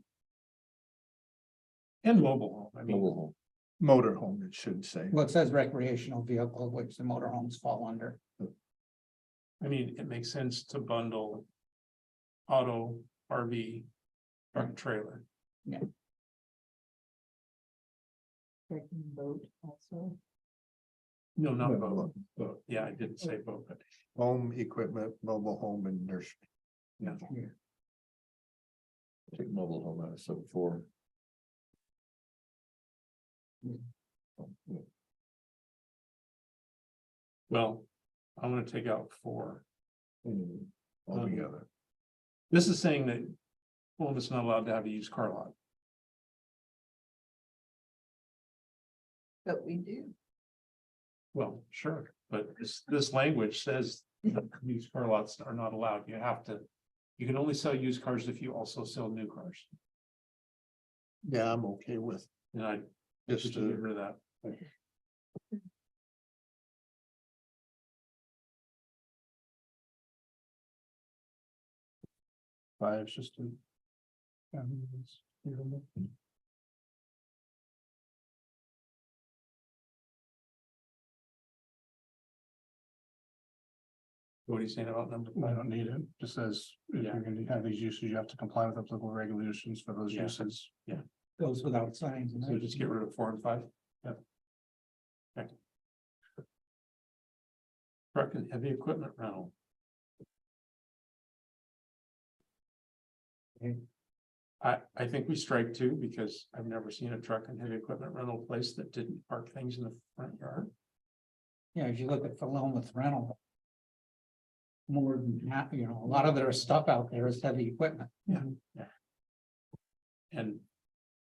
And mobile home, I mean, Mobile home. Motorhome, it should say. Well, it says recreational vehicle, which the motorhomes fall under. it makes sense to bundle. Auto, RV, truck and trailer. Boat also. No, not No, boat, boat, yeah, I didn't say boat, but Home, equipment, mobile home and nursery. yeah. Take mobile home out of sub 4. Well, I'm gonna take out 4. Altogether. This is saying that home is not allowed to have a used car lot. But we do. Well, sure, but this language says that used car lots are not allowed. You can only sell used cars if you also sell new cars. Yeah, I'm okay with And I just just get rid of that. Five is just a. What are you saying about number I 5? don't need it, just says if Yeah. you're gonna have these uses, you have to comply with applicable regulations for those Yeah. uses. Goes without saying. So just get rid of 4 and 5? Yep. Okay. Truck and heavy equipment rental. I think we strike 2 because I've never seen a truck and heavy equipment rental place that didn't park things in the front yard. Yeah, if you look at Philomath rental. More than half, a lot of their stuff out there is heavy equipment. And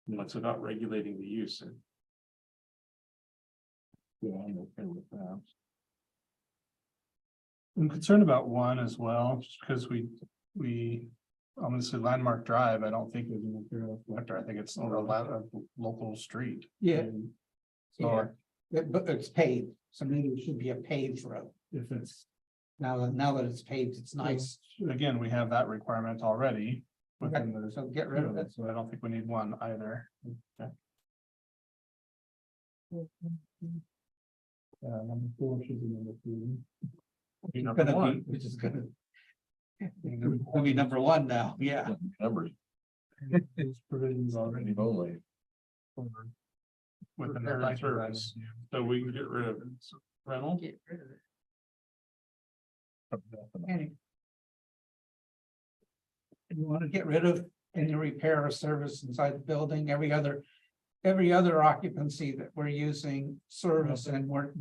it's about regulating the use and Yeah, I'm okay with that. I'm concerned about 1 as well, just because I'm gonna say Landmark Drive, I don't think is an imperial collector, I think it's a local street. Yeah. And Yeah. So But it's paved, so maybe it should be a paved road. if it's, Now that it's paved, it's nice. again, we have that requirement already. Okay, Within the, so get rid of it. so I don't think we need 1 either. Number 4 should be number 3. number 1. Which is gonna. Will be number 1 now, yeah. Numbers, Those provisions already. only. Within Repair the and service. So we can get rid of rental. Get rid of it. Any. You wanna get rid of any repair or service inside the building, every other occupancy that we're using service and we're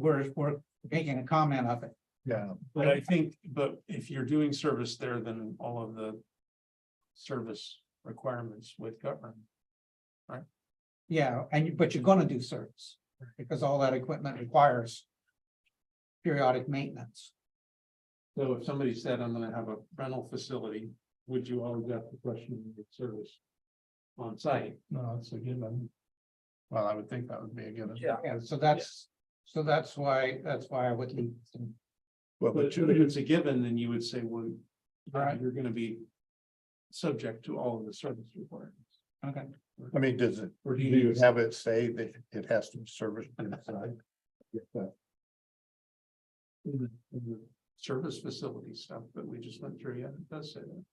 making a comment of it. Yeah, But I think, but if you're doing service there, then all of the service requirements would govern. Yeah, but you're gonna do service, because all that equipment requires periodic maintenance. So if somebody said, I'm gonna have a rental facility, would you always have the question of service on site? No, it's a given. Well, I would think that would be a given. Yeah. Yeah, so that's why I would leave. some- well, But but if you, it's a given, then you would say, well, Right. you're gonna be subject to all of the service requirements. Okay, I mean, does it, Or do do you you, have it say that it has to be serviced inside? in the service facility stuff that we just went through, yeah, it does say that.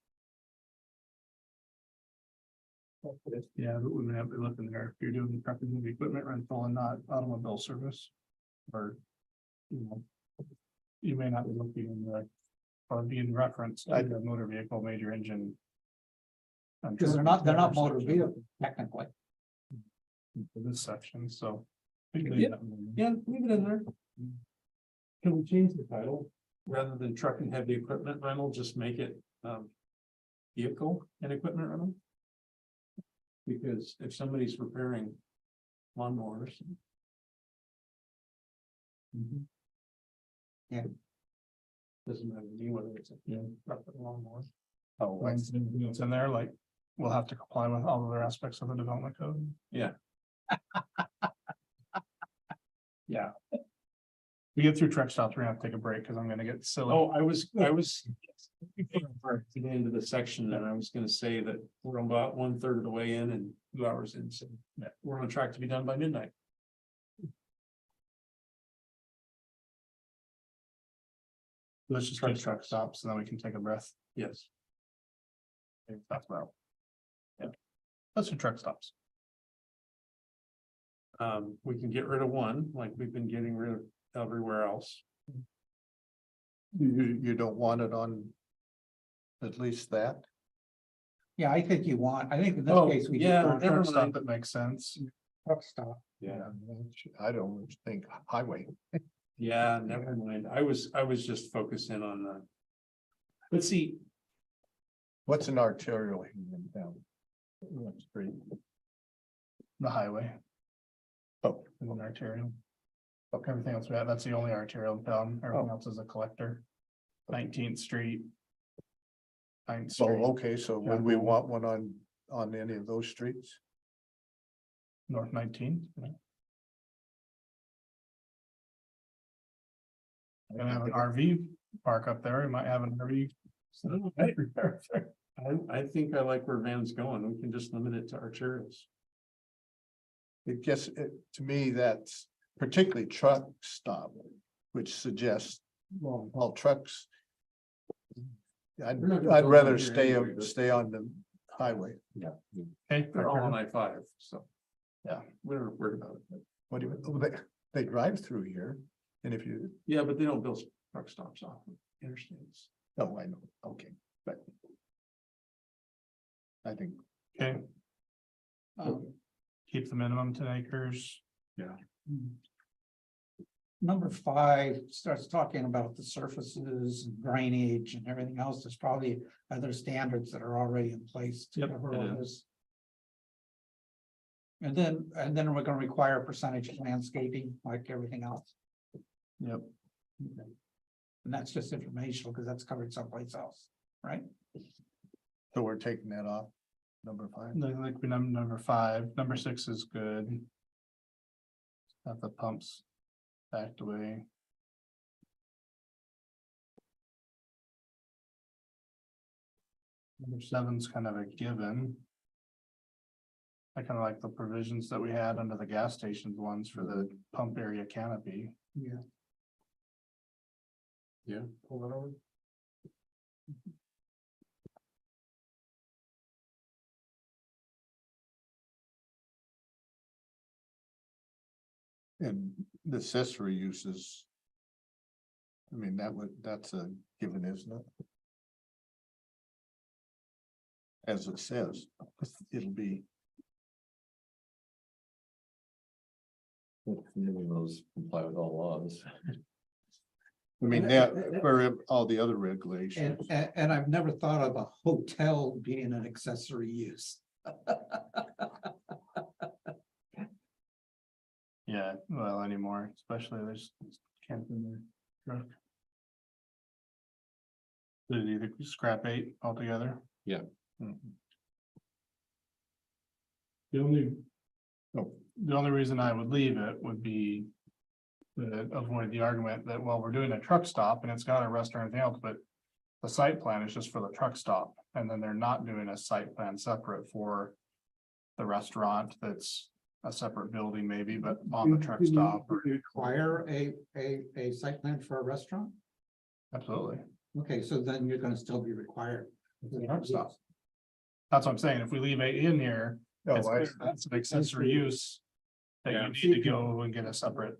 Yeah, but we would have to look in there if you're doing property equipment rental and not automobile service. Or, you know, you may not be looking in the, or being referenced, I- a motor vehicle, major engine. because they're not motor vehicles technically. For this section, so. Yeah. Yeah, leave it in there. Can we change the title, rather than truck and heavy equipment rental, just make it, vehicle and equipment rental? Because if somebody's repairing lawnmowers. Yeah. Doesn't matter to me whether it's a, truck or lawnmower. Oh, I see. It's in there, like, we'll have to comply with all other aspects of the development code. Yeah. Yeah. We get through truck stops, we're gonna have to take a break, because I'm gonna get silly. Oh, I was. To the end of the section, and I was gonna say that we're about 1/3 of the way in and 2 hours in, so we're on track to be done by midnight. Let's just get truck stops, and then we can take a breath. Yes. That's about. Yeah. Let's do truck stops. We can get rid of one, like we've been getting rid of everywhere else. You don't want it on at least that? Yeah, I think I think in this Oh, case, we. yeah, just never Truck stop mind. that makes sense. Truck stop. I don't think highway. Yeah, never mind. I was just focusing on the. Let's see, What's an arterial in town? What street? The highway. Oh, Is an arterial. Everything else, that's the only arterial in town, everything else is a collector. 19th Street. 9th oh, Street, okay, so when we want one on any of those streets? North 19th. Gonna have an RV park up there, we might have an RV. I think I like where Van's going. We can just limit it to arterials. It gets, to me, that's particularly truck stop, which suggests long haul trucks. I'd We're not gonna I'd build rather one here stay anyway, but- stay on the highway. Okay, They're all on I-5, so. Yeah. We're worried about it. What do you, oh, they drive through here, and if you, Yeah, but they don't build truck stops off of interstates. oh, I know, okay, but. I think, okay, Um, keep the minimum 10 acres. Number 5 starts talking about the surfaces and drainage and everything else. There's probably other standards that are already in place to Yep, cover it all is. this. And then we're gonna require percentage of landscaping like everything else. Yep. And that's just informational because that's covered someplace else, right? so we're taking that off, number 5. Like we number 5, number 6 is good. Have the pumps backed away. Number 7's kind of a given. I kind of like the provisions that we had under the gas stations ones for the pump area canopy. Yeah. Yeah. Pull that over. And the accessory uses. I mean, that's a given, isn't it? as it says, it'll be, Those comply with all laws. I mean, that for all the other regulations. And I've never thought of a hotel being an accessory use. Yeah, well, anymore, especially there's camping there. Did you either scrap 8 altogether? Yeah. Mhm. The only, the only reason I would leave it would be to avoid the argument that, well, we're doing a truck stop and it's got a restaurant and everything else, but the site plan is just for the truck stop, and then they're not doing a site plan separate for the restaurant that's a separate building maybe, but on the truck stop. Require a site plan for a restaurant? Absolutely. Okay, so then you're gonna still be required. For the truck stop. That's what I'm saying. If we leave 8 in here, it's an accessory use. That Yeah. you need to go and get a separate.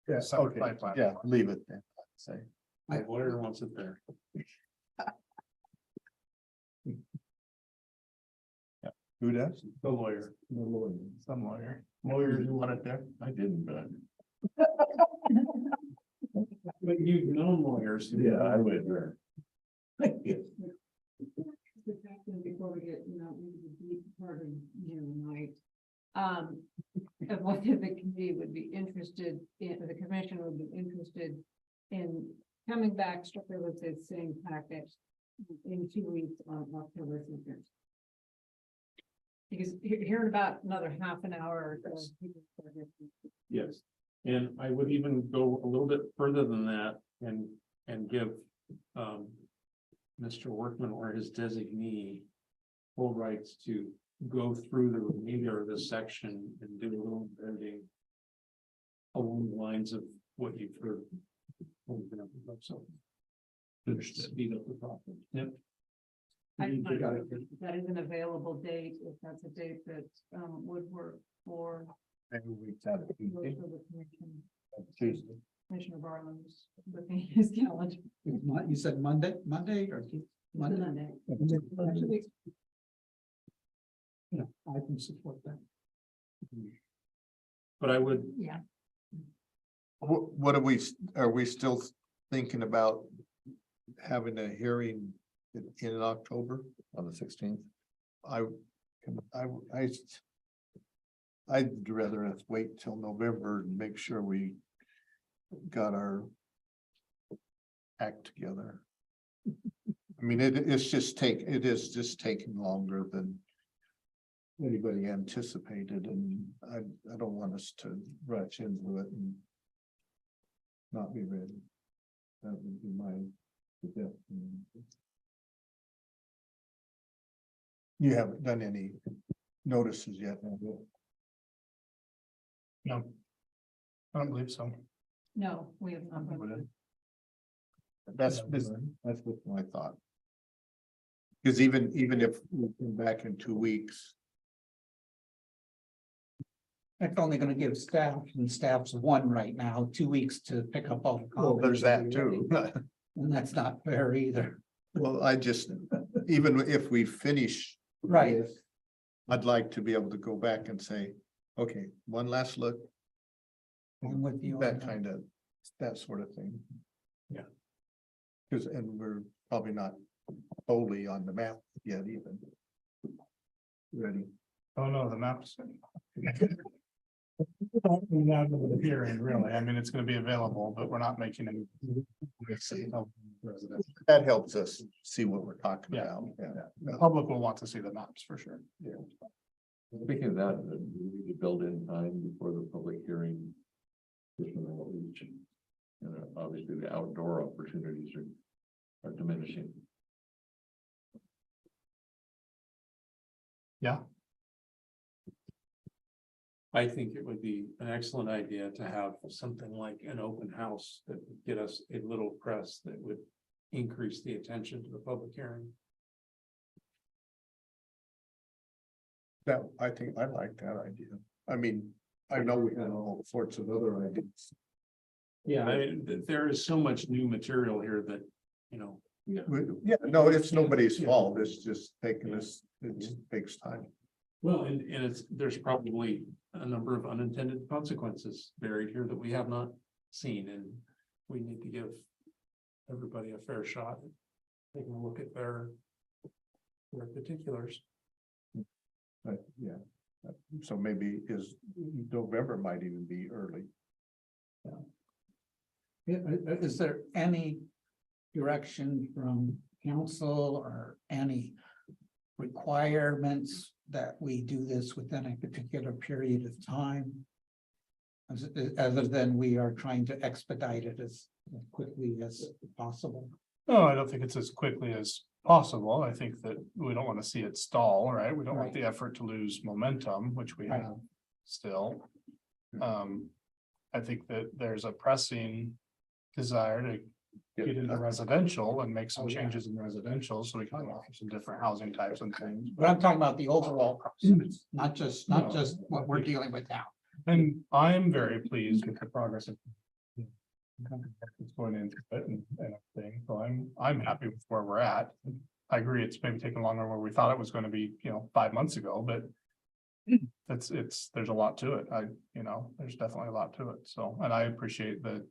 Yeah, Separate okay, site plan. yeah, leave it then, say. The lawyer wants it there. Who does? The lawyer. Some lawyer. Lawyers who want it there? I didn't, but. But you've known lawyers. Yeah, I would. Before we get, into the deep part of, night. Of whether the committee would be interested in, the commission would be interested in coming back strictly with the same package in 2 weeks on October 2nd. Because here in about another half an hour. or so, Yes, and I would even go a little bit further than that and give Mr. Workman or his designee full rights to go through the remainder of this section and do a little editing along the lines of what you've heard. So to speed up the process. Yep. That is an available date, if that's a date that would work for Maybe we have it most of the commission. Tuesday. Commissioner Barlam's looking at his calendar. You said Monday or Monday? Monday. Yeah, I can support that. But I would, Yeah. What are we still thinking about having a hearing in October? On the 16th. I'd rather us wait till November and make sure we got our act together. I mean, it is just taking longer than anybody anticipated, and I don't want us to rush into it and not be ready. That would be my suggestion. You haven't done any notices yet, have you? No. I don't believe so. No, we have not. That's what my thought. Because even if we come back in 2 weeks, That's only gonna give staff's 1 right now, 2 weeks to pick up all the. well, there's that comments. too. And that's not fair either. Well, even if we finish. Right. this, I'd like to be able to go back and say, okay, one last look, I'm with you. on that sort of thing. Yeah. Because, and we're probably not totally on the map yet even. Ready. Oh, no, the maps. Not with the hearing, really. I mean, it's gonna be available, but we're not making any. That helps us see what we're talking Yeah. about. Yeah. The public will want to see the maps for sure. Speaking of that, we need to build in time before the public hearing. And obviously the outdoor opportunities are diminishing. Yeah, I think it would be an excellent idea to have something like an open house that would get us a little press that would increase the attention to the public hearing. That, I think I like that idea. I mean, I know we had all sorts of other ideas. Yeah, there is so much new material here that, Yeah, no, it's nobody's fault. It's just taking us, it just takes time. Well, and there's probably a number of unintended consequences buried here that we have not seen, and we need to give everybody a fair shot at taking a look at their particulars. But yeah, so maybe November might even be early. Is there any direction from council or any requirements that we do this within a particular period of time? Other than we are trying to expedite it as quickly as possible. No, I don't think it's as quickly as possible. I think that we don't want to see it stall, right? We don't want the effort to lose momentum, which we Right. have still. I think that there's a pressing desire to get into residential and make some changes in residential, so we can offer some different housing types and things. But I'm talking about the overall process, not just what we're dealing with now. And I'm very pleased with the progress of it's going into it and everything, so I'm happy with where we're at. I agree, it's maybe taking longer where we thought it was gonna be, 5 months ago, but there's a lot to it. There's definitely a lot to it, so, and I appreciate the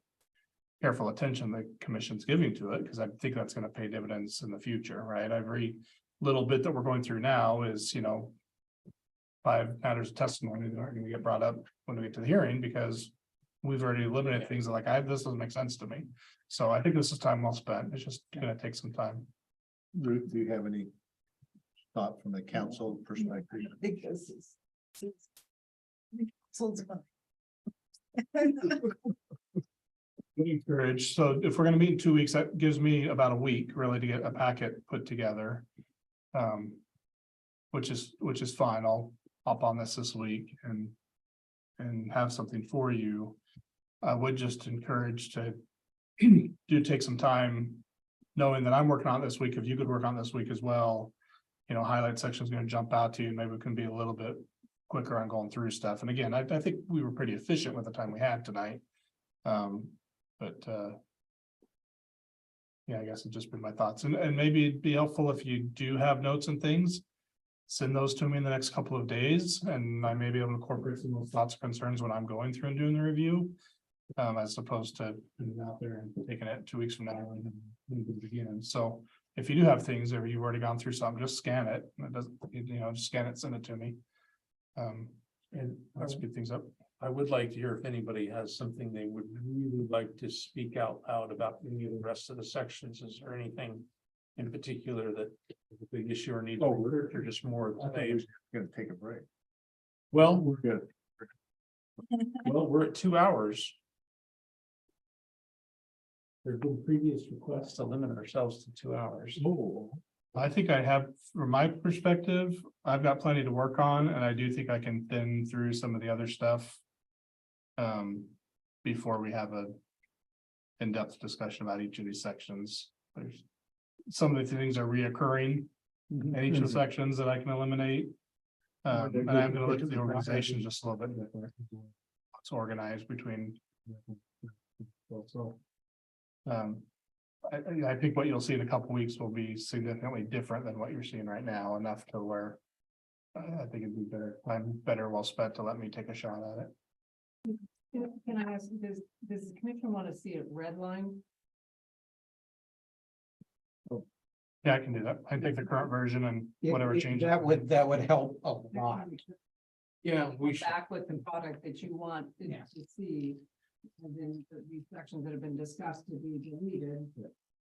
careful attention the commission's giving to it, because I think that's gonna pay dividends in the future, right? Every little bit that we're going through now is, 5 matters of testimony that aren't gonna get brought up when we get to the hearing, because we've already eliminated things that this doesn't make sense to me. So I think this is time well spent. It's just gonna take some time. Ruth, do you have any thought from the council perspective? Because it's council's money. Encouraged. So if we're gonna meet in 2 weeks, that gives me about a week really to get a packet put together. Which is fine. I'll hop on this week and have something for you. I would just encourage to do take some time, knowing that I'm working on it this week. If you could work on this week as well, highlight section's gonna jump out to you, and maybe we can be a little bit quicker on going through stuff. And again, I think we were pretty efficient with the time we had tonight. Yeah, I guess it'd just been my thoughts, and maybe it'd be helpful if you do have notes and things. Send those to me in the next couple of days, and I may be able to incorporate some of those thoughts or concerns when I'm going through and doing the review. As opposed to putting it out there and taking it 2 weeks from now and then do it again. So if you do have things, or you've already gone through something, just scan it. It doesn't, just scan it, send it to me. And let's speed things up. I would like to hear if anybody has something they would really like to speak out loud about any of the rest of the sections. Is there anything in particular that is a big issue or need, or just more of the same? Gonna take a break. Well, We're good. we're at 2 hours. There have been previous requests to limit ourselves to 2 hours. I think I have, from my perspective, I've got plenty to work on, and I do think I can thin through some of the other stuff. Before we have a in-depth discussion about each of these sections. There's some of the things are reoccurring in each of the sections that I can eliminate. And I'm gonna look at the organization just a little bit different. It's organized between. So. I think what you'll see in a couple weeks will be significantly different than what you're seeing right now, enough to where. I think it'd be better well spent to let me take a shot at it. Can I ask, does the commission want to see it redlined? Yeah, I can do that. I take the current version and whatever changes. That would help a lot. Yeah, we should. Back with the product that you want to Yeah. see. And then these sections that have been discussed to be deleted,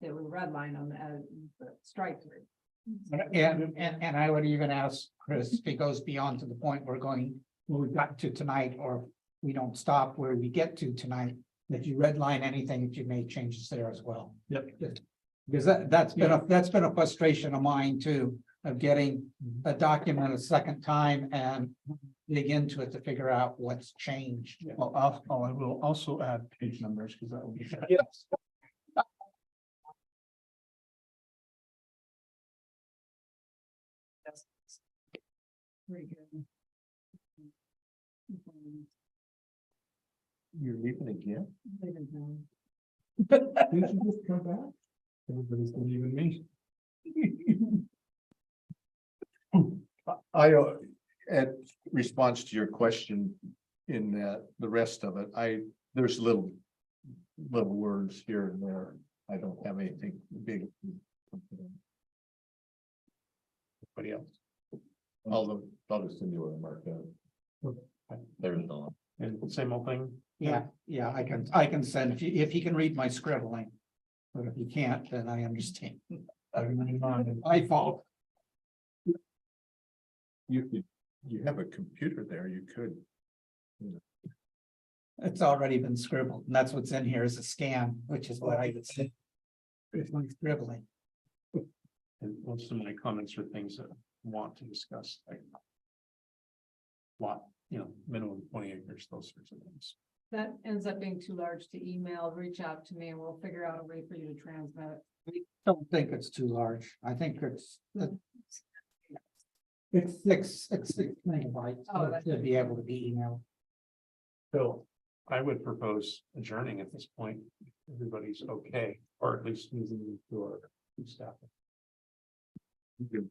that we redline them as strike through. And I would even ask Chris, if it goes beyond to the point we're going, where we've gotten to tonight, or we don't stop where we get to tonight, that you redline anything that you made changes there as well. Yep. Because that's been a frustration of mine too, of getting a document a second time and dig into it to figure out what's changed. Well, I will also add page numbers, because that will be. Yes. Very good. You're leaving again? Didn't you just come back? Everybody's believing me. I, in response to your question in that, the rest of it, there's little words here and there. I don't have anything big. Anybody else? I'll just send you what I marked out. There's no. And same old thing. Yeah, I can send, if he can read my scribbling. But if he can't, then I understand. My fault. You have a computer there, you could. It's already been scribbled, and that's what's in here is a scan, which is what I would say. It's my scribbling. And most of my comments are things that I want to discuss, like. Lot, minimum 20 acres, those sorts of things. That ends up being too large to email, reach out to me and we'll figure out a way for you to transmit it. Don't think it's too large. I think it's six megabytes Oh, that's- to be able to be emailed. So I would propose adjourning at this point. If everybody's okay, or at least moving to our staff. Okay.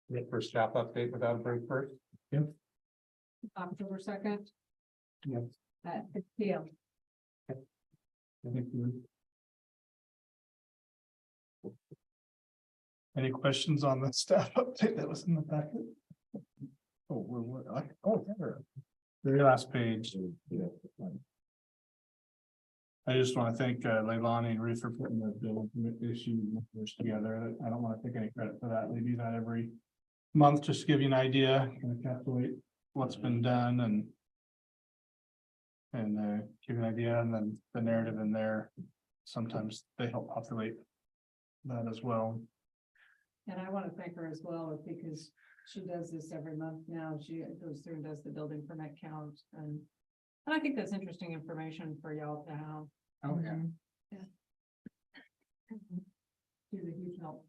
Wait for staff update without a break first. October 2nd. Yep. At 6 p.m. Any questions on the staff update that was in the packet? There. Very last page. Yeah. I just want to thank Leilani and Ruth for putting the bill issue numbers together. I don't want to take any credit for that. They do that every month, just to give you an idea, kind of calculate what's been done and give you an idea, and then the narrative in there. Sometimes they help populate that as well. And I want to thank her as well because she does this every month now. She goes through and does the building permit count and I think that's interesting information for y'all to have. Oh, yeah. She's a huge help.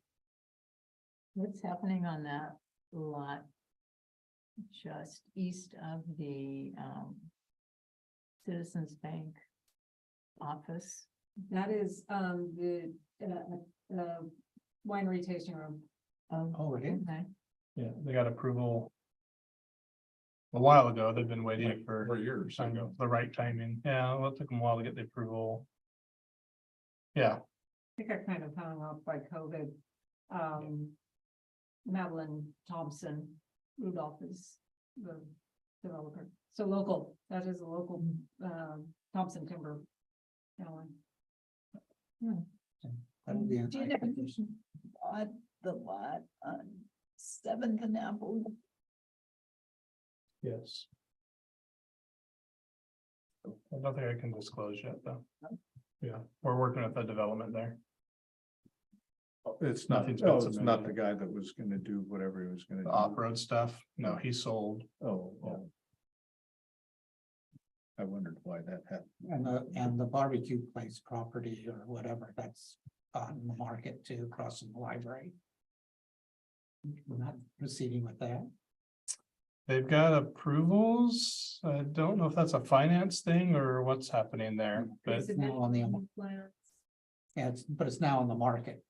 What's happening on that lot? Just east of the Citizens Bank office. That is the winery tasting room. Oh, it is. Okay. Yeah, they got approval a while ago. They've been waiting for 4 years ago. the right timing. Yeah, well, it took them a while to get the approval. Yeah, I think I kind of hung up by COVID. Madeline Thompson Rudolph is the developer. So local, that is a local Thompson Timber. That'll be a Do you nice know addition. bought the lot on 7th and Apple? yes. I don't think I can disclose yet, though. Yeah, we're working with the development there. It's not, Nothing's been it's not submitted. the guy that was gonna do whatever he was gonna The do. off-road stuff, no, he sold. Oh. I wondered why that happened. And the barbecue place property or whatever, that's on the market too, across from the library. We're not proceeding with that. They've got approvals. I don't know if that's a finance thing or what's happening there, but Is it now on the- mentioned in plans? Yeah, but it's now on the market.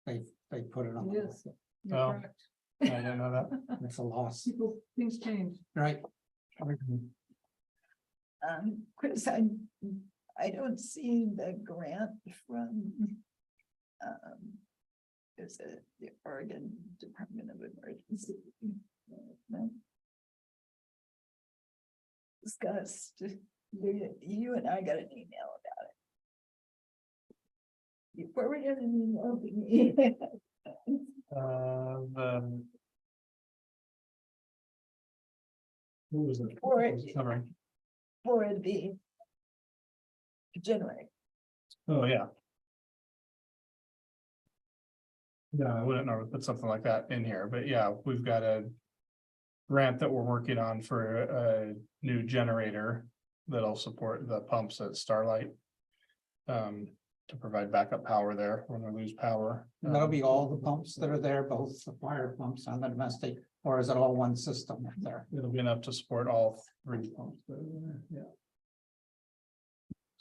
They put it on. the It is. market. You're Oh. correct. I didn't know that. It's a loss, People, things change. right? Chris, I don't see the grant from is it the Oregon Department of Emergency Management? Discussed, you and I got an email about it. You forwarded an email to me. The. What was it? For What it. was it covering? For the generator. Oh, yeah. Yeah, I wouldn't know, put something like that in here, but yeah, we've got a grant that we're working on for a new generator that'll support the pumps at Starlight. To provide backup power there when we lose power. And that'll be all the pumps that are there, both the fire pumps and the domestic, or is it all one system up there? It'll be enough to support all 3 pumps that are there, yeah.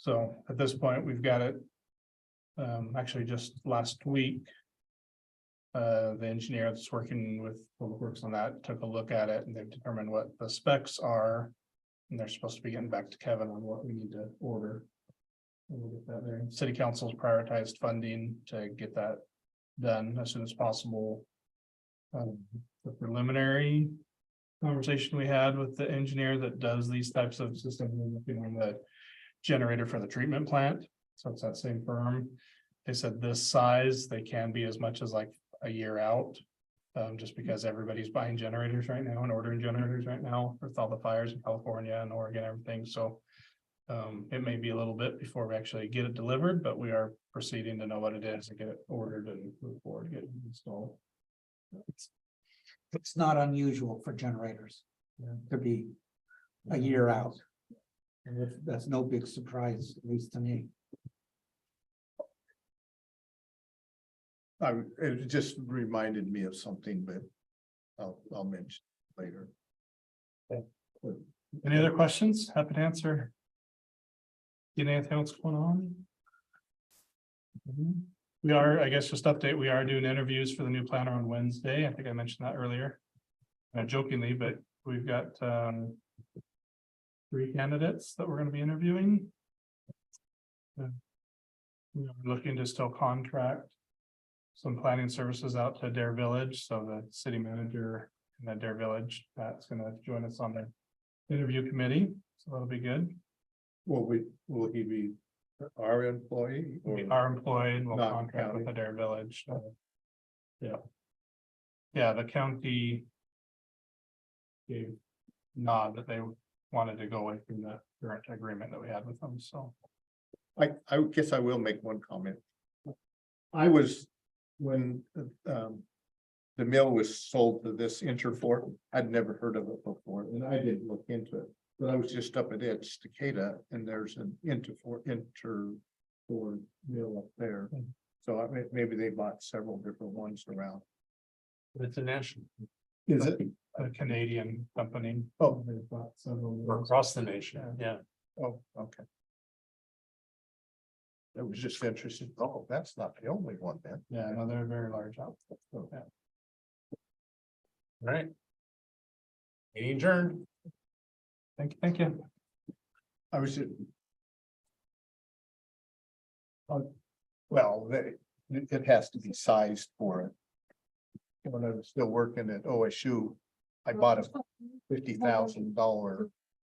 So at this point, we've got it. Actually, just last week. The engineer that's working with Public Works on that took a look at it and they've determined what the specs are. And they're supposed to be getting back to Kevin on what we need to order. And we'll get that there. City Council's prioritized funding to get that done as soon as possible. The preliminary conversation we had with the engineer that does these types of systems, looking on the generator for the treatment plant. So it's that same firm. They said this size, they can be as much as like a year out. Just because everybody's buying generators right now and ordering generators right now with all the fires in California and Oregon, everything. So it may be a little bit before we actually get it delivered, but we are proceeding to know what it is and get it ordered and move forward, get it installed. It's not unusual for generators to be a year out. And that's no big surprise, at least to me. It just reminded me of something, but I'll mention later. Any other questions? Happy to answer. Get anything else going on? We are, I guess, just update, we are doing interviews for the new planner on Wednesday. I think I mentioned that earlier. Jokingly, but we've got 3 candidates that we're gonna be interviewing. We're looking to still contract some planning services out to Dare Village, so the city manager in that Dare Village, that's gonna join us on the interview committee, so that'll be good. Will he be our employee or? We are employed, we'll Not contract with county. the Dare Village. Yeah. Yeah, the county gave nod that they wanted to go away from the current agreement that we had with them, so. I guess I will make one comment. I was, when the mill was sold to this Interfor, I'd never heard of it before, and I didn't look into it. But I was just up at Estacada, and there's an Interfor mill up there. So maybe they bought several different ones around. It's a national, Is it? A Canadian company. Oh. They bought several. or across the nation, yeah. Oh, okay. It was just interesting. Oh, that's not the only one then. Yeah, no, they're a very large outfit. So, yeah. Right. Meeting adjourned. Thank you. I was. Well, it has to be sized for it. When I was still working at OSU, I bought a $50,000